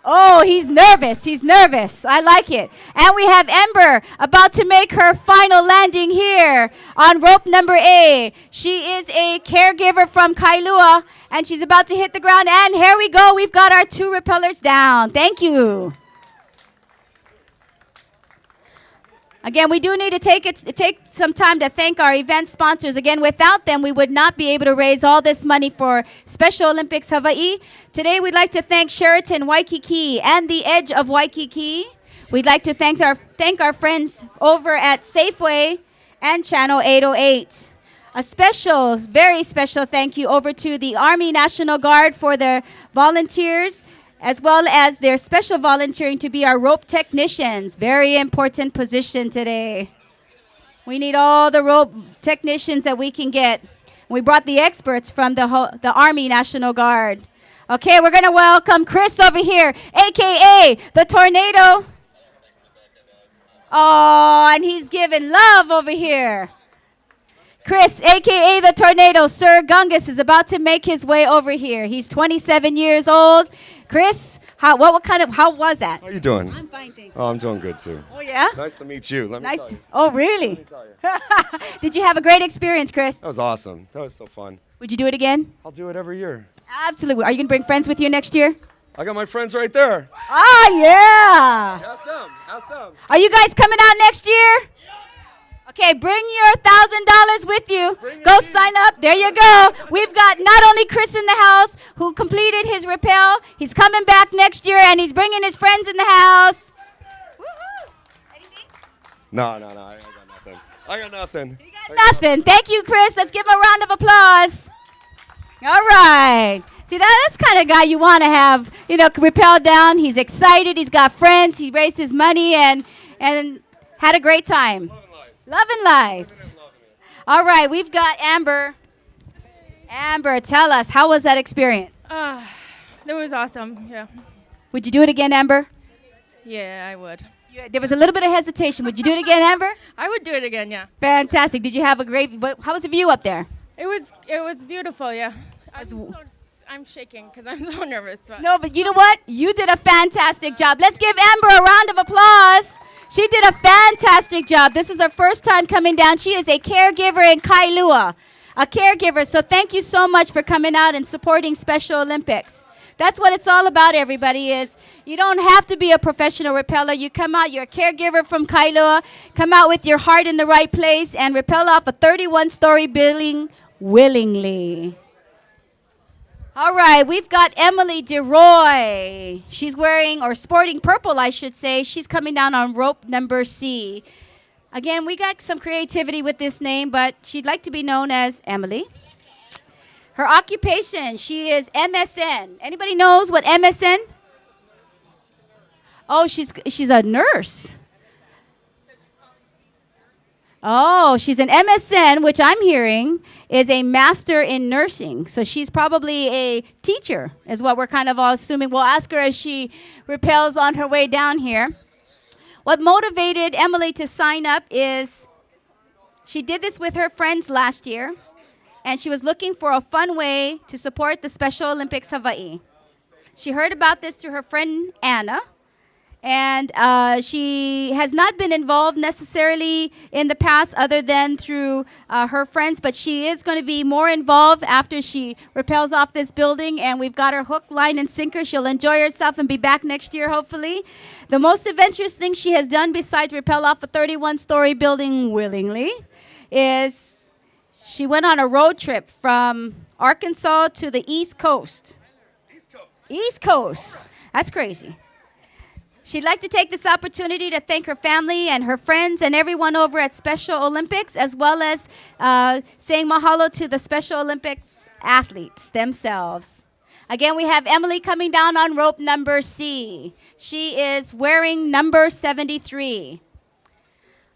J: Oh, he's nervous. He's nervous. I like it. And we have Ember about to make her final landing here on rope number A. She is a caregiver from Kailua, and she's about to hit the ground. And here we go. We've got our 2 rappellers down. Thank you. Again, we do need to take some time to thank our event sponsors. Again, without them, we would not be able to raise all this money for Special Olympics Hawaii. Today, we'd like to thank Sheraton Waikiki and the Edge of Waikiki. We'd like to thank our friends over at Safeway and Channel 808. A special, very special thank you over to the Army National Guard for their volunteers, as well as their special volunteering to be our rope technicians. Very important position today. We need all the rope technicians that we can get. We brought the experts from the Army National Guard. Okay, we're going to welcome Chris over here, a.k.a. the Tornado. Oh, and he's giving love over here. Chris, a.k.a. the Tornado, Sir Gungus, is about to make his way over here. He's 27 years old. Chris, how was that?
V: How are you doing? I'm fine, thank you. Oh, I'm doing good, too.
J: Oh, yeah?
V: Nice to meet you. Let me tell you.
J: Oh, really? Did you have a great experience, Chris?
V: That was awesome. That was so fun.
J: Would you do it again?
V: I'll do it every year.
J: Absolutely. Are you going to bring friends with you next year?
V: I got my friends right there.
J: Ah, yeah.
V: Ask them. Ask them.
J: Are you guys coming out next year? Okay, bring your $1,000 with you. Go sign up. There you go. We've got not only Chris in the house who completed his rappel. He's coming back next year, and he's bringing his friends in the house.
V: No. I got nothing. I got nothing.
J: Nothing. Thank you, Chris. Let's give him a round of applause. All right. See, that's the kind of guy you want to have, rappel down. He's excited. He's got friends. He raised his money and had a great time. Loving life. All right, we've got Amber. Amber, tell us, how was that experience?
B: That was awesome, yeah.
J: Would you do it again, Amber?
B: Yeah, I would.
J: There was a little bit of hesitation. Would you do it again, Amber?
B: I would do it again, yeah.
J: Fantastic. Did you have a great, how was the view up there?
B: It was beautiful, yeah.
F: I'm shaking because I'm so nervous.
J: No, but you know what? You did a fantastic job. Let's give Amber a round of applause. She did a fantastic job. This is her first time coming down. She is a caregiver in Kailua, a caregiver. So thank you so much for coming out and supporting Special Olympics. That's what it's all about, everybody, is you don't have to be a professional rappeller. You come out, you're a caregiver from Kailua, come out with your heart in the right place and rappel off a 31-story building willingly. All right, we've got Emily DeRoy. She's wearing, or sporting purple, I should say. She's coming down on rope number C. Again, we got some creativity with this name, but she'd like to be known as Emily. Her occupation, she is MSN. Anybody knows what MSN? Oh, she's a nurse. Oh, she's an MSN, which I'm hearing is a master in nursing. So she's probably a teacher, is what we're kind of all assuming. We'll ask her as she rappels on her way down here. What motivated Emily to sign up is she did this with her friends last year, and she was looking for a fun way to support the Special Olympics Hawaii. She heard about this through her friend Anna, and she has not been involved necessarily in the past other than through her friends, but she is going to be more involved after she rappels off this building, and we've got her hook, line, and sinker. She'll enjoy herself and be back next year, hopefully. The most adventurous thing she has done besides rappel off a 31-story building willingly is she went on a road trip from Arkansas to the East Coast. East Coast. That's crazy. She'd like to take this opportunity to thank her family and her friends and everyone over at Special Olympics, as well as saying mahalo to the Special Olympics athletes themselves. Again, we have Emily coming down on rope number C. She is wearing number 73.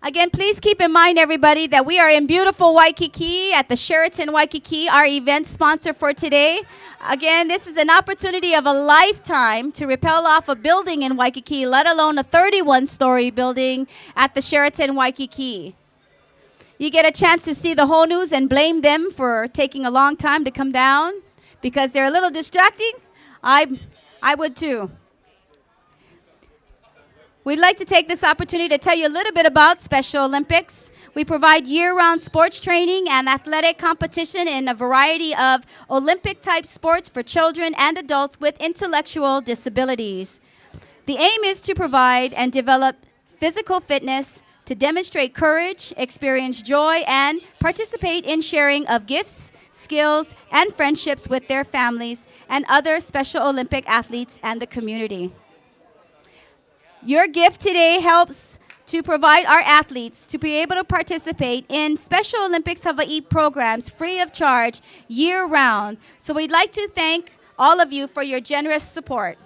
J: Again, please keep in mind, everybody, that we are in beautiful Waikiki at the Sheraton Waikiki, our event sponsor for today. Again, this is an opportunity of a lifetime to rappel off a building in Waikiki, let alone a 31-story building at the Sheraton Waikiki. You get a chance to see the whole news and blame them for taking a long time to come down because they're a little distracting. I would too. We'd like to take this opportunity to tell you a little bit about Special Olympics. We provide year-round sports training and athletic competition in a variety of Olympic-type sports for children and adults with intellectual disabilities. The aim is to provide and develop physical fitness, to demonstrate courage, experience joy, and participate in sharing of gifts, skills, and friendships with their families and other Special Olympic athletes and the community. Your gift today helps to provide our athletes to be able to participate in Special Olympics Hawaii programs free of charge year-round. So we'd like to thank all of you for your generous support.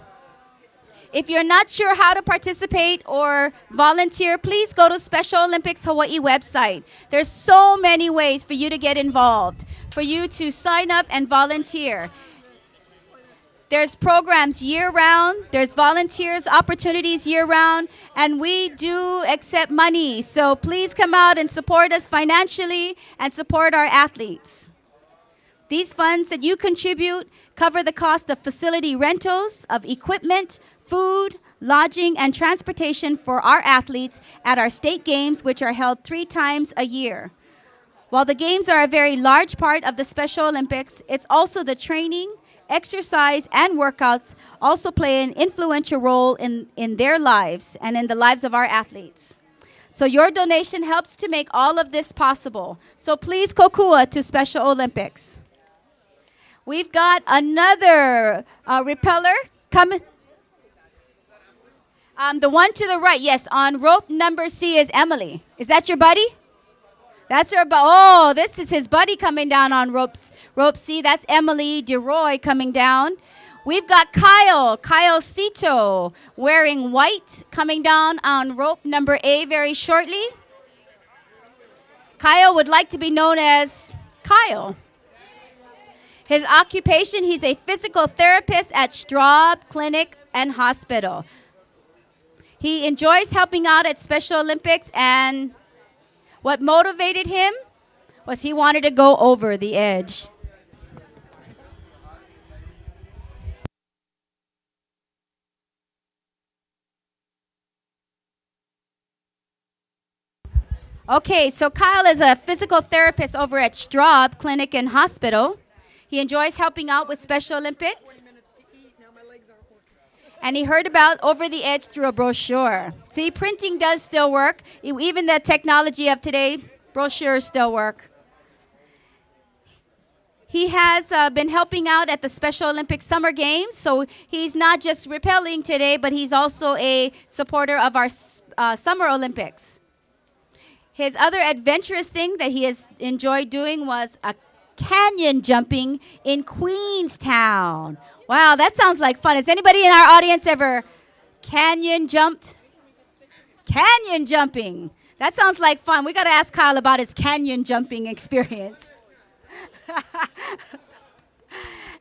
J: If you're not sure how to participate or volunteer, please go to Special Olympics Hawaii website. There's so many ways for you to get involved, for you to sign up and volunteer. There's programs year-round, there's volunteers, opportunities year-round, and we do accept money. So please come out and support us financially and support our athletes. These funds that you contribute cover the cost of facility rentals, of equipment, food, lodging, and transportation for our athletes at our state games, which are held 3 times a year. While the games are a very large part of the Special Olympics, it's also the training, exercise, and workouts also play an influential role in their lives and in the lives of our athletes. So your donation helps to make all of this possible. So please kokua to Special Olympics. We've got another rappeller coming. The one to the right, yes, on rope number C is Emily. Is that your buddy? That's her. Oh, this is his buddy coming down on rope C. That's Emily DeRoy coming down. We've got Kyle Cito, wearing white, coming down on rope number A very shortly. Kyle would like to be known as Kyle. His occupation, he's a physical therapist at Straub Clinic and Hospital. He enjoys helping out at Special Olympics, and what motivated him was he wanted to go over the edge. Okay, so Kyle is a physical therapist over at Straub Clinic and Hospital. He enjoys helping out with Special Olympics. And he heard about Over the Edge through a brochure. See, printing does still work. Even the technology of today, brochures still work. He has been helping out at the Special Olympics Summer Games, so he's not just rappelling today, but he's also a supporter of our Summer Olympics. His other adventurous thing that he has enjoyed doing was a canyon jumping in Queenstown. Wow, that sounds like fun. Has anybody in our audience ever canyon jumped? Canyon jumping. That sounds like fun. We got to ask Kyle about his canyon jumping experience.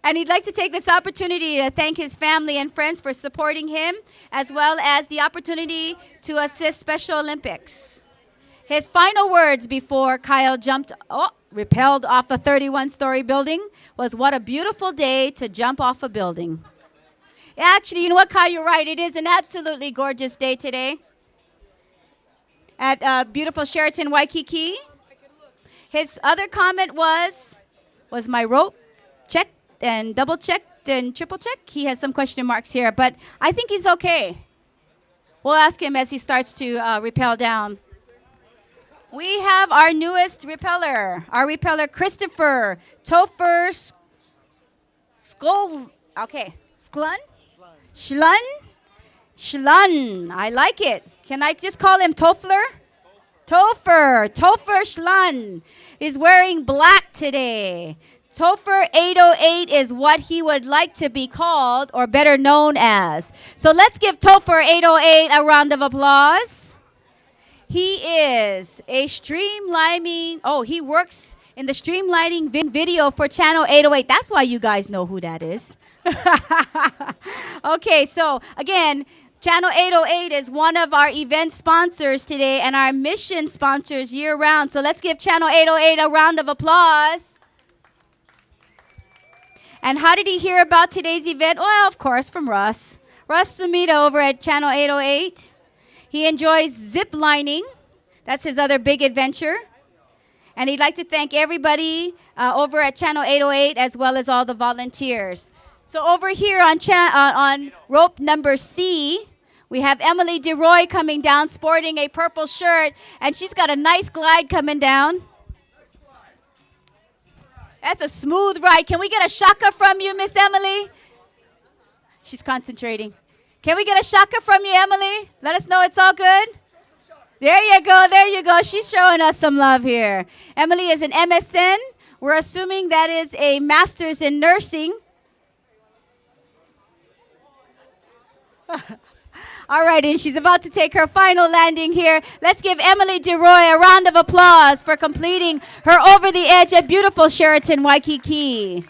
J: And he'd like to take this opportunity to thank his family and friends for supporting him, as well as the opportunity to assist Special Olympics. His final words before Kyle rappelled off a 31-story building was, "What a beautiful day to jump off a building." Actually, you know what, Kyle, you're right. It is an absolutely gorgeous day today at beautiful Sheraton Waikiki. His other comment was my rope checked and double checked and triple checked? He has some question marks here, but I think he's okay. We'll ask him as he starts to rappel down. We have our newest repeller, Christopher Topher Schlun. I like it. Can I just call him Topher Schlun is wearing black today. Topher 808 is what he would like to be called, or better known as. So let's give Topher 808 a round of applause. He is a he works in the streamlining video for Channel 808. That's why you guys know who that is. Okay, so again, Channel 808 is one of our event sponsors today and our mission sponsors year-round. So let's give Channel 808 a round of applause. And how did he hear about today's event? Well, of course, from Russ. Russ Sumida over at Channel 808. He enjoys zip lining. That's his other big adventure. And he'd like to thank everybody over at Channel 808 as well as all the volunteers. So over here on rope number C, we have Emily DeRoy coming down sporting a purple shirt, and she's got a nice glide coming down. That's a smooth ride. Can we get a shaka from you, Miss Emily? She's concentrating. Can we get a shaka from you, Emily? Let us know it's all good. There you go. She's showing us some love here. Emily is an MSN. We're assuming that is a master's in nursing. All right, and she's about to take her final landing here. Let's give Emily DeRoy a round of applause for completing her Over the Edge at beautiful Sheraton Waikiki.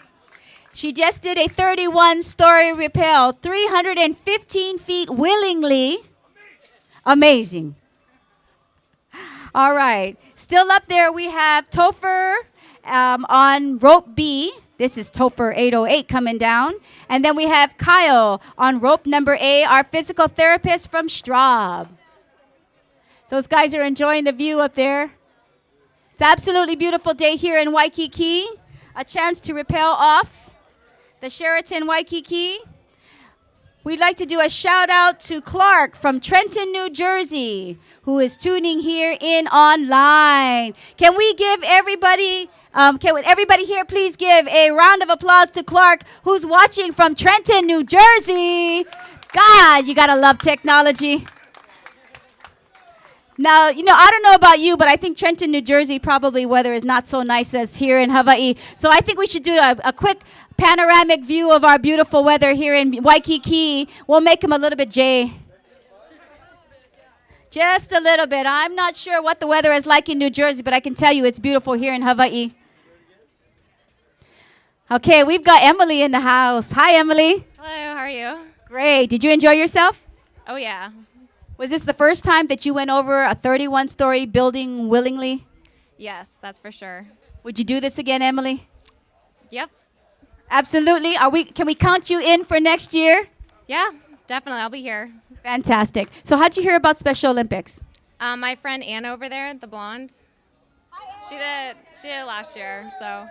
J: She just did a 31-story rappel, 315 feet willingly. Amazing. All right. Still up there, we have Topher on rope B. This is Topher 808 coming down. And then we have Kyle on rope number A, our physical therapist from Straub. Those guys are enjoying the view up there. It's an absolutely beautiful day here in Waikiki. A chance to rappel off the Sheraton Waikiki. We'd like to do a shout out to Clark from Trenton, New Jersey, who is tuning here in online. Can we give everybody, can everybody here please give a round of applause to Clark, who's watching from Trenton, New Jersey. God, you gotta love technology. Now, I don't know about you, but I think Trenton, New Jersey, probably weather is not so nice as here in Hawaii. So I think we should do a quick panoramic view of our beautiful weather here in Waikiki. We'll make him a little bit jay. Just a little bit. I'm not sure what the weather is like in New Jersey, but I can tell you it's beautiful here in Hawaii. Okay, we've got Emily in the house. Hi, Emily.
F: Hello, how are you?
J: Great. Did you enjoy yourself?
F: Oh, yeah.
J: Was this the first time that you went over a 31-story building willingly?
F: Yes, that's for sure.
J: Would you do this again, Emily?
F: Yep.
J: Absolutely. Can we count you in for next year?
F: Yeah, definitely. I'll be here.
J: Fantastic. So how'd you hear about Special Olympics?
F: My friend Anna over there, the blonde. She did it last year. So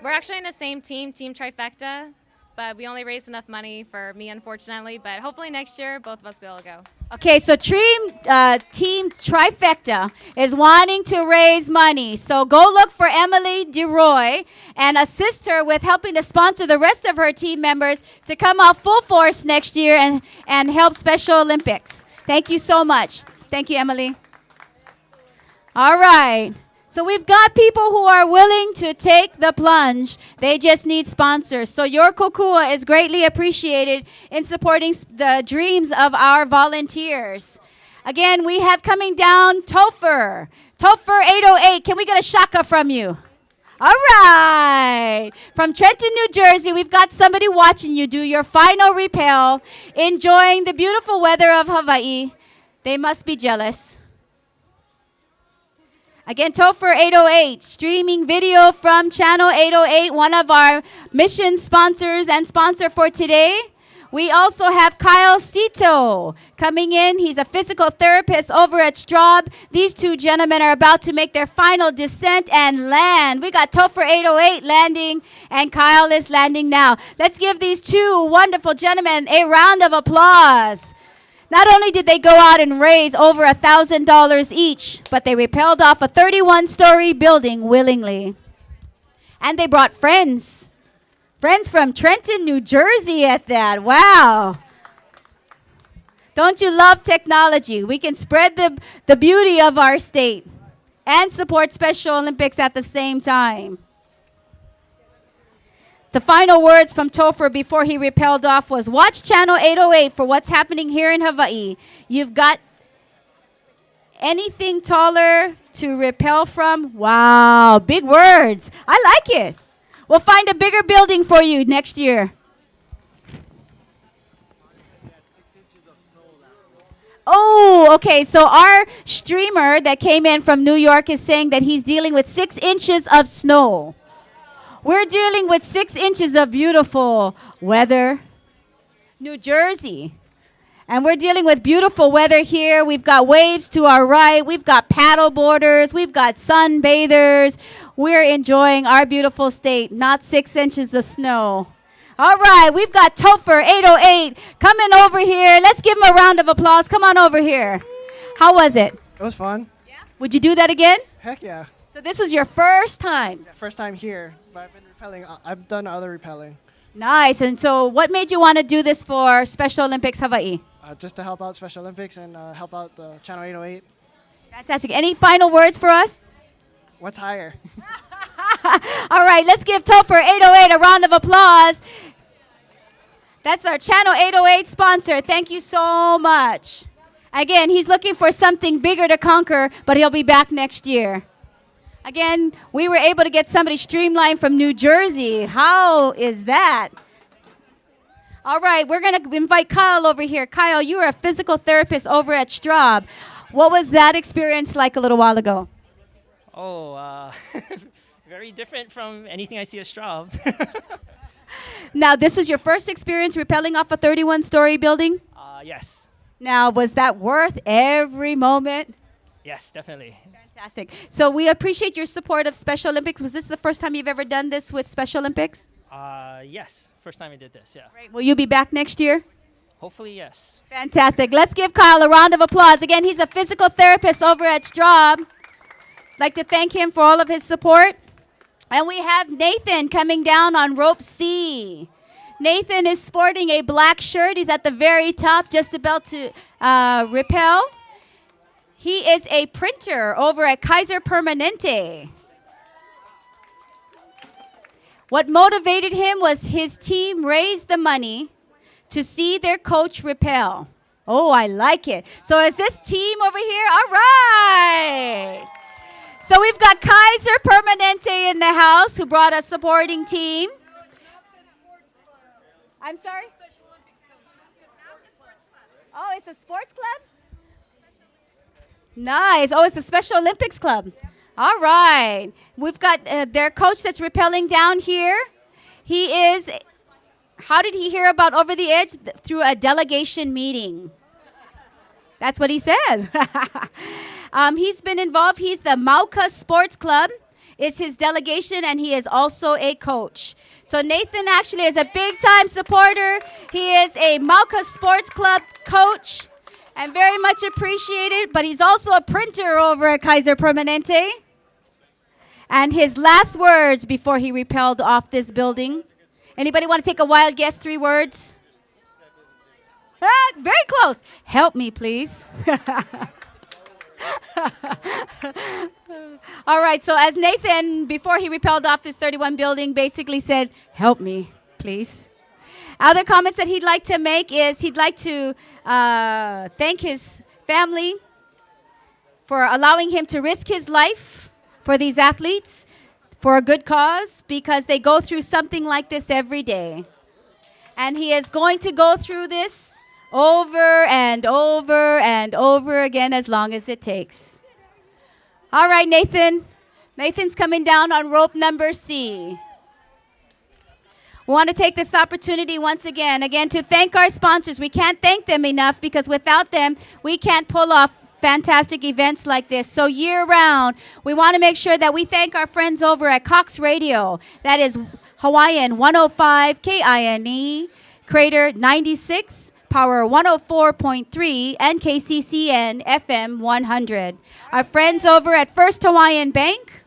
F: we're actually in the same team, Team Trifecta, but we only raised enough money for me, unfortunately. But hopefully next year, both of us will be able to go.
J: Okay, so Team Trifecta is wanting to raise money. So go look for Emily DeRoy and assist her with helping to sponsor the rest of her team members to come out full force next year and help Special Olympics. Thank you so much. Thank you, Emily. All right. So we've got people who are willing to take the plunge. They just need sponsors. So your kokua is greatly appreciated in supporting the dreams of our volunteers. Again, we have coming down Topher. Topher 808. Can we get a shaka from you? All right. From Trenton, New Jersey, we've got somebody watching you do your final rappel, enjoying the beautiful weather of Hawaii. They must be jealous. Again, Topher 808, streaming video from Channel 808, one of our mission sponsors and sponsor for today. We also have Kyle Cito coming in. He's a physical therapist over at Straub. These two gentlemen are about to make their final descent and land. We got Topher 808 landing, and Kyle is landing now. Let's give these two wonderful gentlemen a round of applause. Not only did they go out and raise over $1,000 each, but they rappelled off a 31-story building willingly. And they brought friends. Friends from Trenton, New Jersey at that. Wow. Don't you love technology? We can spread the beauty of our state and support Special Olympics at the same time. The final words from Topher before he rappelled off was, watch Channel 808 for what's happening here in Hawaii. You've got anything taller to rappel from? Wow, big words. I like it. We'll find a bigger building for you next year. Oh, okay. So our streamer that came in from New York is saying that he's dealing with 6 inches of snow. We're dealing with 6 inches of beautiful weather. New Jersey. And we're dealing with beautiful weather here. We've got waves to our right. We've got paddle boarders. We've got sunbathers. We're enjoying our beautiful state, not 6 inches of snow. All right, we've got Topher 808 coming over here. Let's give him a round of applause. Come on over here. How was it?
E: It was fun.
J: Yeah. Would you do that again?
E: Heck yeah.
J: So this is your first time?
E: Yeah, first time here, but I've been rappelling. I've done other rappelling.
J: Nice. And so what made you want to do this for Special Olympics Hawaii?
E: Just to help out Special Olympics and help out the Channel 808.
J: Fantastic. Any final words for us?
E: What's higher?
J: All right, let's give Topher 808 a round of applause. That's our Channel 808 sponsor. Thank you so much. Again, he's looking for something bigger to conquer, but he'll be back next year. Again, we were able to get somebody streamlined from New Jersey. How is that? All right, we're going to invite Kyle over here. Kyle, you are a physical therapist over at Straub. What was that experience like a little while ago?
H: Oh, very different from anything I see at Straub.
J: Now, this is your first experience rappelling off a 31-story building?
H: Yes.
J: Now, was that worth every moment?
H: Yes, definitely.
J: Fantastic. So we appreciate your support of Special Olympics. Was this the first time you've ever done this with Special Olympics?
H: Yes. First time I did this, yeah.
J: Will you be back next year?
H: Hopefully, yes.
J: Fantastic. Let's give Kyle a round of applause. Again, he's a physical therapist over at Straub. I'd like to thank him for all of his support. And we have Nathan coming down on rope C. Nathan is sporting a black shirt. He's at the very top, just about to rappel. He is a printer over at Kaiser Permanente. What motivated him was his team raised the money to see their coach rappel. Oh, I like it. So is this team over here? All right. So we've got Kaiser Permanente in the house who brought a supporting team. I'm sorry? Oh, it's a sports club? Nice. Oh, it's the Special Olympics Club. All right. We've got their coach that's rappelling down here. He is, how did he hear about Over the Edge? Through a delegation meeting. That's what he says. He's been involved. He's the Mauka Sports Club. It's his delegation, and he is also a coach. So Nathan actually is a big-time supporter. He is a Mauka Sports Club coach and very much appreciated, but he's also a printer over at Kaiser Permanente. And his last words before he repelled off this building. Anybody want to take a wild guess? 3 words? Very close. Help me, please. All right, so as Nathan, before he repelled off this 31 building, basically said, help me, please. Other comments that he'd like to make is he'd like to thank his family for allowing him to risk his life for these athletes for a good cause, because they go through something like this every day. And he is going to go through this over and over and over again as long as it takes. All right, Nathan. Nathan's coming down on rope number C. We want to take this opportunity once again to thank our sponsors. We can't thank them enough because without them, we can't pull off fantastic events like this. So year round, we want to make sure that we thank our friends over at Cox Radio. That is Hawaiian 105 KINE, Crater 96, Power 104.3, and KCCN FM 100. Our friends over at First Hawaiian Bank,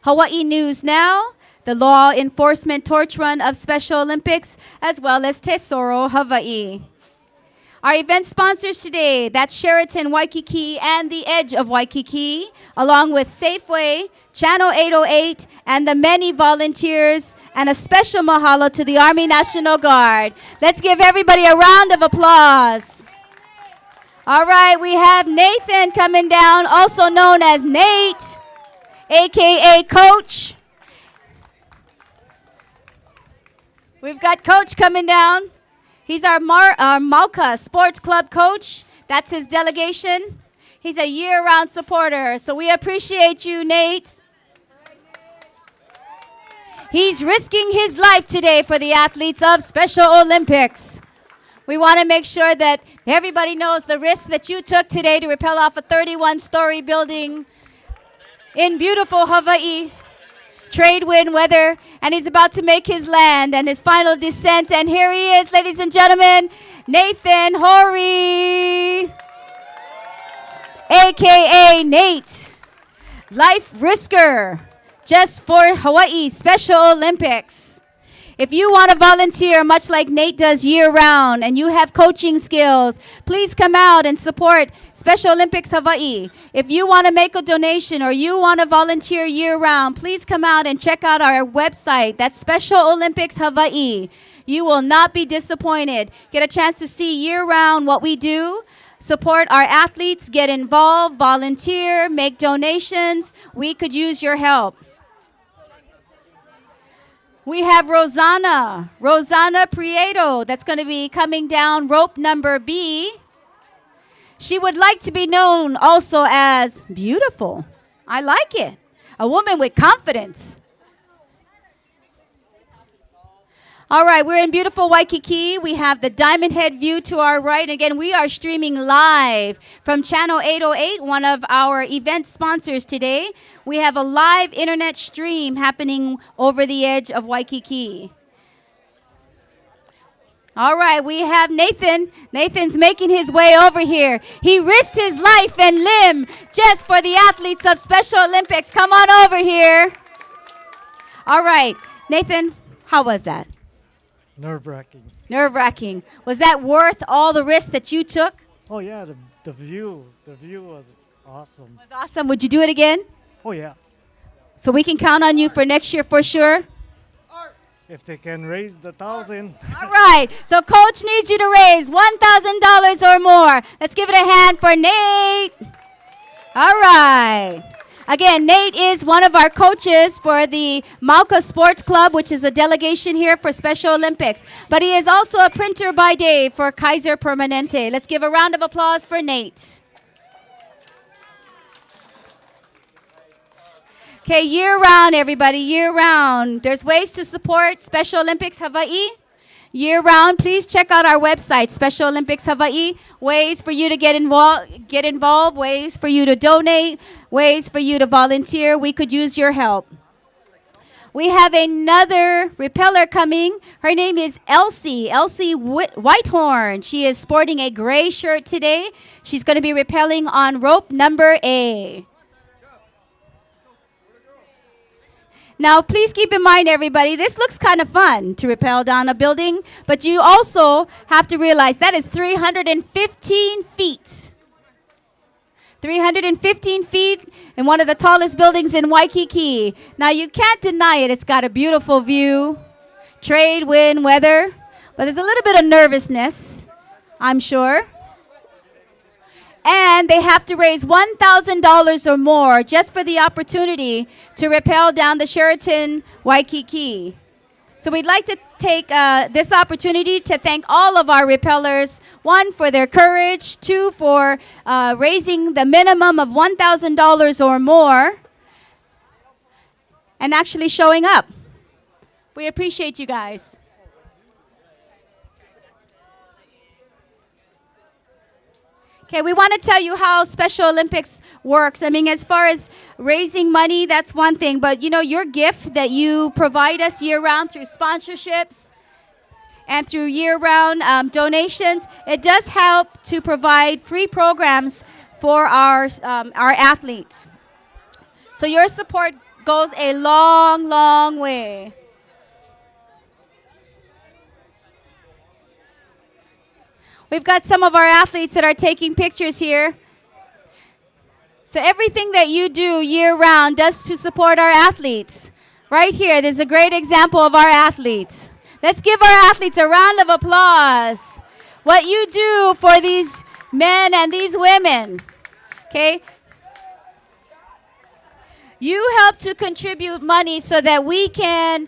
J: Hawaii News Now, the Law Enforcement Torch Run of Special Olympics, as well as Tesoro Hawaii. Our event sponsors today, that's Sheraton Waikiki and the Edge of Waikiki, along with Safeway, Channel 808, and the many volunteers, and a special mahalo to the Army National Guard. Let's give everybody a round of applause. All right, we have Nathan coming down, also known as Nate, AKA Coach. We've got Coach coming down. He's our Mauka Sports Club coach. That's his delegation. He's a year-round supporter, so we appreciate you, Nate. He's risking his life today for the athletes of Special Olympics. We want to make sure that everybody knows the risk that you took today to rappel off a 31-story building in beautiful Hawaii. Trade wind weather, and he's about to make his land and his final descent. And here he is, ladies and gentlemen, Nathan Hori, AKA Nate, life risker, just for Hawaii Special Olympics. If you want to volunteer, much like Nate does year-round, and you have coaching skills, please come out and support Special Olympics Hawaii. If you want to make a donation or you want to volunteer year-round, please come out and check out our website. That's Special Olympics Hawaii. You will not be disappointed. Get a chance to see year-round what we do. Support our athletes, get involved, volunteer, make donations. We could use your help. We have Rosanna Prieto, that's going to be coming down rope number B. She would like to be known also as beautiful. I like it. A woman with confidence. All right, we're in beautiful Waikiki. We have the Diamond Head view to our right. Again, we are streaming live from Channel 808, one of our event sponsors today. We have a live internet stream happening over the edge of Waikiki. All right, we have Nathan. Nathan's making his way over here. He risked his life and limb just for the athletes of Special Olympics. Come on over here. All right, Nathan, how was that?
G: Nerve-wracking.
J: Nerve-wracking. Was that worth all the risks that you took?
G: Oh yeah, the view was awesome.
J: It was awesome. Would you do it again?
G: Oh yeah.
J: So we can count on you for next year for sure?
G: If they can raise the 1,000.
J: All right. So Coach needs you to raise $1,000 or more. Let's give it a hand for Nate. All right. Again, Nate is one of our coaches for the Mauka Sports Club, which is a delegation here for Special Olympics. But he is also a printer by day for Kaiser Permanente. Let's give a round of applause for Nate. Okay, year-round, everybody, year-round. There's ways to support Special Olympics Hawaii. year round, please check out our website, Special Olympics Hawaii. Ways for you to get involved, ways for you to donate, ways for you to volunteer. We could use your help. We have another repeller coming. Her name is Elsie Whitehorn. She is sporting a gray shirt today. She's going to be rappelling on rope number A. Now, please keep in mind, everybody, this looks kind of fun to rappel down a building, but you also have to realize that is 315 feet. 315 feet in one of the tallest buildings in Waikiki. Now, you can't deny it. It's got a beautiful view, trade, wind, weather, but there's a little bit of nervousness, I'm sure. And they have to raise $1,000 or more just for the opportunity to rappel down the Sheraton Waikiki. So we'd like to take this opportunity to thank all of our rappellers, one, for their courage, two, for raising the minimum of $1,000 or more, and actually showing up. We appreciate you guys. Okay, we want to tell you how Special Olympics works. I mean, as far as raising money, that's one thing. But, you know, your gift that you provide us year-round through sponsorships and through year-round donations, it does help to provide free programs for our athletes. So your support goes a long, long way. We've got some of our athletes that are taking pictures here. So everything that you do year-round does to support our athletes. Right here, there's a great example of our athletes. Let's give our athletes a round of applause. What you do for these men and these women, okay? You help to contribute money so that we can,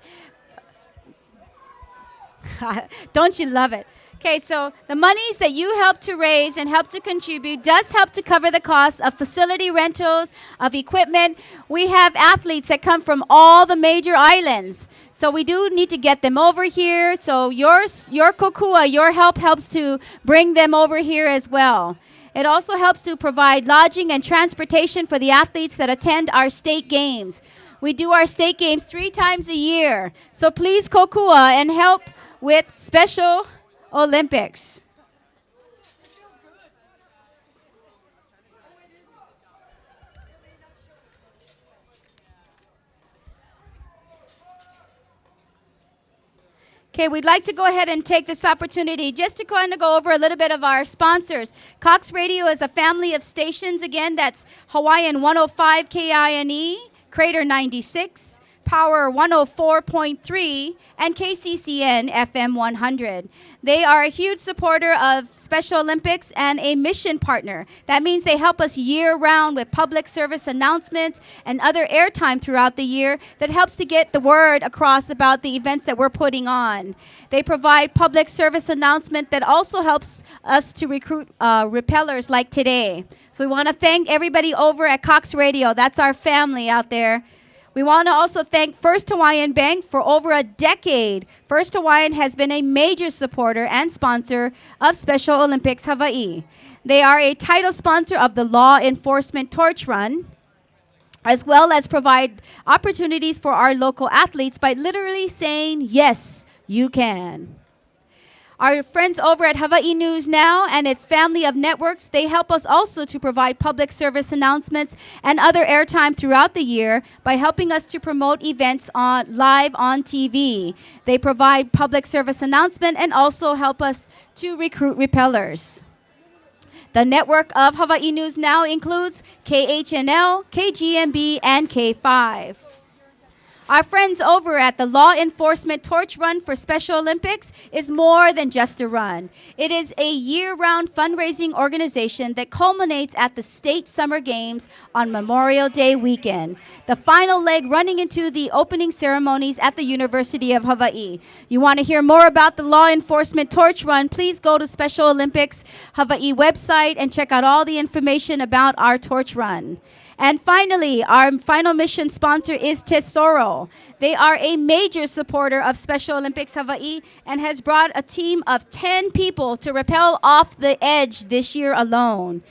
J: don't you love it? Okay, so the monies that you help to raise and help to contribute does help to cover the costs of facility rentals, of equipment. We have athletes that come from all the major islands. So we do need to get them over here. So your kokua, your help helps to bring them over here as well. It also helps to provide lodging and transportation for the athletes that attend our state games. We do our state games 3 times a year. So please kokua and help with Special Olympics. Okay, we'd like to go ahead and take this opportunity just to kind of go over a little bit of our sponsors. Cox Radio is a family of stations. Again, that's Hawaiian 105 KINE, Crater 96, Power 104.3, and KCCN FM 100. They are a huge supporter of Special Olympics and a mission partner. That means they help us year-round with public service announcements and other airtime throughout the year that helps to get the word across about the events that we're putting on. They provide public service announcement that also helps us to recruit rappellers like today. So we want to thank everybody over at Cox Radio. That's our family out there. We want to also thank First Hawaiian Bank for over a decade. First Hawaiian has been a major supporter and sponsor of Special Olympics Hawaii. They are a title sponsor of the Law Enforcement Torch Run, as well as provide opportunities for our local athletes by literally saying, yes, you can. Our friends over at Hawaii News Now and its family of networks, they help us also to provide public service announcements and other airtime throughout the year by helping us to promote events live on TV. They provide public service announcement and also help us to recruit rappellers. The network of Hawaii News Now includes KHNL, KGMB, and K5. Our friends over at the Law Enforcement Torch Run for Special Olympics is more than just a run. It is a year-round fundraising organization that culminates at the State Summer Games on Memorial Day weekend, the final leg running into the opening ceremonies at the University of Hawaii. You want to hear more about the Law Enforcement Torch Run, please go to Special Olympics Hawaii website and check out all the information about our Torch Run. And finally, our final mission sponsor is Tesoro. They are a major supporter of Special Olympics Hawaii and has brought a team of 10 people to rappel off the edge this year alone.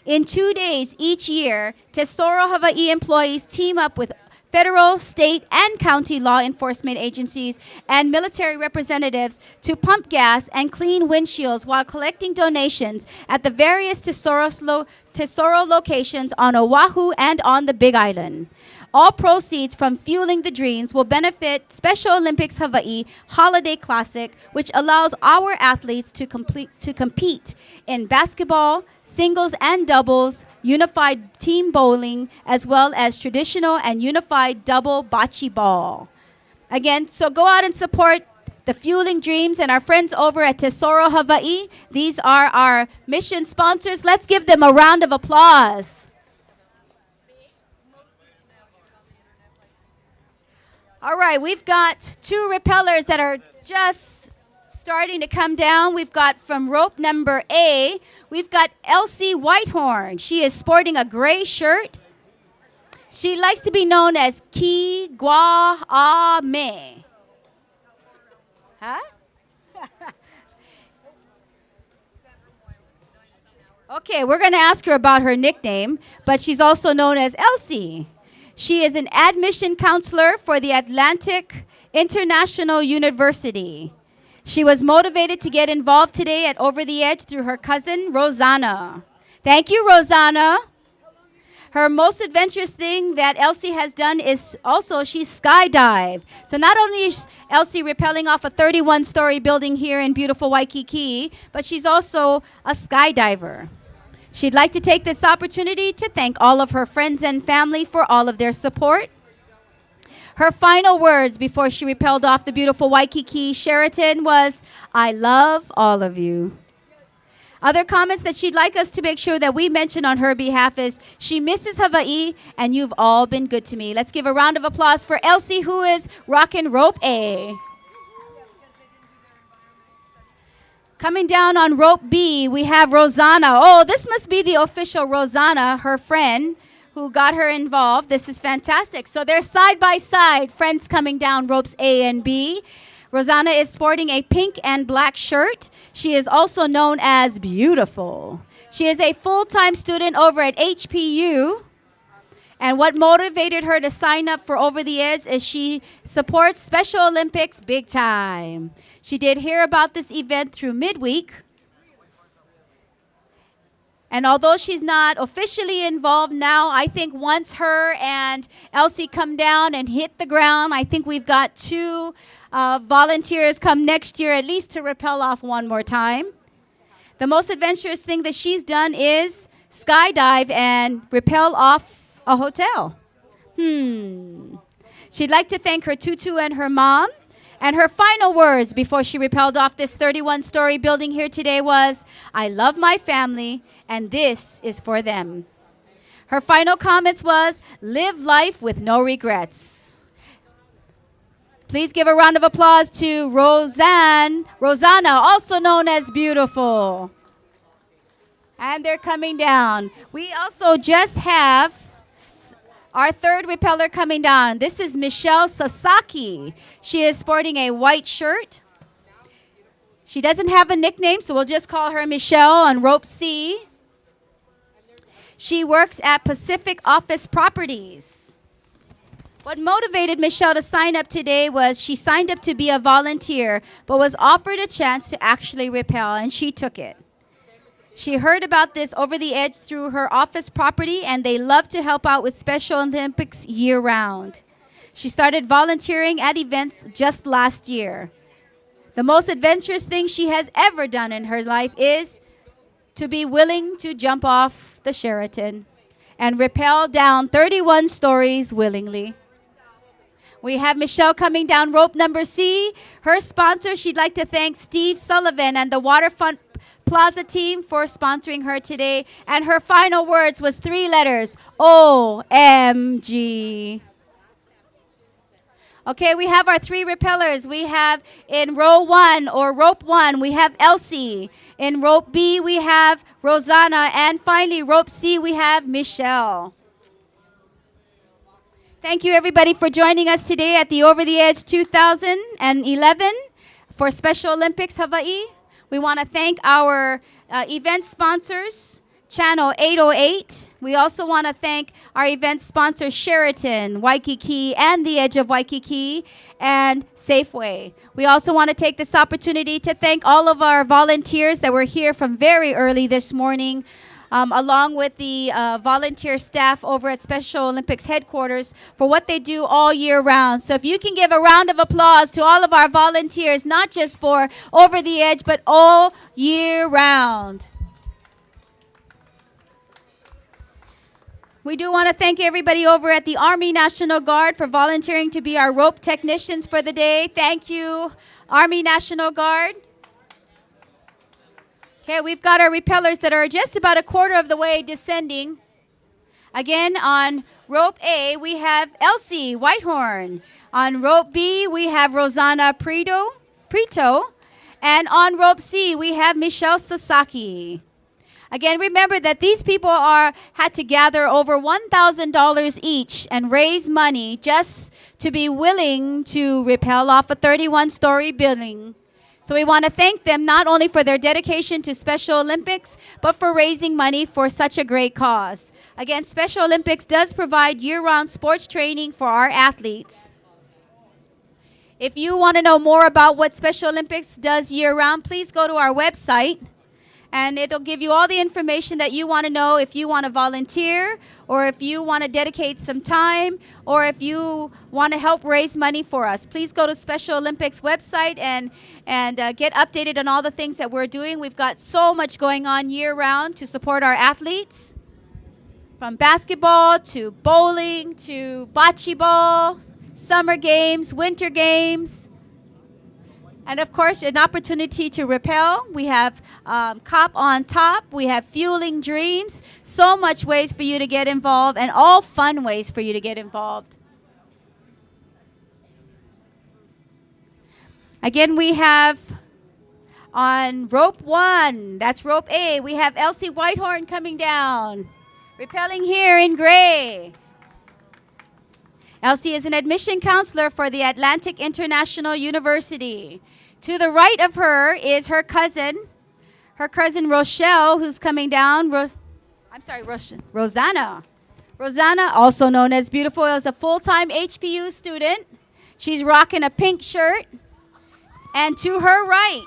J: In 2 days each year, Tesoro Hawaii employees team up with federal, state, and county law enforcement agencies and military representatives to pump gas and clean windshields while collecting donations at the various Tesoro locations on Oahu and on the Big Island. All proceeds from Fueling the Dreams will benefit Special Olympics Hawaii Holiday Classic, which allows our athletes to compete in basketball, singles and doubles, unified team bowling, as well as traditional and unified double bocce ball. Again, so go out and support the Fueling Dreams and our friends over at Tesoro Hawaii. These are our mission sponsors. Let's give them a round of applause. All right, we've got 2 rappellers that are just starting to come down. We've got from rope number A, we've got Elsie Whitehorn. She is sporting a gray shirt. She likes to be known as Ki Gua A Me. Huh? Okay, we're going to ask her about her nickname, but she's also known as Elsie. She is an admission counselor for the Atlantic International University. She was motivated to get involved today at Over the Edge through her cousin, Rosanna. Thank you, Rosanna. Her most adventurous thing that Elsie has done is also she skydived. So not only is Elsie rappelling off a 31-story building here in beautiful Waikiki, but she's also a skydiver. She'd like to take this opportunity to thank all of her friends and family for all of their support. Her final words before she rappelled off the beautiful Waikiki Sheraton was, "I love all of you." Other comments that she'd like us to make sure that we mention on her behalf is, "She misses Hawaii, and you've all been good to me." Let's give a round of applause for Elsie, who is rocking rope A. Coming down on rope B, we have Rosanna. Oh, this must be the official Rosanna, her friend, who got her involved. This is fantastic. So they're side by side, friends coming down ropes A and B. Rosanna is sporting a pink and black shirt. She is also known as Beautiful. She is a full-time student over at HPU. And what motivated her to sign up for Over the Edge is she supports Special Olympics big time. She did hear about this event through midweek. And although she's not officially involved now, I think once her and Elsie come down and hit the ground, I think we've got 2 volunteers come next year at least to rappel off one more time. The most adventurous thing that she's done is skydive and rappel off a hotel. She'd like to thank her tutu and her mom. And her final words before she rappelled off this 31-story building here today was, "I love my family, and this is for them." Her final comments was, "Live life with no regrets." Please give a round of applause to Rosanna, also known as Beautiful. And they're coming down. We also just have our third rappeller coming down. This is Michelle Sasaki. She is sporting a white shirt. She doesn't have a nickname, so we'll just call her Michelle on rope C. She works at Pacific Office Properties. What motivated Michelle to sign up today was she signed up to be a volunteer, but was offered a chance to actually rappel, and she took it. She heard about this Over the Edge through her office property, and they love to help out with Special Olympics year-round. She started volunteering at events just last year. The most adventurous thing she has ever done in her life is to be willing to jump off the Sheraton and rappel down 31 stories willingly. We have Michelle coming down rope number C. Her sponsor, she'd like to thank Steve Sullivan and the Waterfront Plaza team for sponsoring her today. And her final words was 3 letters, OMG. Okay, we have our 3 rappellers. We have in row 1 or rope 1, we have Elsie. In rope B, we have Rosanna. And finally, rope C, we have Michelle. Thank you, everybody, for joining us today at the Over the Edge 2011 for Special Olympics Hawaii. We want to thank our event sponsors, Channel 808. We also want to thank our event sponsors, Sheraton, Waikiki, and the Edge of Waikiki, and Safeway. We also want to take this opportunity to thank all of our volunteers that were here from very early this morning, along with the volunteer staff over at Special Olympics headquarters for what they do all year round. So if you can give a round of applause to all of our volunteers, not just for Over the Edge, but all year round. We do want to thank everybody over at the Army National Guard for volunteering to be our rope technicians for the day. Thank you, Army National Guard. Okay, we've got our repellers that are just about a quarter of the way descending. Again, on rope A, we have Elsie Whitehorn. On rope B, we have Rosanna Prito. And on rope C, we have Michelle Sasaki. Again, remember that these people had to gather over $1,000 each and raise money just to be willing to rappel off a 31-story building. So we want to thank them not only for their dedication to Special Olympics, but for raising money for such a great cause. Again, Special Olympics does provide year-round sports training for our athletes. If you want to know more about what Special Olympics does year-round, please go to our website, and it'll give you all the information that you want to know if you want to volunteer, or if you want to dedicate some time, or if you want to help raise money for us. Please go to Special Olympics website and get updated on all the things that we're doing. We've got so much going on year-round to support our athletes, from basketball to bowling to bocce ball, summer games, winter games. And of course, an opportunity to rappel. We have Cop on Top. We have Fueling Dreams. So much ways for you to get involved, and all fun ways for you to get involved. Again, we have on rope 1, that's rope A, we have Elsie Whitehorn coming down, rappelling here in gray. Elsie is an admission counselor for the Atlantic International University. To the right of her is her cousin Rochelle, who's coming down. Rosanna. Rosanna, also known as Beautiful, is a full-time HPU student. She's rocking a pink shirt. And to her right,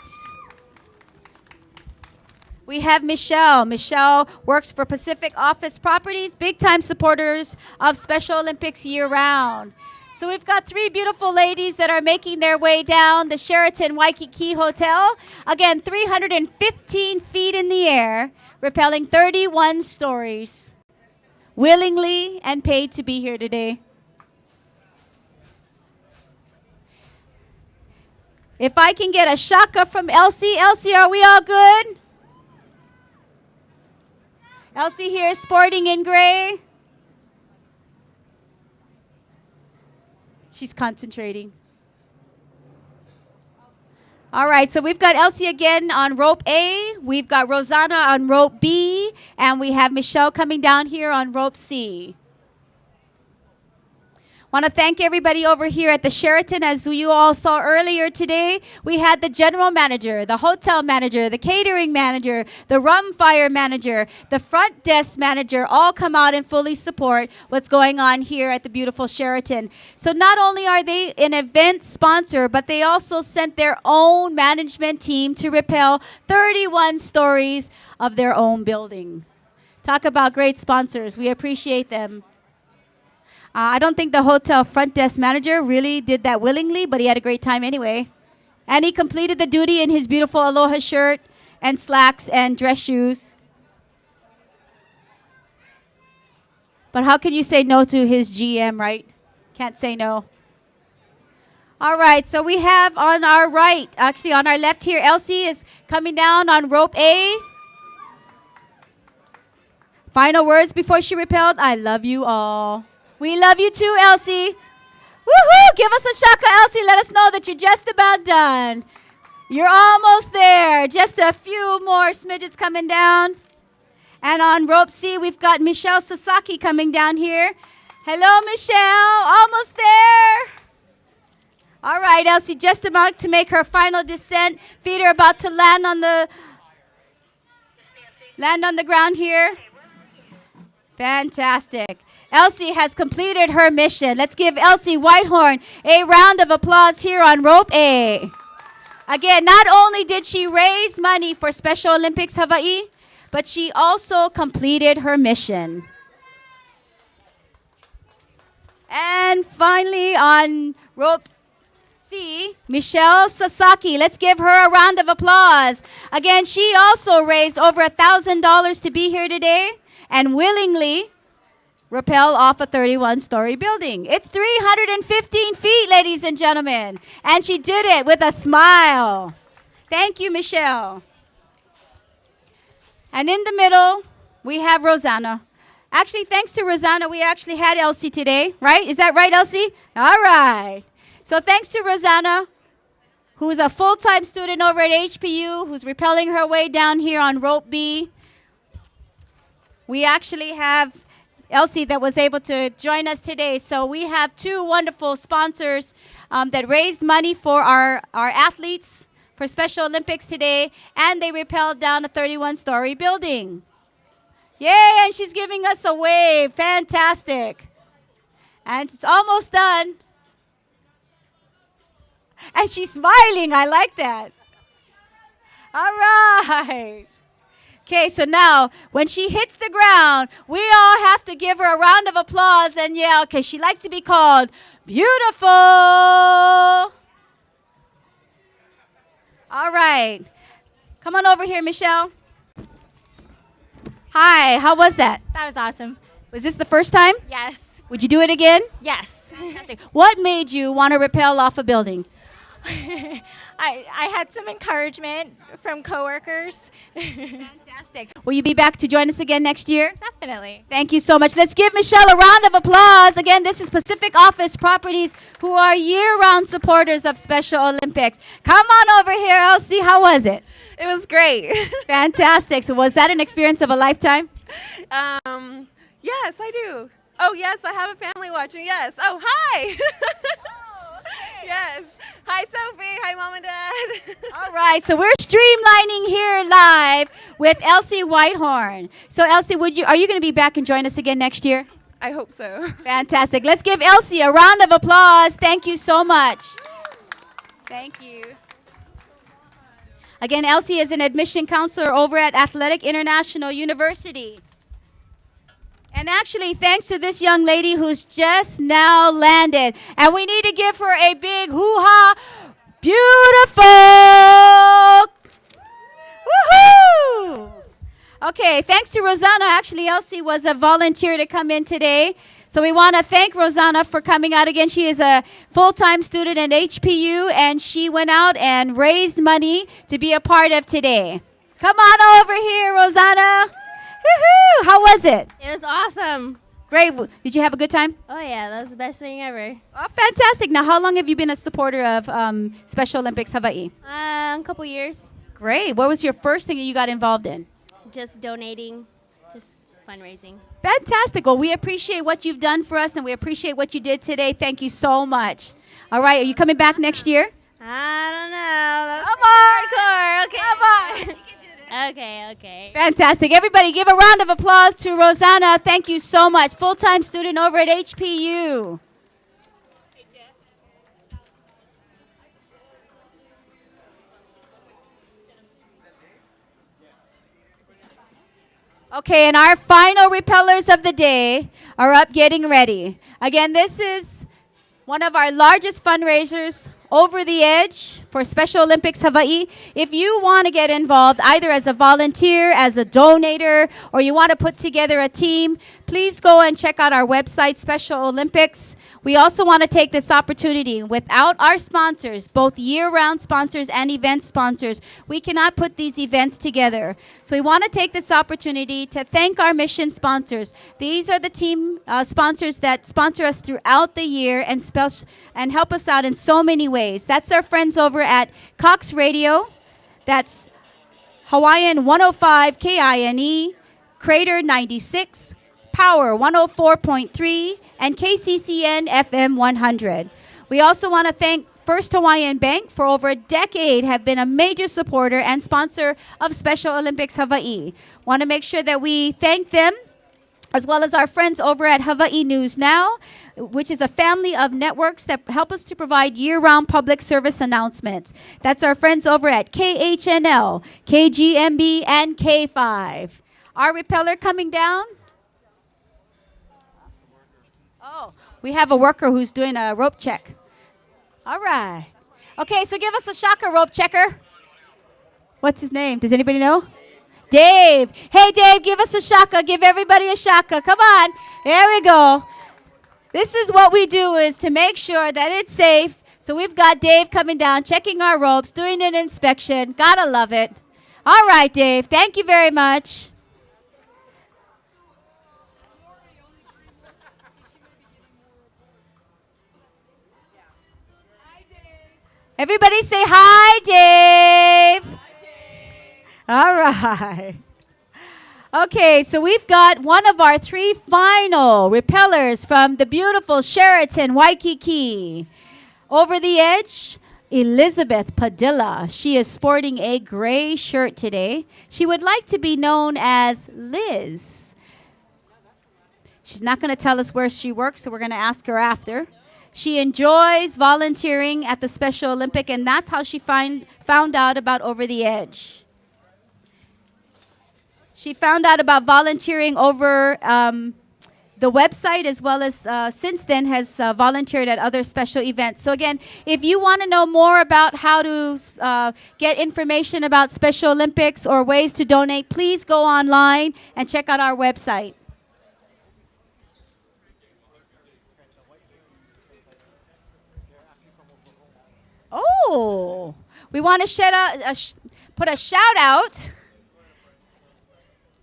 J: we have Michelle. Michelle works for Pacific Office Properties, big-time supporters of Special Olympics year-round. So we've got 3 beautiful ladies that are making their way down the Sheraton Waikiki Hotel. Again, 315 feet in the air, rappelling 31 stories, willingly and paid to be here today. If I can get a shaka from Elsie. Elsie, are we all good? Elsie here sporting in gray. She's concentrating. All right, so we've got Elsie again on rope A. We've got Rosanna on rope B. And we have Michelle coming down here on rope C. Want to thank everybody over here at the Sheraton. As you all saw earlier today, we had the general manager, the hotel manager, the catering manager, the rum fire manager, the front desk manager all come out and fully support what's going on here at the beautiful Sheraton. So not only are they an event sponsor, but they also sent their own management team to rappel 31 stories of their own building. Talk about great sponsors. We appreciate them. I don't think the hotel front desk manager really did that willingly, but he had a great time anyway. And he completed the duty in his beautiful Aloha shirt and slacks and dress shoes. But how can you say no to his GM, right? Can't say no. All right, so we have on our right, actually on our left here, Elsie is coming down on rope A. Final words before she rappelled. I love you all. We love you too, Elsie. Woohoo! Give us a shaka, Elsie. Let us know that you're just about done. You're almost there. Just a few more smidgets coming down. And on rope C, we've got Michelle Sasaki coming down here. Hello, Michelle. Almost there. All right, Elsie, just about to make her final descent. Feet are about to land on the ground here. Fantastic. Elsie has completed her mission. Let's give Elsie Whitehorn a round of applause here on Rope A. Again, not only did she raise money for Special Olympics Hawaii, but she also completed her mission. And finally, on Rope C, Michelle Sasaki. Let's give her a round of applause. Again, she also raised over $1,000 to be here today and willingly rappel off a 31-story building. It's 315 feet, ladies and gentlemen. And she did it with a smile. Thank you, Michelle. And in the middle, we have Rosanna. Actually, thanks to Rosanna, we actually had Elsie today, right? Is that right, Elsie? All right. So thanks to Rosanna, who's a full-time student over at HPU, who's rappelling her way down here on Rope B. We actually have Elsie that was able to join us today. So we have two wonderful sponsors that raised money for our athletes for Special Olympics today, and they rappelled down a 31-story building. Yay, and she's giving us a wave. Fantastic. And it's almost done. And she's smiling. I like that. All right. Okay, so now when she hits the ground, we all have to give her a round of applause and yell because she likes to be called beautiful. All right. Come on over here, Michelle. Hi, how was that?
A: That was awesome.
J: Was this the first time?
A: Yes.
J: Would you do it again?
A: Yes.
J: What made you want to rappel off a building?
A: I had some encouragement from coworkers.
J: Fantastic. Will you be back to join us again next year?
A: Definitely.
J: Thank you so much. Let's give Michelle a round of applause. Again, this is Pacific Office Properties, who are year-round supporters of Special Olympics. Come on over here, Elsie. How was it?
I: It was great.
J: Fantastic. So was that an experience of a lifetime?
I: Yes, I do. Oh, yes, I have a family watching. Yes. Oh, hi. Yes. Hi, Sophie. Hi, Mom and Dad.
J: All right, so we're streamlining here live with Elsie Whitehorn. So, Elsie, are you going to be back and join us again next year?
I: I hope so.
J: Fantastic. Let's give Elsie a round of applause. Thank you so much. Thank you. Again, Elsie is an admission counselor over at Athletic International University. And actually, thanks to this young lady who's just now landed. And we need to give her a big hoo-ha. Beautiful. Woohoo! Okay, thanks to Rosanna. Actually, Elsie was a volunteer to come in today. So we want to thank Rosanna for coming out again. She is a full-time student at HPU, and she went out and raised money to be a part of today. Come on over here, Rosanna. Woohoo! How was it?
A: It was awesome.
J: Great. Did you have a good time?
A: Oh, yeah, that was the best thing ever.
J: Oh, fantastic. Now, how long have you been a supporter of Special Olympics Hawaii?
A: A couple years.
J: Great. What was your first thing that you got involved in?
A: Just donating, just fundraising.
J: Fantastic. Well, we appreciate what you've done for us, and we appreciate what you did today. Thank you so much. All right. Are you coming back next year?
A: I don't know.
J: Come on.
A: Hardcore. Okay.
J: Come on.
A: Okay.
J: Fantastic. Everybody give a round of applause to Rosanna. Thank you so much. Full-time student over at HPU. Okay, and our final repellers of the day are up getting ready. Again, this is one of our largest fundraisers, Over the Edge, for Special Olympics Hawaii. If you want to get involved either as a volunteer, as a donator, or you want to put together a team, please go and check out our website, Special Olympics. We also want to take this opportunity. Without our sponsors, both year-round sponsors and event sponsors, we cannot put these events together. So we want to take this opportunity to thank our mission sponsors. These are the team sponsors that sponsor us throughout the year and help us out in so many ways. That's our friends over at Cox Radio. That's Hawaiian 105 KINE, Crater 96, Power 104.3, and KCCN FM 100. We also want to thank First Hawaiian Bank for over a decade have been a major supporter and sponsor of Special Olympics Hawaii. Want to make sure that we thank them, as well as our friends over at Hawaii News Now, which is a family of networks that help us to provide year-round public service announcements. That's our friends over at KHNL, KGMB, and K5. Our repeller coming down. Oh, we have a worker who's doing a rope check. All right. Okay, so give us a shaka rope checker. What's his name? Does anybody know? Dave. Hey, Dave, give us a shaka. Give everybody a shaka. Come on. There we go. This is what we do, is to make sure that it's safe. So we've got Dave coming down, checking our ropes, doing an inspection. Gotta love it. All right, Dave. Thank you very much. Everybody say hi, Dave. All right. Okay, so we've got one of our 3 final repellers from the beautiful Sheraton Waikiki. Over the edge, Elizabeth Padilla. She is sporting a gray shirt today. She would like to be known as Liz. She's not going to tell us where she works, so we're going to ask her after. She enjoys volunteering at the Special Olympic, and that's how she found out about Over the Edge. She found out about volunteering over the website, as well as since then has volunteered at other special events. So again, if you want to know more about how to get information about Special Olympics or ways to donate, please go online and check out our website. Oh, we want to put a shout out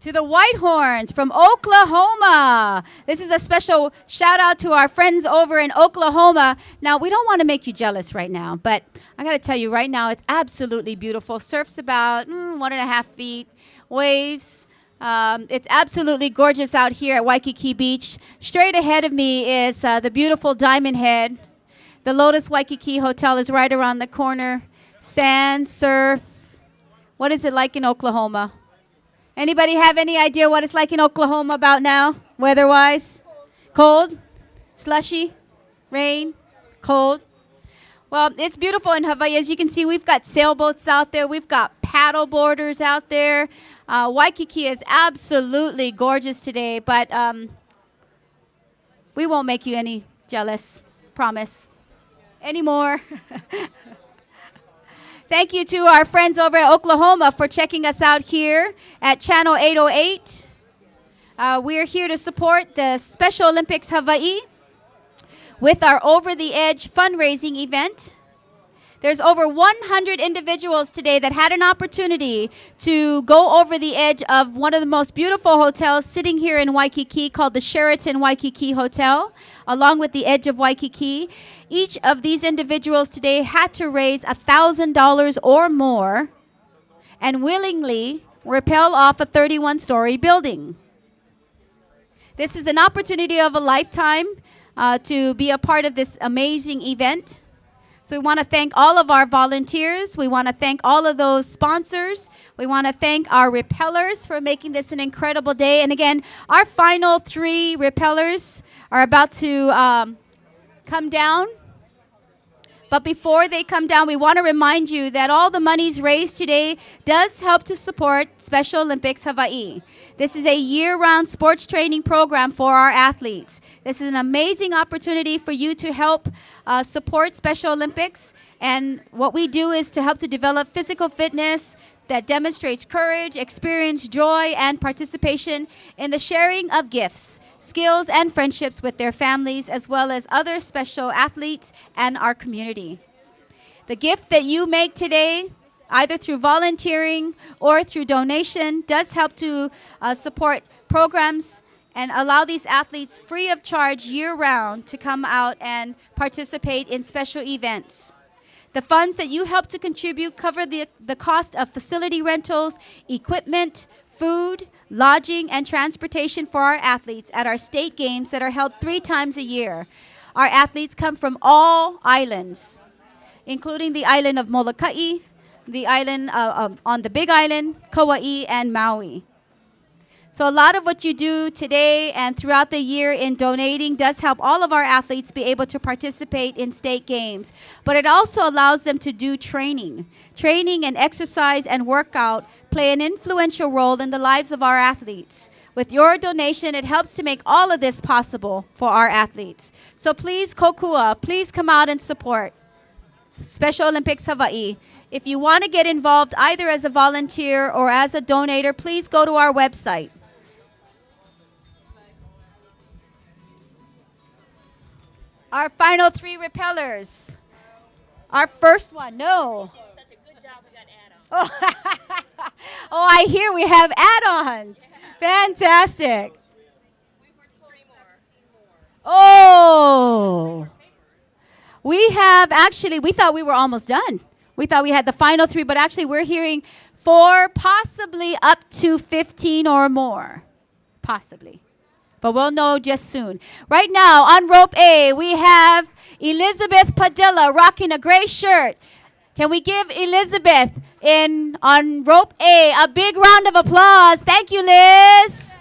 J: to the Whitehorns from Oklahoma. This is a special shout out to our friends over in Oklahoma. Now, we don't want to make you jealous right now, but I got to tell you right now, it's absolutely beautiful. Surf's about 1.5 feet, waves. It's absolutely gorgeous out here at Waikiki Beach. Straight ahead of me is the beautiful Diamond Head. The Lotus Waikiki Hotel is right around the corner. Sand, surf. What is it like in Oklahoma? Anybody have any idea what it's like in Oklahoma about now, weather-wise? Cold? Slushy? Rain? Cold? Well, it's beautiful in Hawaii. As you can see, we've got sailboats out there. We've got paddle boarders out there. Waikiki is absolutely gorgeous today, but we won't make you any jealous. Promise. Anymore. Thank you to our friends over at Oklahoma for checking us out here at Channel 808. We're here to support the Special Olympics Hawaii with our Over the Edge fundraising event. There's over 100 individuals today that had an opportunity to go over the edge of one of the most beautiful hotels sitting here in Waikiki called the Sheraton Waikiki Hotel, along with the edge of Waikiki. Each of these individuals today had to raise $1,000 or more and willingly rappel off a 31-story building. This is an opportunity of a lifetime to be a part of this amazing event. So we want to thank all of our volunteers. We want to thank all of those sponsors. We want to thank our repellers for making this an incredible day. And again, our final 3 repellers are about to come down. But before they come down, we want to remind you that all the monies raised today does help to support Special Olympics Hawaii. This is a year-round sports training program for our athletes. This is an amazing opportunity for you to help support Special Olympics. And what we do is to help to develop physical fitness that demonstrates courage, experience, joy, and participation in the sharing of gifts, skills, and friendships with their families, as well as other special athletes and our community. The gift that you make today, either through volunteering or through donation, does help to support programs and allow these athletes free of charge year-round to come out and participate in special events. The funds that you help to contribute cover the cost of facility rentals, equipment, food, lodging, and transportation for our athletes at our state games that are held 3 times a year. Our athletes come from all islands, including the island of Molokai, the island on the Big Island, Kauai, and Maui. So a lot of what you do today and throughout the year in donating does help all of our athletes be able to participate in state games. But it also allows them to do training. Training and exercise and workout play an influential role in the lives of our athletes. With your donation, it helps to make all of this possible for our athletes. So please, Kokua, please come out and support Special Olympics Hawaii. If you want to get involved either as a volunteer or as a donator, please go to our website. Our final 3 repellers. Our first one, no. Oh, oh, I hear we have add-ons. Fantastic. Oh. We have actually, we thought we were almost done. We thought we had the final 3, but actually we're hearing 4, possibly up to 15 or more. Possibly. But we'll know just soon. Right now, on rope A, we have Elizabeth Padilla rocking a gray shirt. Can we give Elizabeth on rope A a big round of applause? Thank you, Liz.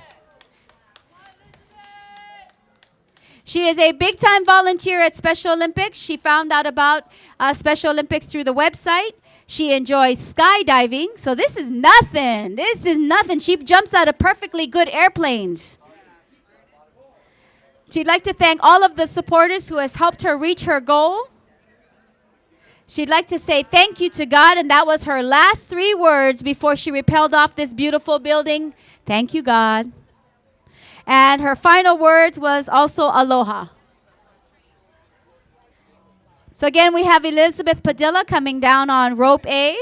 J: She is a big-time volunteer at Special Olympics. She found out about Special Olympics through the website. She enjoys skydiving, so this is nothing. This is nothing. She jumps out of perfectly good airplanes. She'd like to thank all of the supporters who has helped her reach her goal. She'd like to say thank you to God, and that was her last 3 words before she rappelled off this beautiful building. Thank you, God. And her final words was also aloha. So again, we have Elizabeth Padilla coming down on rope A.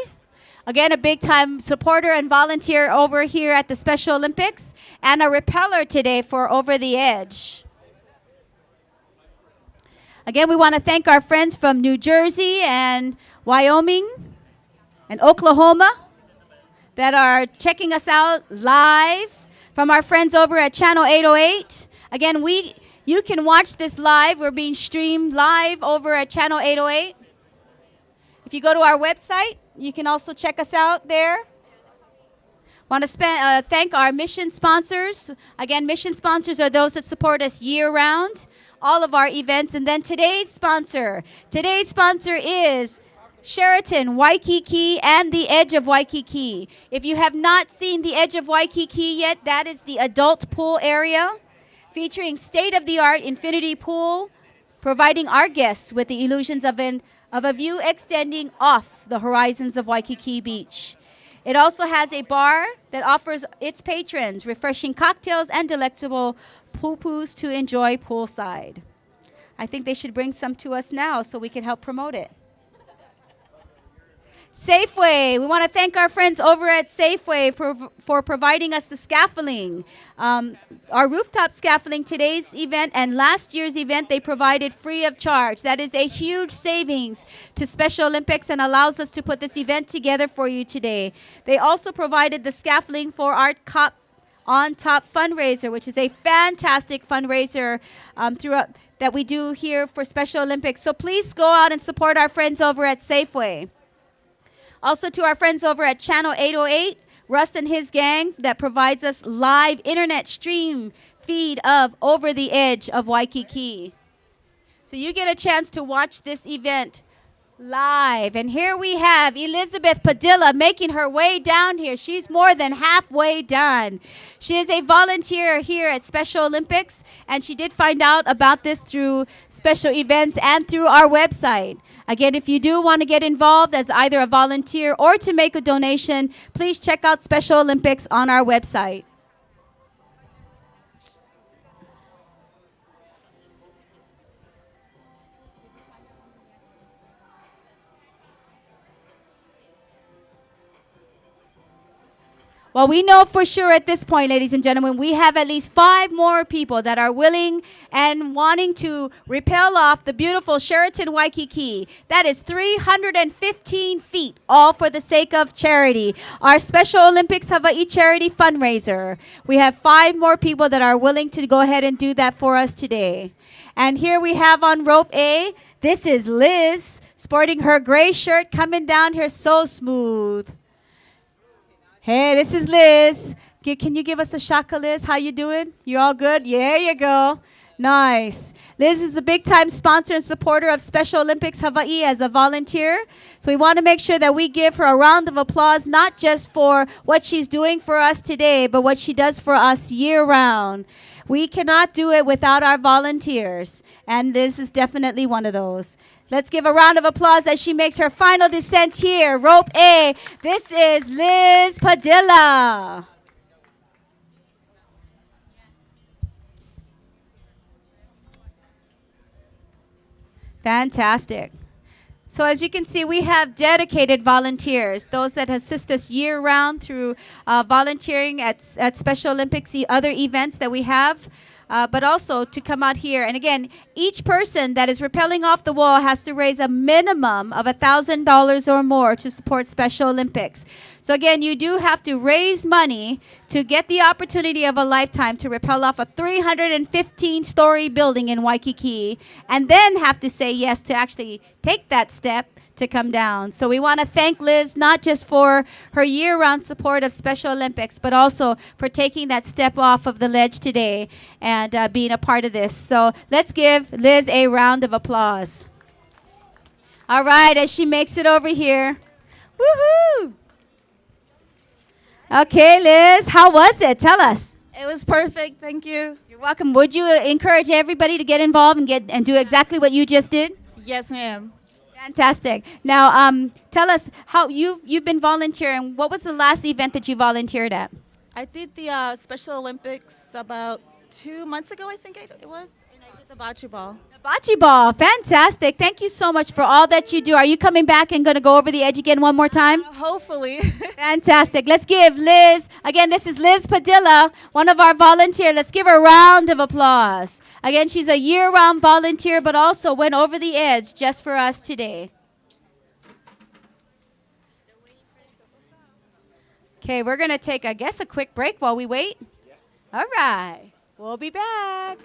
J: Again, a big-time supporter and volunteer over here at the Special Olympics, and a repeller today for Over the Edge. Again, we want to thank our friends from New Jersey and Wyoming and Oklahoma that are checking us out live, from our friends over at Channel 808. Again, you can watch this live. We're being streamed live over at Channel 808. If you go to our website, you can also check us out there. Want to thank our mission sponsors. Again, mission sponsors are those that support us year-round, all of our events. And then today's sponsor is Sheraton, Waikiki, and the Edge of Waikiki. If you have not seen the Edge of Waikiki yet, that is the adult pool area featuring state-of-the-art infinity pool, providing our guests with the illusions of a view extending off the horizons of Waikiki Beach. It also has a bar that offers its patrons refreshing cocktails and delectable poo-poos to enjoy poolside. I think they should bring some to us now so we can help promote it. Safeway. We want to thank our friends over at Safeway for providing us the scaffolding. Our rooftop scaffolding, today's event and last year's event, they provided free of charge. That is a huge savings to Special Olympics and allows us to put this event together for you today. They also provided the scaffolding for our Cop on Top fundraiser, which is a fantastic fundraiser that we do here for Special Olympics. So please go out and support our friends over at Safeway. Also to our friends over at Channel 808, Russ and his gang that provides us live internet stream feed of Over the Edge of Waikiki. So you get a chance to watch this event live. And here we have Elizabeth Padilla making her way down here. She's more than halfway done. She is a volunteer here at Special Olympics, and she did find out about this through special events and through our website. Again, if you do want to get involved as either a volunteer or to make a donation, please check out Special Olympics on our website. Well, we know for sure at this point, ladies and gentlemen, we have at least 5 more people that are willing and wanting to rappel off the beautiful Sheraton Waikiki. That is 315 feet, all for the sake of charity. Our Special Olympics Hawaii charity fundraiser. We have 5 more people that are willing to go ahead and do that for us today. And here we have on rope A, this is Liz, sporting her gray shirt, coming down here so smooth. Hey, this is Liz. Can you give us a shaka, Liz? How you doing? You all good? Yeah, there you go. Nice. Liz is a big-time sponsor and supporter of Special Olympics Hawaii as a volunteer. So we want to make sure that we give her a round of applause, not just for what she's doing for us today, but what she does for us year-round. We cannot do it without our volunteers, and Liz is definitely one of those. Let's give a round of applause as she makes her final descent here. Rope A. This is Liz Padilla. Fantastic. So as you can see, we have dedicated volunteers, those that assist us year-round through volunteering at Special Olympics, the other events that we have. But also to come out here. And again, each person that is rappelling off the wall has to raise a minimum of $1,000 or more to support Special Olympics. So again, you do have to raise money to get the opportunity of a lifetime to rappel off a 315-story building in Waikiki, and then have to say yes to actually take that step to come down. So we want to thank Liz not just for her year-round support of Special Olympics, but also for taking that step off of the ledge today and being a part of this. So let's give Liz a round of applause. All right, as she makes it over here. Woohoo! Okay, Liz, how was it? Tell us.
I: It was perfect. Thank you.
J: You're welcome. Would you encourage everybody to get involved and do exactly what you just did?
I: Yes, ma'am.
J: Fantastic. Now, tell us how you've been volunteering. What was the last event that you volunteered at?
I: I did the Special Olympics about 2 months ago, I think it was, and I did the bocce ball.
J: The bocce ball. Fantastic. Thank you so much for all that you do. Are you coming back and going to go over the edge again one more time?
I: Hopefully.
J: Fantastic. Let's give Liz, again, this is Liz Padilla, one of our volunteers. Let's give her a round of applause. Again, she's a year-round volunteer, but also went over the edge just for us today. Okay, we're going to take, I guess, a quick break while we wait. All right. We'll be back.